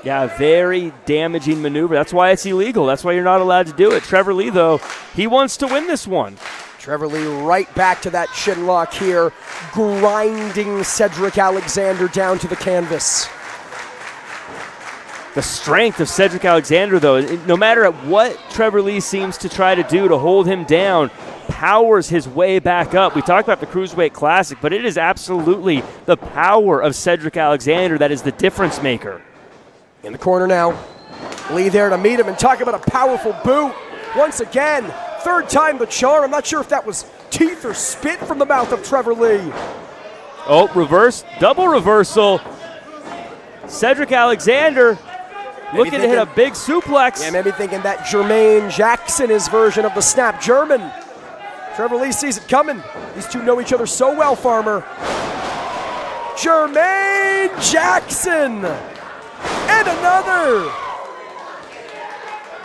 Yeah, very damaging maneuver. That's why it's illegal. That's why you're not allowed to do it. Trevor Lee, though, he wants to win this one. Trevor Lee right back to that chin lock here, grinding Cedric Alexander down to the canvas. The strength of Cedric Alexander, though, no matter what Trevor Lee seems to try to do to hold him down, powers his way back up. We talked about the Cruiserweight Classic, but it is absolutely the power of Cedric Alexander that is the difference maker. In the corner now. Lee there to meet him and talk about a powerful boot. Once again, third time the charm. I'm not sure if that was teeth or spit from the mouth of Trevor Lee. Oh, reverse, double reversal. Cedric Alexander looking to hit a big suplex. Yeah, maybe thinking that Jermaine Jackson is version of the snap German. Trevor Lee sees it coming. These two know each other so well, Farmer. Jermaine Jackson. And another.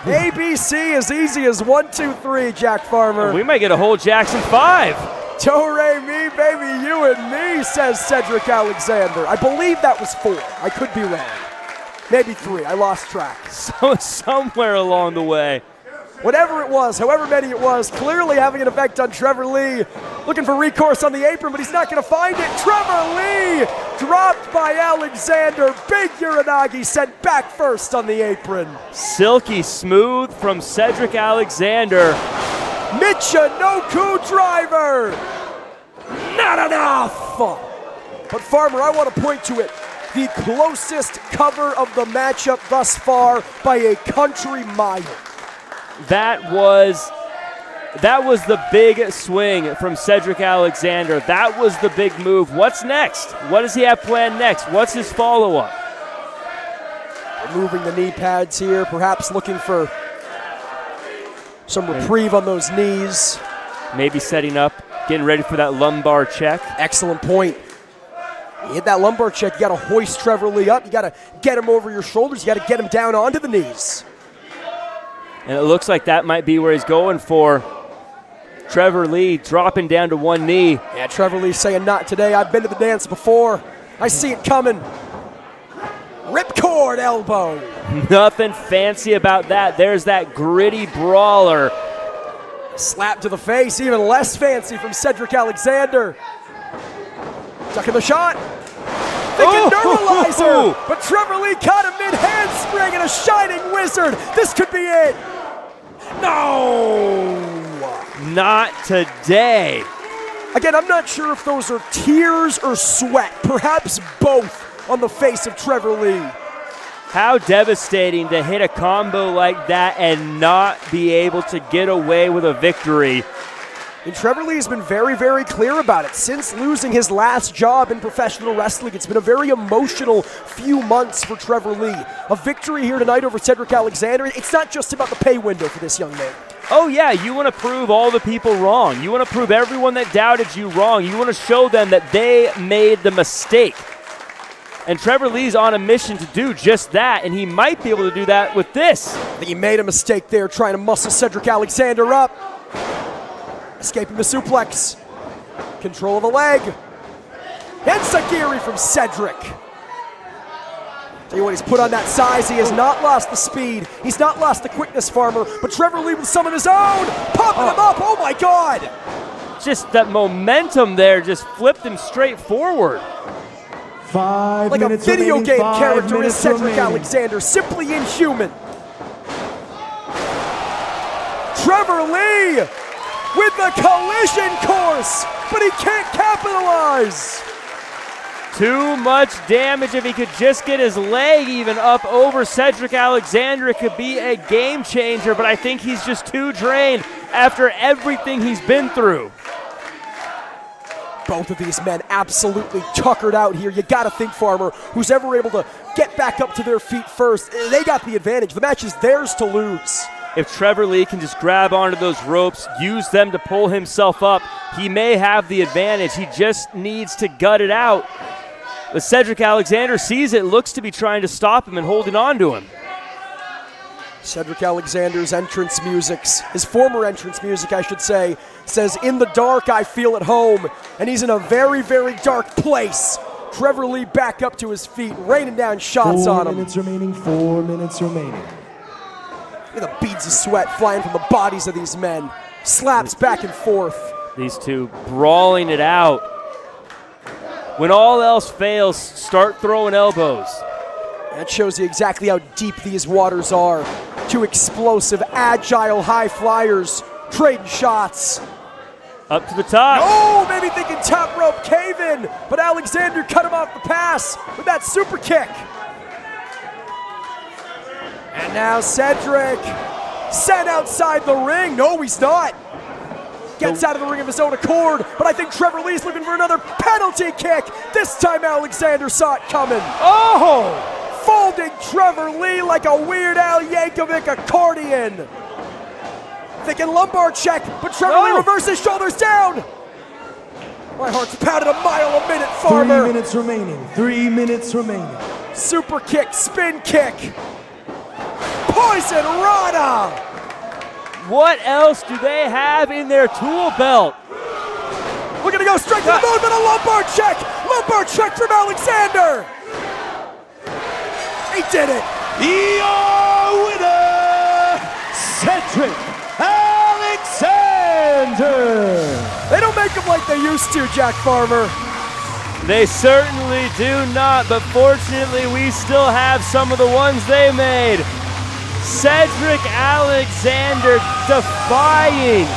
ABC as easy as 1, 2, 3, Jack Farmer. We might get a whole Jackson 5. Do-re mi, baby, you and me, says Cedric Alexander. I believe that was 4. I could be wrong. Maybe 3. I lost track. So somewhere along the way. Whatever it was, however many it was, clearly having an effect on Trevor Lee. Looking for recourse on the apron, but he's not going to find it. Trevor Lee dropped by Alexander. Big Uranagi sent back first on the apron. Silky smooth from Cedric Alexander. Michinoku driver. Not enough. But Farmer, I want to point to it. The closest cover of the matchup thus far by a country mile. That was the big swing from Cedric Alexander. That was the big move. What's next? What does he have planned next? What's his follow-up? Removing the knee pads here, perhaps looking for some reprieve on those knees. Maybe setting up, getting ready for that lumbar check. Excellent point. You hit that lumbar check, you got to hoist Trevor Lee up. You got to get him over your shoulders. You got to get him down onto the knees. And it looks like that might be where he's going for. Trevor Lee dropping down to one knee. Yeah, Trevor Lee saying, not today. I've been to the dance before. I see it coming. Ripcord elbow. Nothing fancy about that. There's that gritty brawler. Slap to the face, even less fancy from Cedric Alexander. Ducking the shot. Thinking neuralizer, but Trevor Lee caught him mid-handspring and a shining wizard. This could be it. No. Not today. Again, I'm not sure if those are tears or sweat, perhaps both on the face of Trevor Lee. How devastating to hit a combo like that and not be able to get away with a victory. And Trevor Lee has been very, very clear about it. Since losing his last job in professional wrestling, it's been a very emotional few months for Trevor Lee. A victory here tonight over Cedric Alexander. It's not just about the pay window for this young man. Oh yeah, you want to prove all the people wrong. You want to prove everyone that doubted you wrong. You want to show them that they made the mistake. And Trevor Lee's on a mission to do just that, and he might be able to do that with this. I think he made a mistake there trying to muscle Cedric Alexander up. Escaping the suplex. Control of the leg. Enziguri from Cedric. Tell you what, he's put on that size. He has not lost the speed. He's not lost the quickness, Farmer. But Trevor Lee with some of his own. Popping him up. Oh, my God. Just that momentum there just flipped him straight forward. 5 like minutes a video remaining, game 5 character is minutes Cedric remaining. Alexander, simply inhuman. Trevor Lee with the collision course, but he can't capitalize. Too much damage. If he could just get his leg even up over Cedric Alexander, it could be a game changer, but I think he's just too drained after everything he's been through. Both of these men absolutely tuckered out here. You gotta think, Farmer, who's ever able to get back up to their feet first, they got the advantage. The match is theirs to lose. If Trevor Lee can just grab onto those ropes, use them to pull himself up, he may have the advantage. He just needs to gut it out. But Cedric Alexander sees it, looks to be trying to stop him and holding on to him. Cedric Alexander's entrance music, his former entrance music, I should say, says, "In the dark, I feel at home." And he's in a very, very dark place. Trevor Lee back up to his feet, raining down shots on him. 4 minutes remaining, 4 minutes remaining. Look at the beads of sweat flying from the bodies of these men. Slaps back and forth. These two brawling it out. When all else fails, start throwing elbows. That shows you exactly how deep these waters are. Two explosive, agile high flyers trading shots. Up to the top. Oh, maybe thinking top rope cave in, but Alexander cut him off the pass with that super kick. And now Cedric sent outside the ring. No, he's not. Gets out of the ring of his own accord, but I think Trevor Lee's looking for another penalty kick. This time Alexander saw it coming. Oh! Folding Trevor Lee like a Weird Al Yankovic accordion. Thinking lumbar check, but Trevor Lee reverses shoulders down. My heart's pounding a mile a minute, Farmer. 3 minutes remaining, 3 minutes remaining. Super kick, spin kick. Poison Rana. What else do they have in their tool belt? We're gonna go straight to the moon, but a lumbar check. Lumbar check from Alexander. He did it. Your winner, Cedric Alexander. They don't make them like they used to, Jack Farmer. They certainly do not, but fortunately we still have some of the ones they made. Cedric Alexander defying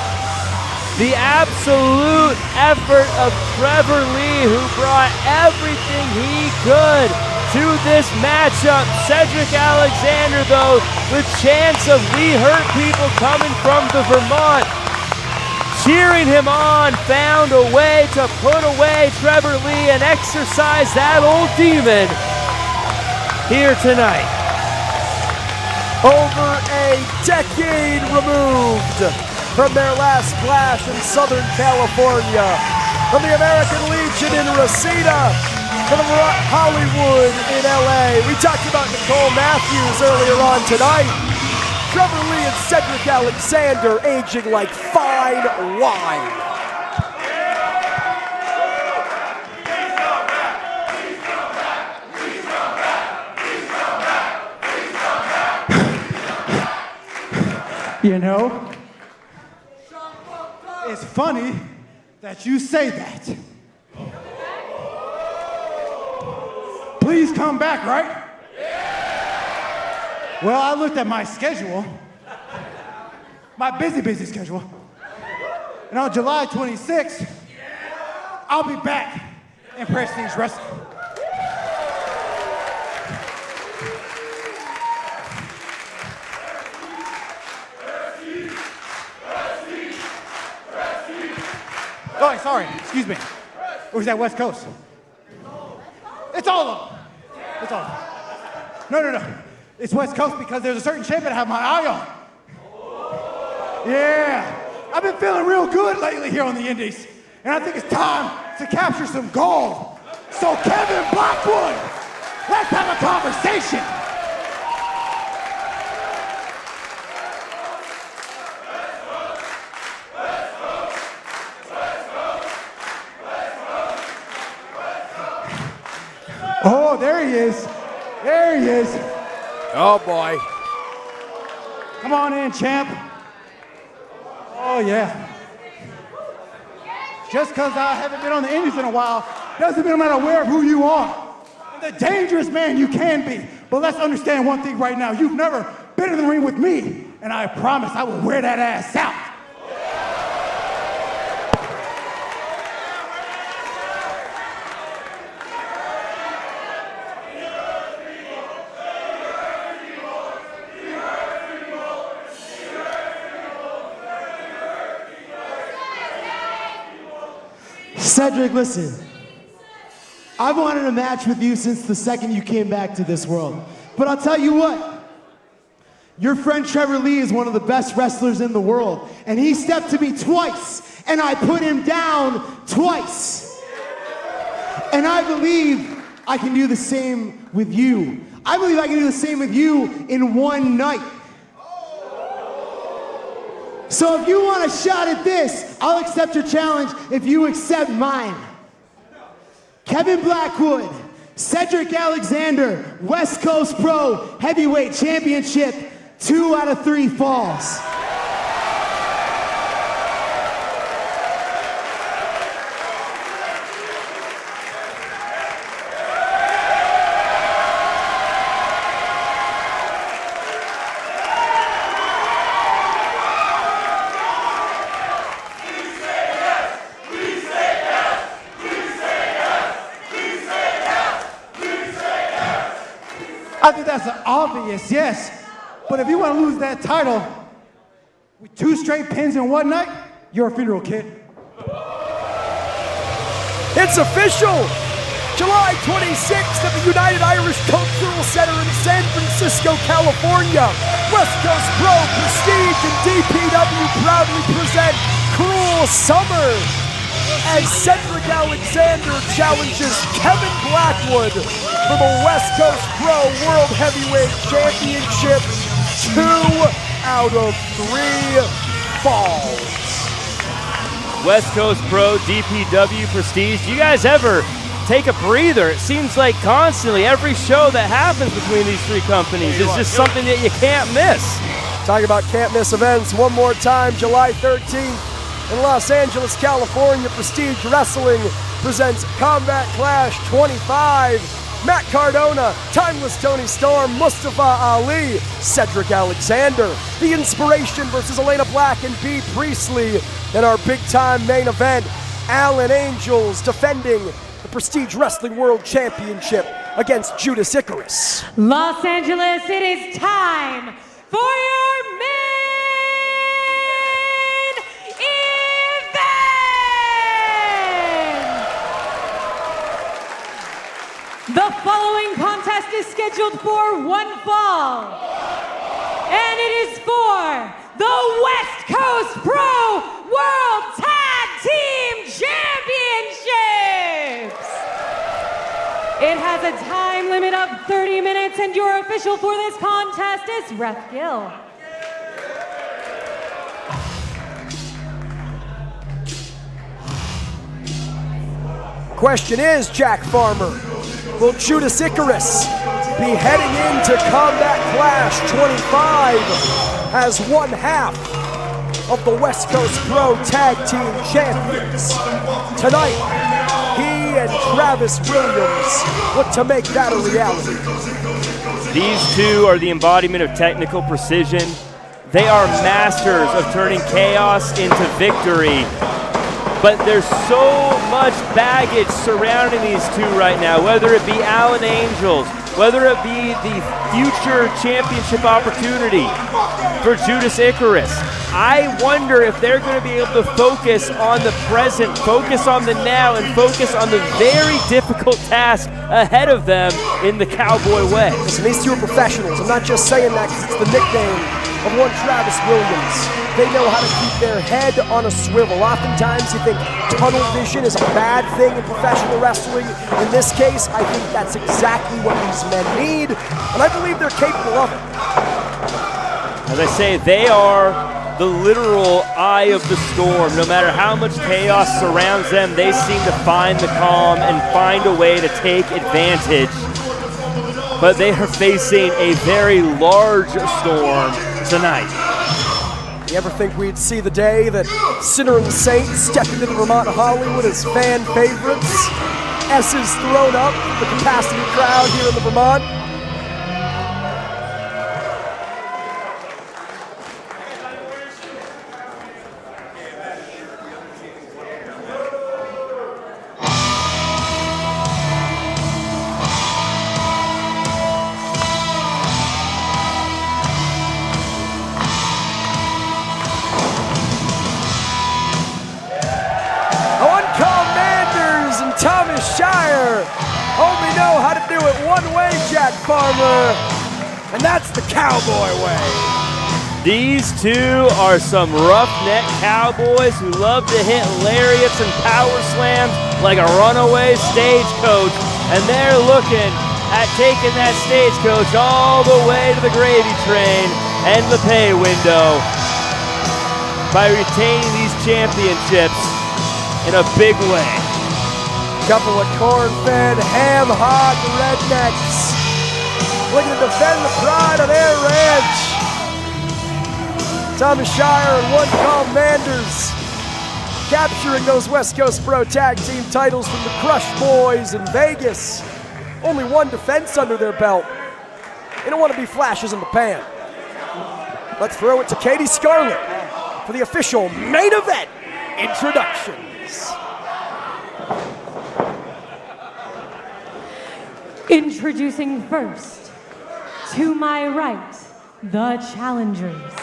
the absolute effort of Trevor Lee, who brought everything he could to this matchup. Cedric Alexander, though, the chance of We Hurt people coming from the Vermont, cheering him on, found a way to put away Trevor Lee and exercise that old demon here tonight. Over a decade removed from their last clash in Southern California, from the American Legion in Reseda, from Hollywood in LA. We talked about Nicole Matthews earlier on tonight. Trevor Lee and Cedric Alexander aging like fine wine. You know, it's funny that you say that. Please come back, right? Well, I looked at my schedule, my busy schedule, and on July 26th, I'll be back in Prestige Wrestling. Oh, sorry, excuse me. Or was that West Coast? It's all of them. It's all of them. No. It's West Coast because there's a certain champion I have my eye on. Yeah. I've been feeling real good lately here on the Indies. And I think it's time to capture some gold. So Kevin Blackwood, Let's have a conversation. Oh, there he is. There he is. Oh, boy. Come on in, champ. Oh, yeah. Just because I haven't been on the Indies in a while doesn't mean I'm not aware of who you are. And the dangerous man you can be. But let's understand one thing right now. You've never been in the ring with me, and I promise I will wear that ass out. Cedric, listen. I've wanted a match with you since the second you came back to this world. But I'll tell you what. Your friend Trevor Lee is one of the best wrestlers in the world. And he stepped to me twice, and I put him down twice. And I believe I can do the same with you. I believe I can do the same with you in one night. So if you want a shot at this, I'll accept your challenge if you accept mine. Kevin Blackwood, Cedric Alexander, West Coast Pro Heavyweight Championship, 2 out of 3 falls. I think that's an obvious yes. But if you want to lose that title with 2 straight pins in one night, you're a funeral kid. It's official! July 26th at the United Irish Cultural Center in San Francisco, California. West Coast Pro, Prestige, and DPW proudly present Cruel Summer as Cedric Alexander challenges Kevin Blackwood for the West Coast Pro World Heavyweight Championship. 2 out of 3 falls. West Coast Pro, DPW, Prestige. Do you guys ever take a breather? It seems like constantly every show that happens between these 3 companies is just something that you can't miss. Talking about can't miss events one more time, July 13th in Los Angeles, California. Prestige Wrestling presents Combat Clash 25. Matt Cardona, Timeless Tony Storm, Mustafa Ali, Cedric Alexander, The Inspiration versus Elena Black and B. Priestley. And our big-time main event, Alan Angels defending the Prestige Wrestling World Championship against Judas Icarus. Los Angeles, it is time for your main event! The following contest is scheduled for 1 fall, and it is for the West Coast Pro World Tag Team Championships! It has a time limit of 30 minutes, and your official for this contest is Ref Gill. Question is, Jack Farmer, will Judas Icarus be heading into Combat Clash 25 as 1/2 of the West Coast Pro Tag Team Champions? Tonight, he and Travis Williams look to make that a reality. These 2 are the embodiment of technical precision. They are masters of turning chaos into victory. But there's so much baggage surrounding these 2 right now, whether it be Alan Angels, whether it be the future championship opportunity for Judas Icarus. I wonder if they're going to be able to focus on the present, focus on the now, and focus on the very difficult task ahead of them in the Cowboy way. Listen, these 2 are professionals. I'm not just saying that because it's the nickname of one Travis Williams. They know how to keep their head on a swivel. Oftentimes you think tunnel vision is a bad thing in professional wrestling. In this case, I think that's exactly what these men need, and I believe they're capable of it. As I say, they are the literal eye of the storm. No matter how much chaos surrounds them, they seem to find the calm and find a way to take advantage. But they are facing a very large storm tonight. You ever think we'd see the day that Sinner and Saint step into the Vermont Hollywood as fan favorites? S's thrown up, the capacity crowd here in the Vermont. Only know how to do it one way, Jack Farmer, and that's the Cowboy way. These two are some roughneck cowboys who love to hit lariats and power slams like a runaway stagecoach, and they're looking at taking that stagecoach all the way to the gravy train and the pay window by retaining these championships in a big way. Couple of corn-fed, ham-hog rednecks looking to defend the pride of their ranch. Thomas Shire and one called Manders capturing those West Coast Pro Tag Team titles from the Crush Boys in Vegas. Only one defense under their belt. They don't want to be flashes in the pan. Let's throw it to Katie Scarlett for the official main event introductions. Introducing first, to my right, the challengers.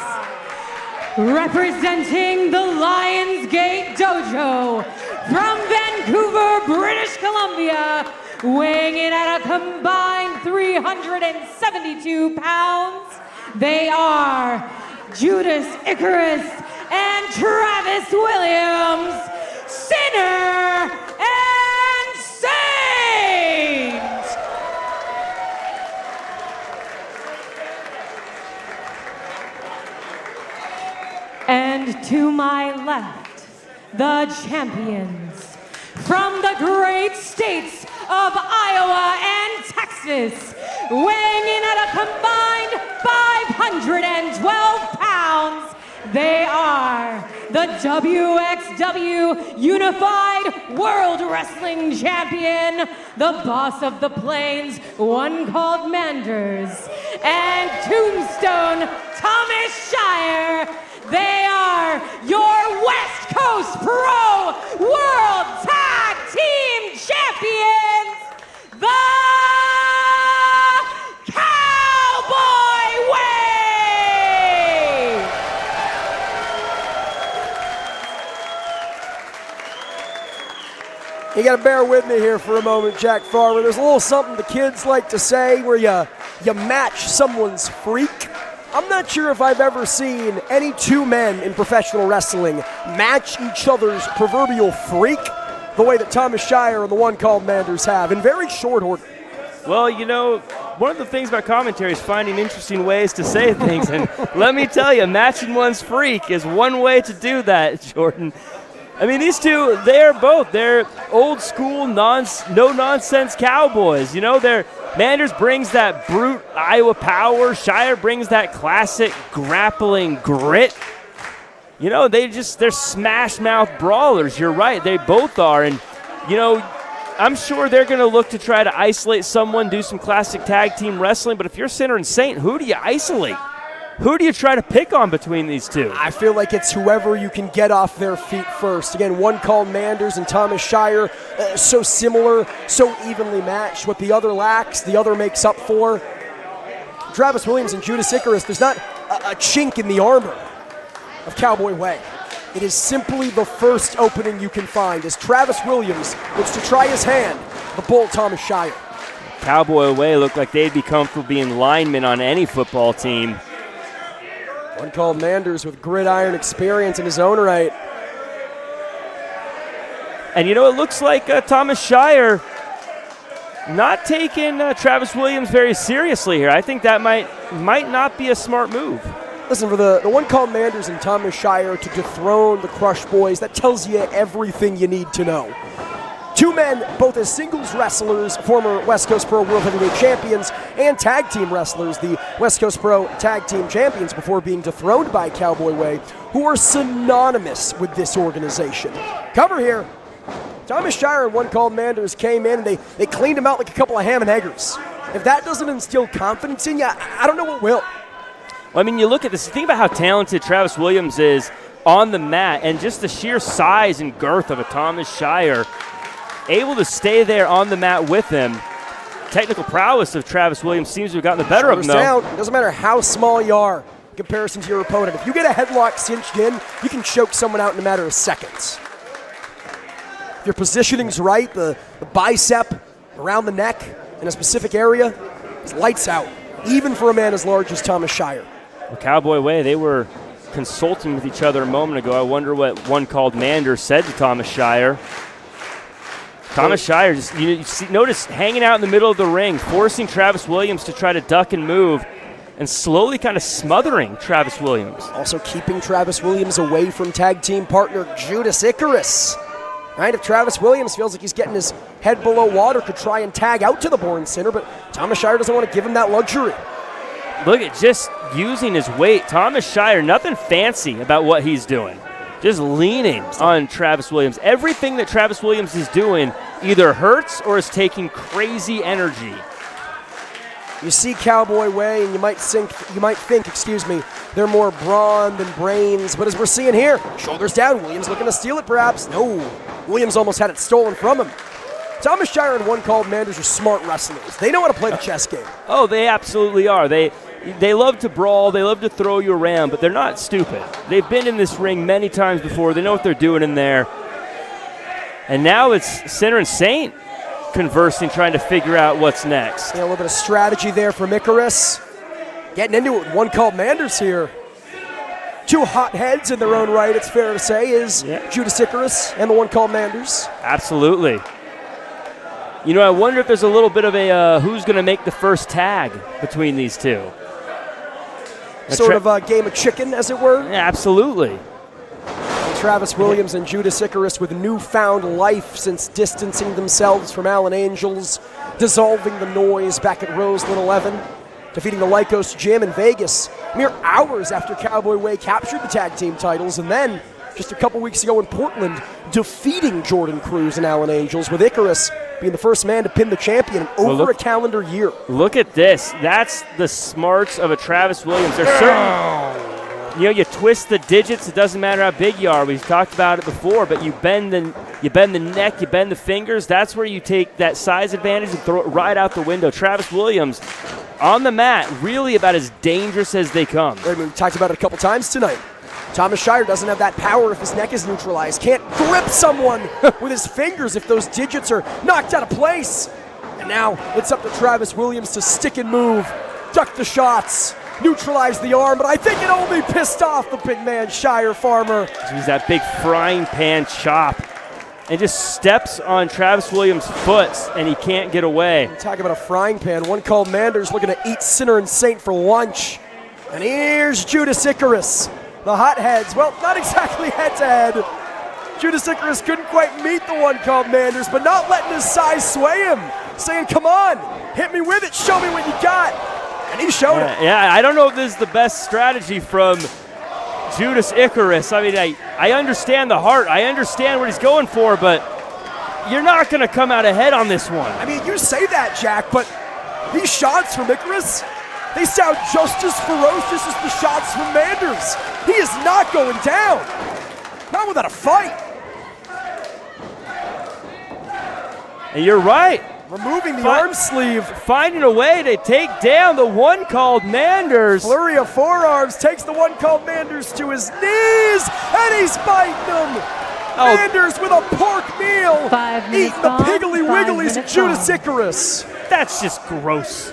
Representing the Lionsgate Dojo from Vancouver, British Columbia, weighing in at a combined 372 pounds, they are Judas Icarus and Travis Williams, Sinner and Saint! And to my left, the champions from the great states of Iowa and Texas, weighing in at a combined 512 pounds, they are the WXW Unified World Wrestling Champion, the boss of the plains, one called Manders, and Tombstone Thomas Shire. They are your West Coast Pro World Tag Team Champions, the Cowboy Way! You gotta bear with me here for a moment, Jack Farmer. There's a little something the kids like to say where you match someone's freak. I'm not sure if I've ever seen any two men in professional wrestling match each other's proverbial freak the way that Thomas Shire and the one called Manders have in very short order. Well, you know, one of the things about commentary is finding interesting ways to say things, and let me tell you, matching one's freak is one way to do that, Jordan. I mean, these two, they're old school, no-nonsense cowboys. You know, Manders brings that brute Iowa power. Shire brings that classic grappling grit. You know, they're smash-mouth brawlers. You're right, they both are. And, you know, I'm sure they're going to look to try to isolate someone, do some classic tag team wrestling. But if you're Sinner and Saint, who do you isolate? Who do you try to pick on between these two? I feel like it's whoever you can get off their feet first. Again, one called Manders and Thomas Shire, so similar, so evenly matched. What the other lacks, the other makes up for. Travis Williams and Judas Icarus, there's not a chink in the armor of Cowboy Way. It is simply the first opening you can find as Travis Williams looks to try his hand, the Bull Thomas Shire. Cowboy Way looked like they'd be comfortable being linemen on any football team. One called Manders with gridiron experience in his own right. And you know, it looks like Thomas Shire not taking Travis Williams very seriously here. I think that might not be a smart move. Listen, for the one called Manders and Thomas Shire to dethrone the Crush Boys, that tells you everything you need to know. Two men, both as singles wrestlers, former West Coast Pro World Heavyweight Champions, and tag team wrestlers, the West Coast Pro Tag Team Champions before being dethroned by Cowboy Way, who are synonymous with this organization. Cover here. Thomas Shire and one called Manders came in and they cleaned him out like a couple of ham and eggers. If that doesn't instill confidence in you, I don't know what will. Well, I mean, you look at this, think about how talented Travis Williams is on the mat and just the sheer size and girth of a Thomas Shire, able to stay there on the mat with him. Technical prowess of Travis Williams seems to have gotten the better of him, though. Down. It doesn't matter how small you are in comparison to your opponent. If you get a headlock cinched in, you can choke someone out in a matter of seconds. If your positioning's right, the bicep around the neck in a specific area, it's lights out, even for a man as large as Thomas Shire. Well, Cowboy Way, they were consulting with each other a moment ago. I wonder what one called Manders said to Thomas Shire. Thomas Shire, just notice hanging out in the middle of the ring, forcing Travis Williams to try to duck and move, and slowly kind of smothering Travis Williams. Also keeping Travis Williams away from tag team partner Judas Icarus. Right, if Travis Williams feels like he's getting his head below water, could try and tag out to the Born Center, but Thomas Shire doesn't want to give him that luxury. Look at just using his weight. Thomas Shire, nothing fancy about what he's doing. Just leaning on Travis Williams. Everything that Travis Williams is doing either hurts or is taking crazy energy. You see Cowboy Way, and you might think, they're more brawn than brains. But as we're seeing here, shoulders down, Williams looking to steal it perhaps. No, Williams almost had it stolen from him. Thomas Shire and one called Manders are smart wrestlers. They know how to play the chess game. Oh, they absolutely are. They love to brawl. They love to throw you around, but they're not stupid. They've been in this ring many times before. They know what they're doing in there. And now it's Sinner and Saint conversing, trying to figure out what's next. Yeah, a little bit of strategy there from Icarus. Getting into it with one called Manders here. Two hot heads in their own right, it's fair to say, is Judas Icarus and the one called Manders. Absolutely. You know, I wonder if there's a little bit of a who's going to make the first tag between these two. Sort of a game of chicken, as it were. Yeah, absolutely. Travis Williams and Judas Icarus with newfound life since distancing themselves from Allen Angels, dissolving the noise back at Roseland 11, defeating the Lycos Gym in Vegas mere hours after Cowboy Way captured the tag team titles, and then just a couple weeks ago in Portland, defeating Jordan Cruz and Allen Angels, with Icarus being the first man to pin the champion in over a calendar year. Look at this. That's the smarts of a Travis Williams. There's certain... You know, you twist the digits. It doesn't matter how big you are. We've talked about it before, but you bend the neck, you bend the fingers. That's where you take that size advantage and throw it right out the window. Travis Williams on the mat, really about as dangerous as they come. I mean, we talked about it a couple times tonight. Thomas Shire doesn't have that power if his neck is neutralized. Can't grip someone with his fingers if those digits are knocked out of place. And now it's up to Travis Williams to stick and move, duck the shots, neutralize the arm, but I think it only pissed off the big man, Shire Farmer. He's that big frying pan chop and just steps on Travis Williams' foot, and he can't get away. Talk about a frying pan. One called Manders looking to eat Sinner and Saint for lunch. And here's Judas Icarus. The hotheads, well, not exactly head-to-head. Judas Icarus couldn't quite meet the one called Manders, but not letting his size sway him, saying, come on, hit me with it, show me what you got. And he showed it. Yeah, I don't know if this is the best strategy from Judas Icarus. I mean, I understand the heart. I understand what he's going for, but you're not going to come out ahead on this one. I mean, you say that, Jack, but these shots from Icarus, they sound just as ferocious as the shots from Manders. He is not going down. Not without a fight. And you're right. Removing the arm sleeve. Finding a way to take down the one called Manders. Flurry of forearms takes the one called Manders to his knees, and he's biting him. Oh. Manders with a pork meal. 5 minutes eating the long, piggly 5 wigglies of minutes Judas long. Icarus. That's just gross.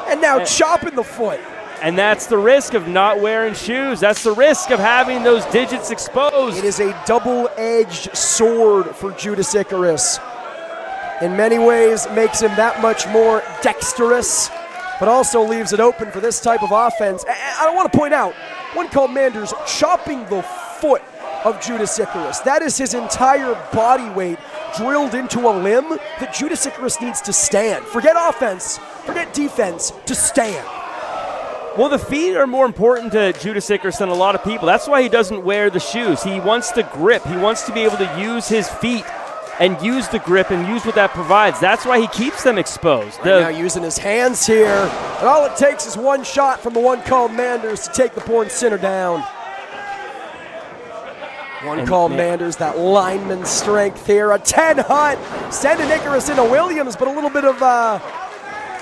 And now chopping the foot. And that's the risk of not wearing shoes. That's the risk of having those digits exposed. It is a double-edged sword for Judas Icarus. In many ways, makes him that much more dexterous, but also leaves it open for this type of offense. I want to point out, one called Manders chopping the foot of Judas Icarus. That is his entire body weight drilled into a limb that Judas Icarus needs to stand. Forget offense, forget defense, to stand. Well, the feet are more important to Judas Icarus than a lot of people. That's why he doesn't wear the shoes. He wants the grip. He wants to be able to use his feet and use the grip and use what that provides. That's why he keeps them exposed. Right now using his hands here. And all it takes is one shot from the one called Manders to take the Born Sinner down. One called Manders, that lineman strength here. A 10 hut, sending Icarus into Williams, but a little bit of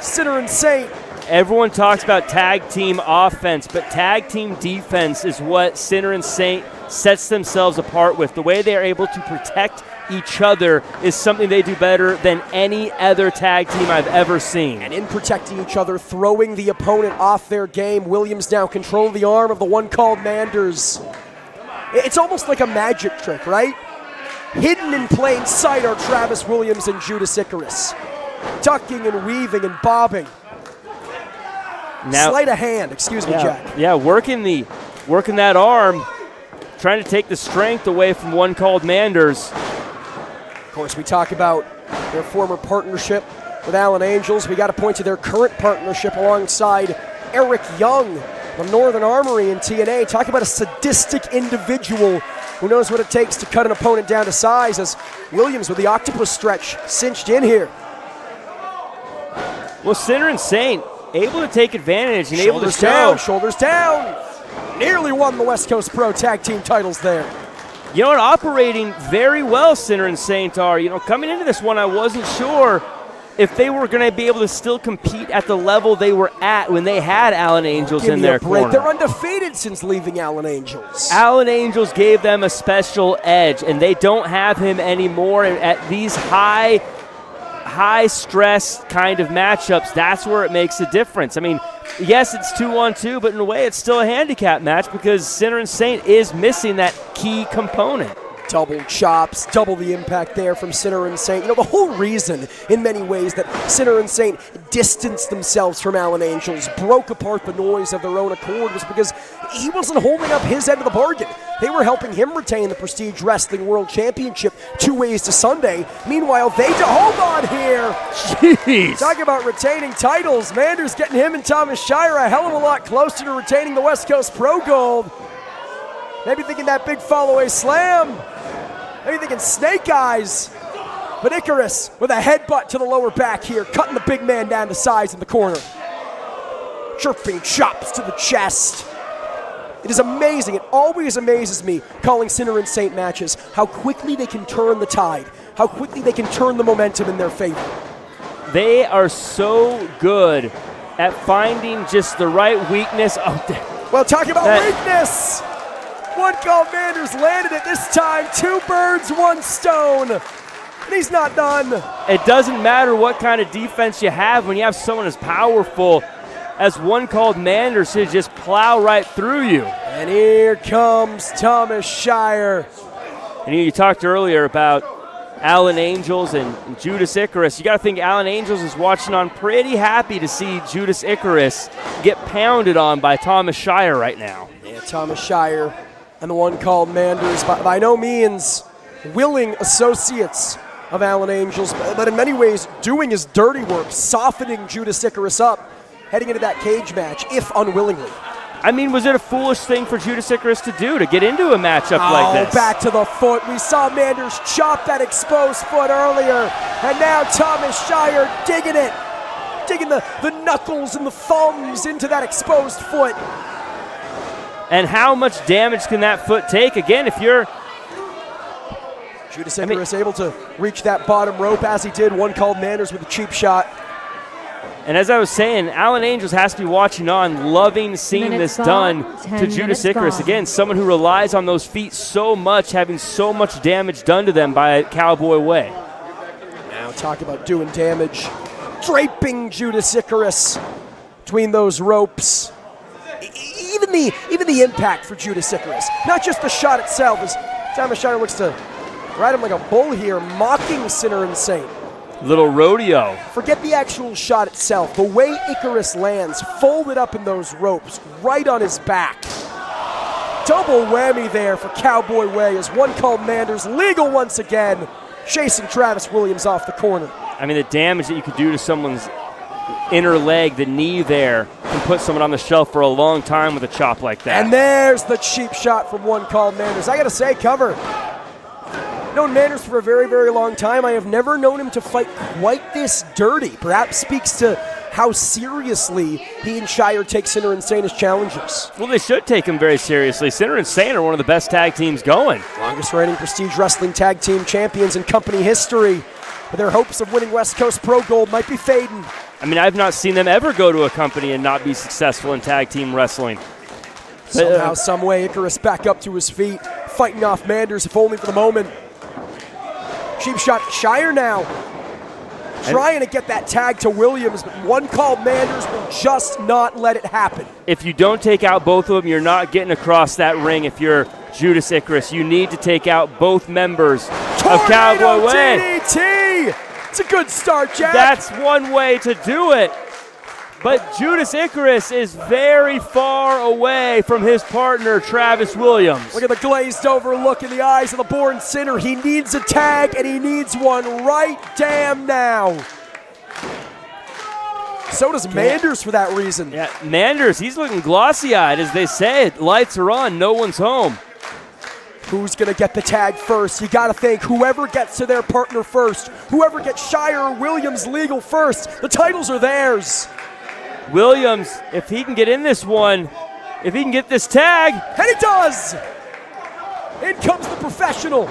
Sinner and Saint. Everyone talks about tag team offense, but tag team defense is what Sinner and Saint sets themselves apart with. The way they are able to protect each other is something they do better than any other tag team I've ever seen. And in protecting each other, throwing the opponent off their game, Williams now control the arm of the one called Manders. It's almost like a magic trick, right? Hidden in plain sight are Travis Williams and Judas Icarus. Ducking and weaving and bobbing. Now, sleight of hand, excuse me, Jack. Yeah, working that arm, trying to take the strength away from one called Manders. Of course, we talk about their former partnership with Allen Angels. We got to point to their current partnership alongside Eric Young, the Northern Armory in TNA. Talk about a sadistic individual who knows what it takes to cut an opponent down to size, as Williams with the octopus stretch cinched in here. Well, Sinner and Saint able to take advantage and able to show. Shoulders down. Nearly won the West Coast Pro Tag Team titles there. You know what, operating very well, Sinner and Saint are. You know, coming into this one, I wasn't sure if they were going to be able to still compete at the level they were at when they had Allen Angels in their corner. They're undefeated since leaving Allen Angels. Allen Angels gave them a special edge, and they don't have him anymore at these high stress kind of matchups. That's where it makes a difference. I mean, yes, it's 2-on-2, but in a way it's still a handicap match because Sinner and Saint is missing that key component. Double chops, double the impact there from Sinner and Saint. You know, the whole reason, in many ways, that Sinner and Saint distanced themselves from Allen Angels, broke apart the noise of their own accord, was because he wasn't holding up his end of the bargain. They were helping him retain the Prestige Wrestling World Championship 2 ways to Sunday. Meanwhile, hold on here. Jeez. Talking about retaining titles, Manders getting him and Thomas Shire a hell of a lot closer to retaining the West Coast Pro Gold. Maybe thinking that big fall-away slam. Maybe thinking snake eyes. But Icarus with a headbutt to the lower back here, cutting the big man down to size in the corner. Chirping chops to the chest. It is amazing. It always amazes me calling Sinner and Saint matches how quickly they can turn the tide, how quickly they can turn the momentum in their favor. They are so good at finding just the right weakness. Well, talking about weakness. One called Manders landed it this time. 2 birds, 1 stone. And he's not done. It doesn't matter what kind of defense you have when you have someone as powerful as one called Manders to just plow right through you. And here comes Thomas Shire. And you talked earlier about Allen Angels and Judas Icarus. You got to think Allen Angels is watching on pretty happy to see Judas Icarus get pounded on by Thomas Shire right now. Yeah, Thomas Shire and the one called Manders, by no means willing associates of Allen Angels, but in many ways doing his dirty work, softening Judas Icarus up, heading into that cage match, if unwillingly. I mean, was it a foolish thing for Judas Icarus to do, to get into a matchup like this? Back to the foot. We saw Manders chop that exposed foot earlier, and now Thomas Shire digging it, digging the knuckles and the thumbs into that exposed foot. And how much damage can that foot take? Again, if you're... Judas Icarus able to reach that bottom rope as he did. One called Manders with a cheap shot. And as I was saying, Allen Angels has to be watching on, loving seeing this done to Judas Icarus. Again, someone who relies on those feet so much, having so much damage done to them by Cowboy way. Now talk about doing damage. Draping Judas Icarus between those ropes. Even the impact for Judas Icarus, not just the shot itself, as Thomas Shire looks to ride him like a bull here, mocking Sinner and Saint. Little rodeo. Forget the actual shot itself. The way Icarus lands, folded up in those ropes, right on his back. Double whammy there for Cowboy Way as one called Manders, legal once again, chasing Travis Williams off the corner. I mean, the damage that you could do to someone's inner leg, the knee there, can put someone on the shelf for a long time with a chop like that. And there's the cheap shot from one called Manders. I gotta say, Cover, known Manders for a very, very long time. I have never known him to fight quite this dirty. Perhaps speaks to how seriously he and Shire take Sinner and Saint as challengers. Well, they should take him very seriously. Sinner and Saint are one of the best tag teams going. Longest reigning Prestige Wrestling Tag Team champions in company history. But their hopes of winning West Coast Pro Gold might be fading. I mean, I've not seen them ever go to a company and not be successful in tag team wrestling. Somehow, some way, Icarus back up to his feet, fighting off Manders, if only for the moment. Cheap shot, Shire now. Trying to get that tag to Williams, but one called Manders will just not let it happen. If you don't take out both of them, you're not getting across that ring if you're Judas Icarus. You need to take out both members of Cowboy Way. DDT! It's a good start, Jack. That's one way to do it. But Judas Icarus is very far away from his partner, Travis Williams. Look at the glazed over look in the eyes of the born sinner. He needs a tag, and he needs one right damn now. So does Manders for that reason. Yeah, Manders, he's looking glossy-eyed, as they say. Lights are on, no one's home. Who's going to get the tag first? You got to think whoever gets to their partner first, whoever gets Shire or Williams legal first, the titles are theirs. Williams, if he can get in this one, if he can get this tag. And he does! In comes the professional.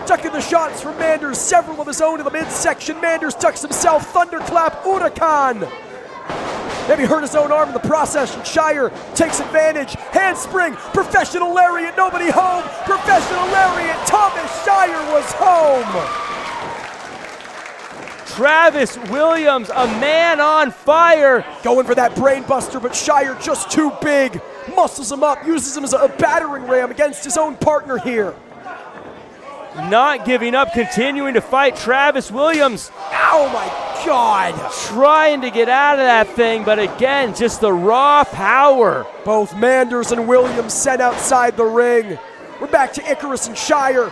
Tucking the shots from Manders, several of his own in the midsection. Manders tucks himself, thunderclap, Huracan. Maybe hurt his own arm in the process, and Shire takes advantage. Handspring, professional lariat, nobody home. Professional lariat, Thomas Shire was home. Travis Williams, a man on fire. Going for that brain buster, but Shire just too big. Muscles him up, uses him as a battering ram against his own partner here. Not giving up, continuing to fight Travis Williams. Oh my God. Trying to get out of that thing, but again, just the raw power. Both Manders and Williams sent outside the ring. We're back to Icarus and Shire.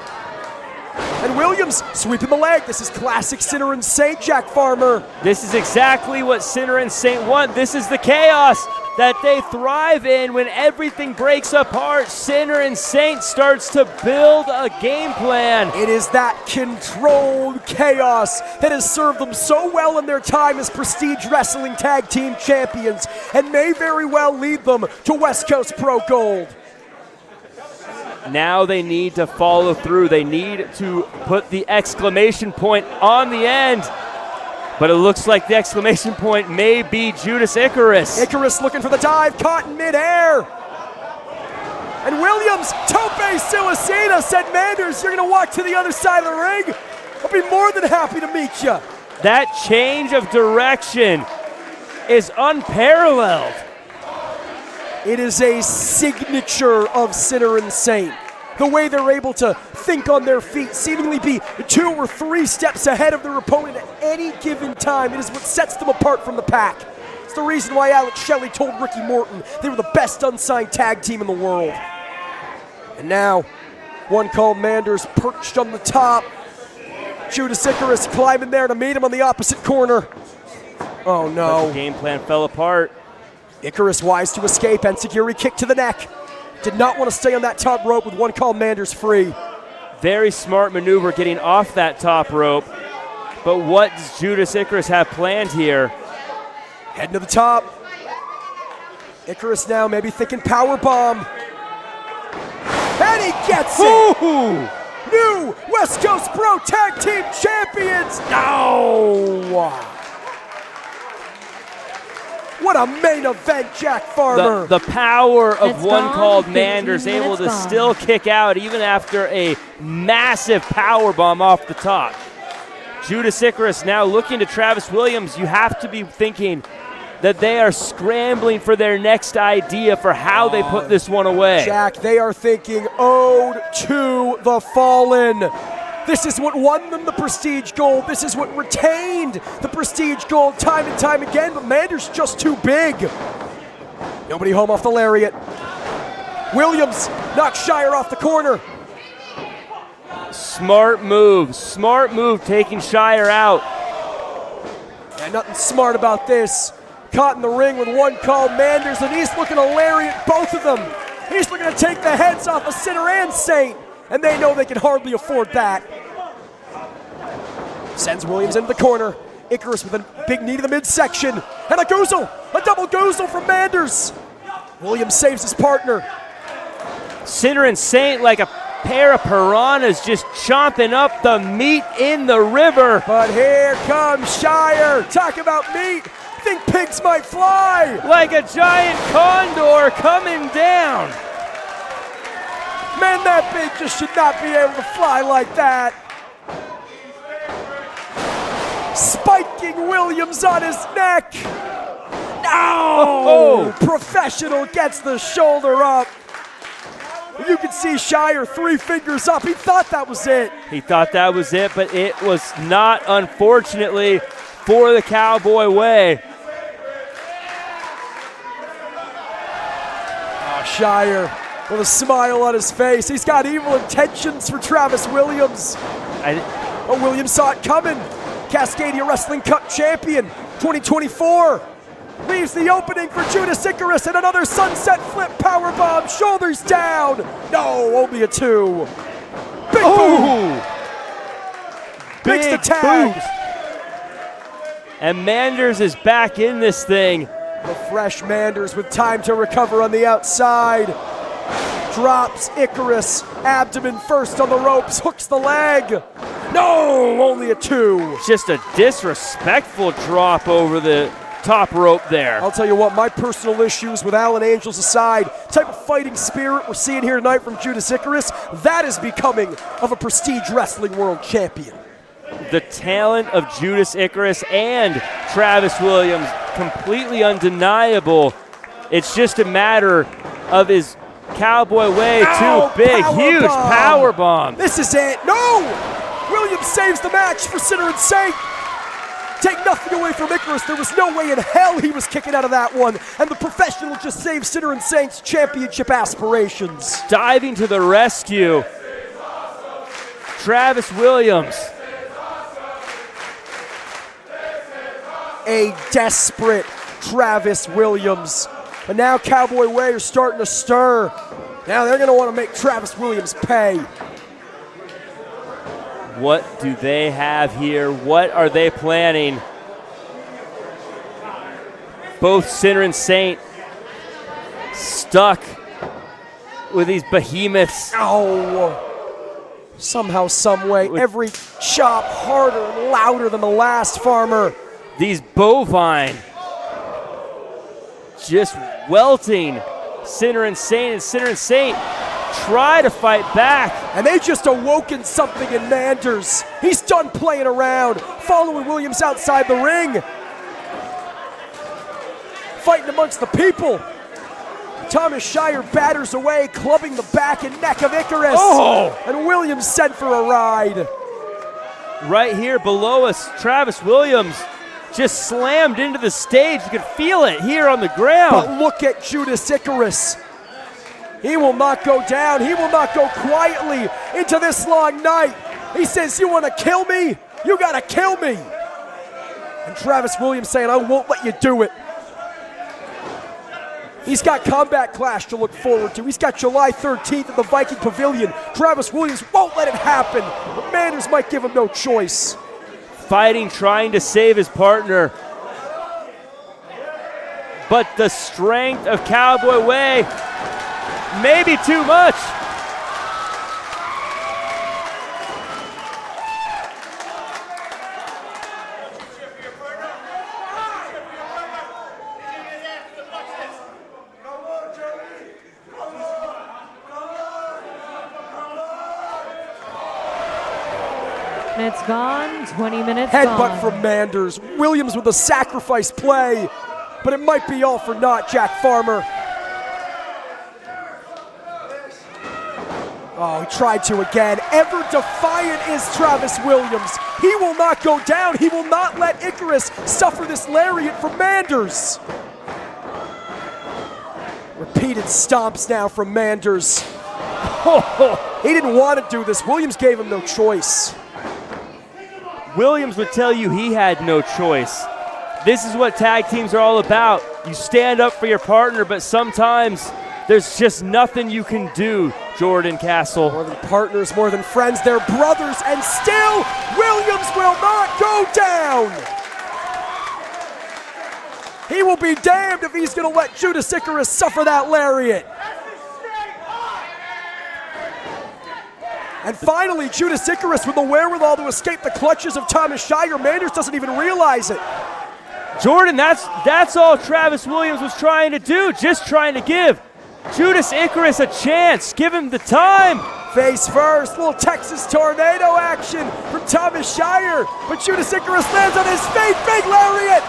And Williams sweeping the leg. This is classic Sinner and Saint, Jack Farmer. This is exactly what Sinner and Saint want. This is the chaos that they thrive in. When everything breaks apart, Sinner and Saint starts to build a game plan. It is that controlled chaos that has served them so well in their time as Prestige Wrestling Tag Team Champions and may very well lead them to West Coast Pro Gold. Now they need to follow through. They need to put the exclamation point on the end. But it looks like the exclamation point may be Judas Icarus. Icarus looking for the dive, caught in midair. And Williams, tope silicina, said Manders, you're going to walk to the other side of the ring? I'll be more than happy to meet you. That change of direction is unparalleled. It is a signature of Sinner and Saint. The way they're able to think on their feet, seemingly be 2 or 3 steps ahead of their opponent at any given time. It is what sets them apart from the pack. It's the reason why Alex Shelley told Ricky Morton they were the best unsigned tag team in the world. And now, one called Manders perched on the top. Judas Icarus climbing there to meet him on the opposite corner. Oh no. But the game plan fell apart. Icarus wise to escape, Enziguri kick to the neck. Did not want to stay on that top rope with one called Manders free. Very smart maneuver getting off that top rope. But what does Judas Icarus have planned here? Heading to the top. Icarus now maybe thinking power bomb. And he gets it! Ooh. New West Coast Pro Tag Team Champions! No! What a main event, Jack Farmer. The power of It's one gone. called 15 Manders, able to minutes gone. still kick out even after a massive power bomb off the top. Judas Icarus now looking to Travis Williams. You have to be thinking, that they are scrambling for their next idea for how they put this one away. Jack, they are thinking ode to the fallen. This is what won them the Prestige Gold. This is what retained the Prestige Gold time and time again, but Mander's just too big. Nobody home off the lariat. Williams knocks Shire off the corner. Smart move taking Shire out. Yeah, nothing smart about this. Caught in the ring with one called Manders, and he's looking to lariat both of them. He's looking to take the heads off of Sinner and Saint, and they know they can hardly afford that. Sends Williams into the corner. Icarus with a big knee to the midsection, and a goozle, a double goozle from Manders. Williams saves his partner. Sinner and Saint like a pair of piranhas just chomping up the meat in the river. But here comes Shire. Talk about meat. Think pigs might fly. Like a giant condor coming down. Man, that pig just should not be able to fly like that. Spiking Williams on his neck. No! Professional gets the shoulder up. You can see Shire 3 fingers up. He thought that was it. He thought that was it, but it was not, unfortunately, for the Cowboy way. Oh, Shire with a smile on his face. He's got evil intentions for Travis Williams. But Williams saw it coming. Cascadia Wrestling Cup champion 2024. Leaves the opening for Judas Icarus and another sunset flip powerbomb. Shoulders down. No, only a 2. Big boom. Makes the tag. And Manders is back in this thing. The fresh Manders with time to recover on the outside. Drops Icarus. Abdomen first on the ropes. Hooks the leg. No, only a 2. Just a disrespectful drop over the top rope there. I'll tell you what, my personal issues with Alan Angels aside, type of fighting spirit we're seeing here tonight from Judas Icarus, that is becoming of a Prestige Wrestling World Champion. The talent of Judas Icarus and Travis Williams, completely undeniable. It's just a matter of his Cowboy way too big. Huge power bomb. This is it. No! Williams saves the match for Sinner and Saint. Take nothing away from Icarus. There was no way in hell he was kicking out of that one. And the professional just saved Sinner and Saint's championship aspirations. Diving to the rescue. Travis Williams. A desperate Travis Williams. But now Cowboy Way are starting to stir. Now they're going to want to make Travis Williams pay. What do they have here? What are they planning? Both Sinner and Saint stuck with these behemoths. Oh, somehow, some way, every chop harder and louder than the last, Farmer. These bovine just welting Sinner and Saint try to fight back. And they just awoken something in Manders. He's done playing around, following Williams outside the ring. Fighting amongst the people. Thomas Shire batters away, clubbing the back and neck of Icarus. Oh! And Williams sent for a ride. Right here below us, Travis Williams just slammed into the stage. You could feel it here on the ground. But look at Judas Icarus. He will not go down. He will not go quietly into this long night. He says, you want to kill me? You got to kill me. And Travis Williams saying, I won't let you do it. He's got Combat Clash to look forward to. He's got July 13th at the Viking Pavilion. Travis Williams won't let it happen. But Manders might give him no choice. Fighting, trying to save his partner. But the strength of Cowboy Way, maybe too much. It's gone, 20 minutes Headbutt gone. from Manders. Williams with a sacrifice play. but it might be all for naught, Jack Farmer. Oh, he tried to again. Ever defiant is Travis Williams. He will not go down. He will not let Icarus suffer this lariat from Manders. Repeated stomps now from Manders. He didn't want to do this. Williams gave him no choice. Williams would tell you he had no choice. This is what tag teams are all about. You stand up for your partner, but sometimes there's just nothing you can do, Jordan Castle. More than partners, more than friends, they're brothers, and still Williams will not go down. He will be damned if he's going to let Judas Icarus suffer that lariat. And finally, Judas Icarus with the wherewithal to escape the clutches of Thomas Shire. Manders doesn't even realize it. Jordan, that's all Travis Williams was trying to do, just trying to give Judas Icarus a chance. Give him the time. Face first, little Texas tornado action from Thomas Shire. But Judas Icarus lands on his feet. Big lariat.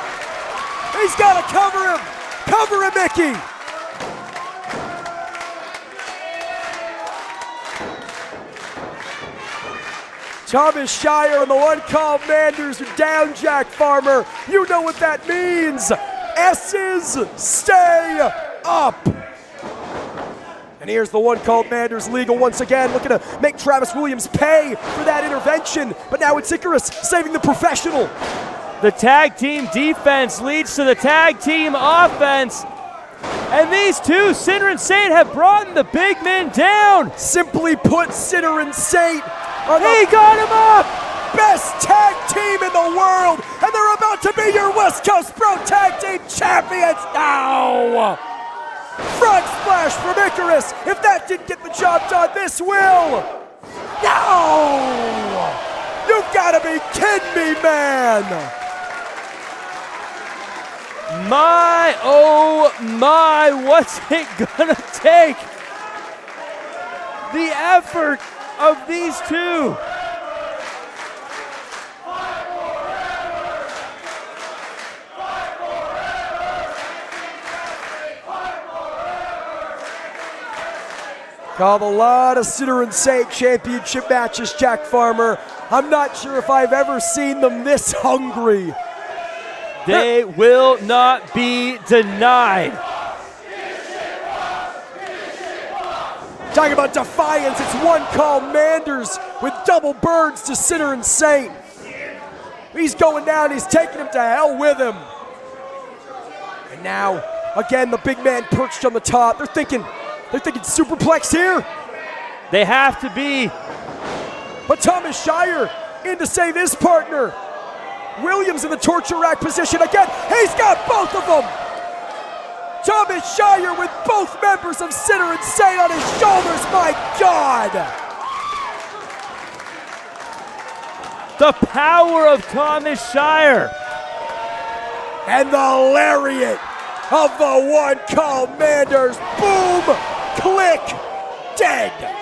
He's got to cover him. Cover him, Mickey. Thomas Shire and the one called Manders are down, Jack Farmer. You know what that means. S's stay up. And here's the one called Manders legal once again, looking to make Travis Williams pay for that intervention. But now it's Icarus saving the professional. The tag team defense leads to the tag team offense. And these two, Sinner and Saint, have brought the big men down. Simply put, Sinner and Saint are He got him up! best tag team in the world, and they're about to be your West Coast Pro Tag Team Champions now! Front splash from Icarus. If that didn't get the job done, this will! No! You've got to be kidding me, man! My, oh my, what's it gonna take? The effort of these two. Called a lot of Sinner and Saint championship matches, Jack Farmer. I'm not sure if I've ever seen them this hungry. They will not be denied. Talking about defiance, it's one called Manders with double birds to Sinner and Saint. He's going down, he's taking him to hell with him. And now, again, the big man perched on the top. They're thinking superplex here. They have to be. But Thomas Shire in to save his partner. Williams in the torture rack position again. He's got both of them. Thomas Shire with both members of Sinner and Saint on his shoulders. My God. The power of Thomas Shire. And the lariat of the one called Manders. Boom, click, dead.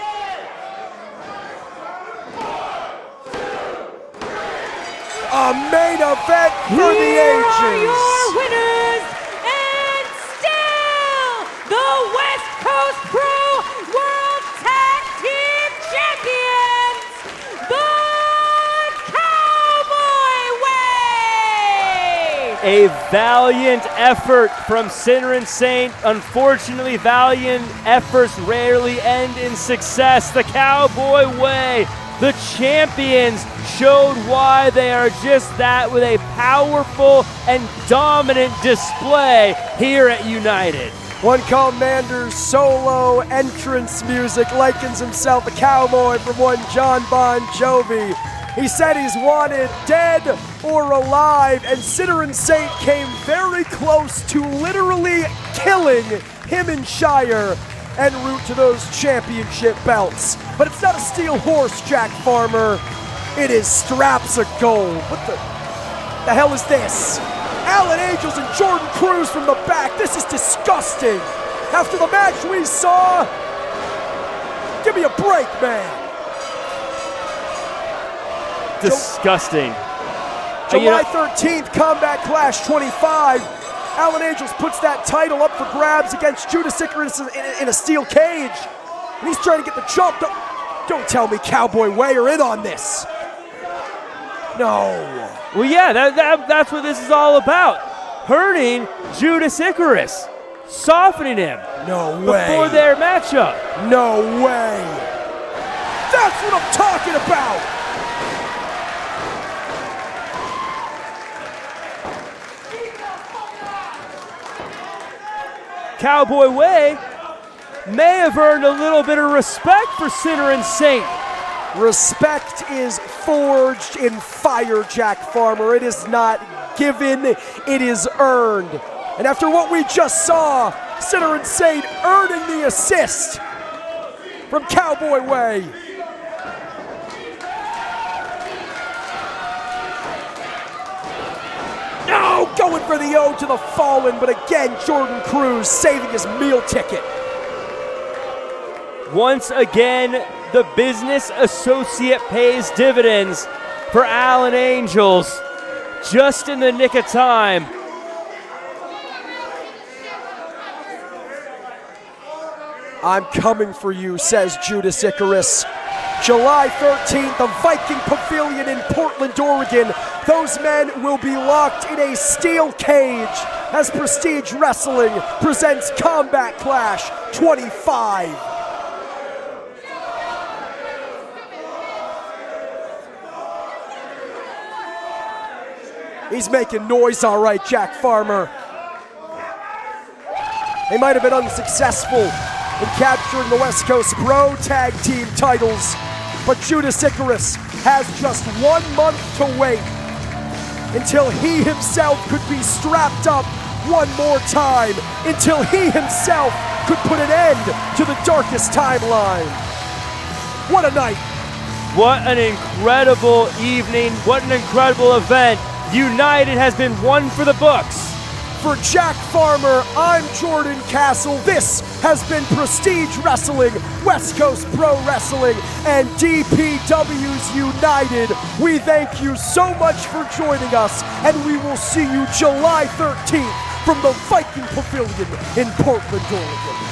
A main event for the ages. Here are your winners, and still the West Coast Pro World Tag Team Champions, the Cowboy Way. A valiant effort from Sinner and Saint. Unfortunately, valiant efforts rarely end in success. The Cowboy Way. The champions showed why they are just that with a powerful and dominant display here at United. One called Manders solo entrance music likens himself a cowboy from one John Bon Jovi. He said he's wanted dead or alive, and Sinner and Saint came very close to literally killing him and Shire en route to those championship belts. But it's not a steel horse, Jack Farmer. It is straps of gold. What the hell is this? Alan Angels and Jordan Cruz from the back. This is disgusting. After the match we saw, give me a break, man. Disgusting. July 13th, Combat Clash 25. Alan Angels puts that title up for grabs against Judas Icarus in a steel cage. And he's trying to get the jump. Don't tell me Cowboy Way are in on this. No. Well, yeah, that's what this is all about. Hurting Judas Icarus. Softening him. No way. Before their matchup. No way. That's what I'm talking about. Cowboy Way may have earned a little bit of respect for Sinner and Saint. Respect is forged in fire, Jack Farmer. It is not given, it is earned. And after what we just saw, Sinner and Saint earning the assist from Cowboy Way. No, going for the ode to the fallen, but again, Jordan Cruz saving his meal ticket. Once again, the business associate pays dividends for Alan Angels just in the nick of time. I'm coming for you, says Judas Icarus. July 13th, the Viking Pavilion in Portland, Oregon. Those men will be locked in a steel cage as Prestige Wrestling presents Combat Clash 25. He's making noise all right, Jack Farmer. They might have been unsuccessful in capturing the West Coast Pro Tag Team titles, but Judas Icarus has just 1 month to wait until he himself could be strapped up one more time, until he himself could put an end to the darkest timeline. What a night. What an incredible evening. What an incredible event. United has been won for the books. For Jack Farmer, I'm Jordan Castle. This has been Prestige Wrestling, West Coast Pro Wrestling, and DPW's United. We thank you so much for joining us, and we will see you July 13th from the Viking Pavilion in Portland, Oregon.